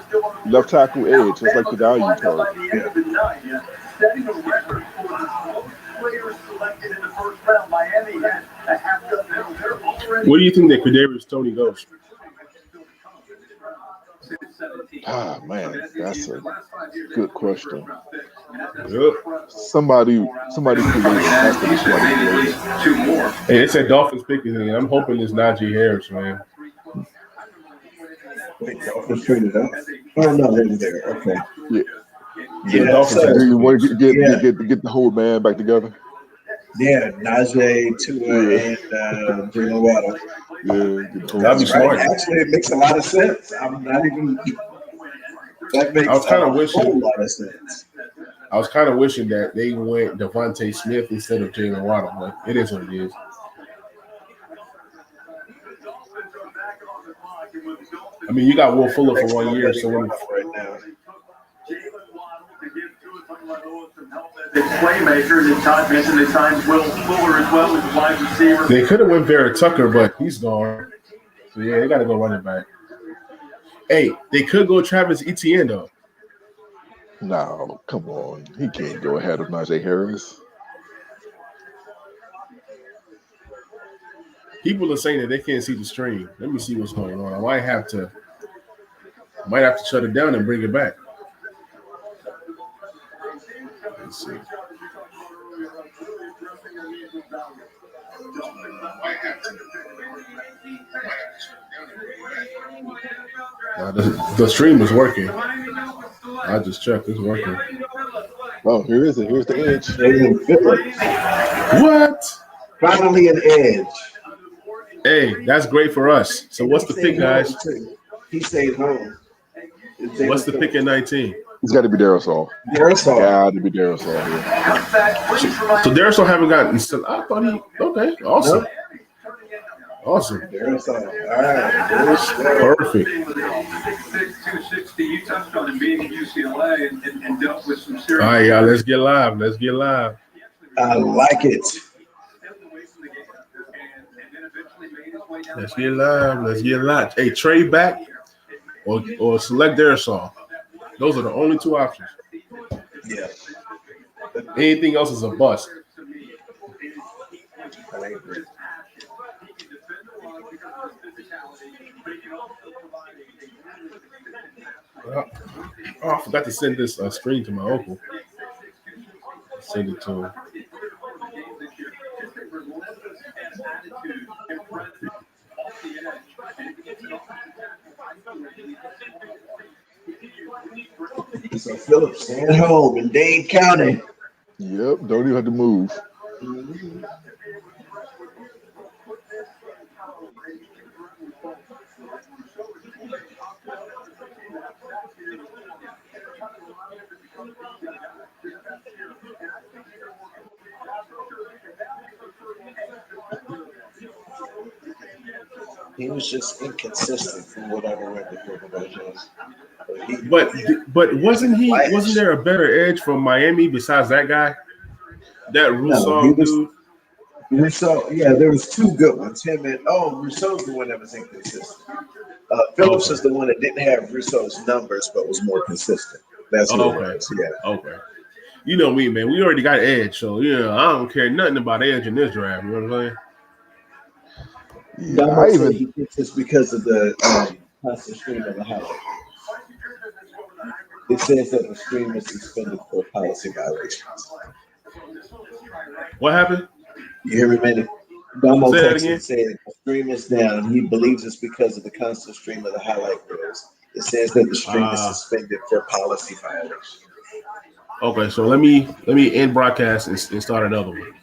H: left tackle, edge. It's like the value card.
B: Yeah.
C: Setting a record for the most players selected in the first round. Miami had a half dozen. They're already.
J: Where do you think that Kadarius Toney goes?
H: Ah, man, that's a good question.
J: Good.
H: Somebody created has to be somebody created.
J: Hey, it said Dolphins picking in. I'm hoping it's Najee Harris, man.
B: Wait, Dolphins traded up? Oh, no, they're there. Okay.
H: Yeah.
J: The Dolphins
H: So
J: had-
H: do you want to get the whole man back together?
B: Yeah, Najee, Tua, and Jalen Waddle.
H: Yeah, get the whole
J: That'd be smart.
B: Actually, it makes a lot of sense. I'm not even. That makes
J: I was kinda
B: a
J: wishing-
B: whole lot of sense.
J: I was kind of wishing that they went Devontae Smith instead of Jalen Waddle, but it is what it is. I mean, you got Will Fuller for 1 year, so when
B: right now.
C: Playmakers, and Todd mentioned at times Will Fuller as well as a wide receiver.
J: they could have went Vera Tucker, but he's gone. So yeah, they got to go running back. Hey, they could go Travis Etienne though.
H: No, come on. He can't go ahead of Najee Harris.
J: People are saying that they can't see the stream. Let me see what's going on. I might have to shut it down and bring it back. Let's see. The stream is working. I just checked. It's working.
H: Oh, here is it. Here's the edge.
B: Jalen Phillips.
J: What?
B: Finally an edge.
J: Hey, that's great for us. So what's the pick, guys?
B: He stayed home.
J: What's the pick at 19?
H: It's got to be Darrisaw.
B: Darrisaw.
H: Got to be Darrisaw here.
J: So Darrisaw haven't gotten. I thought he. Okay, awesome.
B: Nope.
J: Awesome.
B: Darrisaw. All right.
J: Perfect.
C: 6'6", 260. You touched on him being at UCLA and dealt with some
J: All
C: serious.
J: right, y'all. Let's get live. Let's get live.
B: I like it.
J: Let's get live. Let's get live. Hey, trade back or select Darrisaw. Those are the only two options.
B: Yeah.
J: Anything else is a bust.
B: I agree.
J: Oh, I forgot to send this screen to my uncle. Send it to him.
B: So Phillips staying home in Dade County.
H: Yep, don't even have to move.
B: He was just inconsistent from what I read before the Bojos.
J: But wasn't there a better edge from Miami besides that guy? That Rousseau dude.
B: Rousseau, yeah, there was two good ones. Him and Rousseau's the one that was inconsistent. Phillips is the one that didn't have Rousseau's numbers but was more consistent. That's what it was. Yeah.
J: Okay. You know me, man. We already got Edge, so I don't care nothing about Edge in this draft. You know what I'm saying?
B: Yeah, he thinks it's because of the constant stream of the highlight. It says that the stream is suspended for policy violations.
J: What happened?
B: You hear me, man? Damo Texas said the stream is down. He believes it's because of the constant stream of the highlight reels. It says that the stream is suspended for policy violations.
J: Okay, so let me end broadcast and start another one.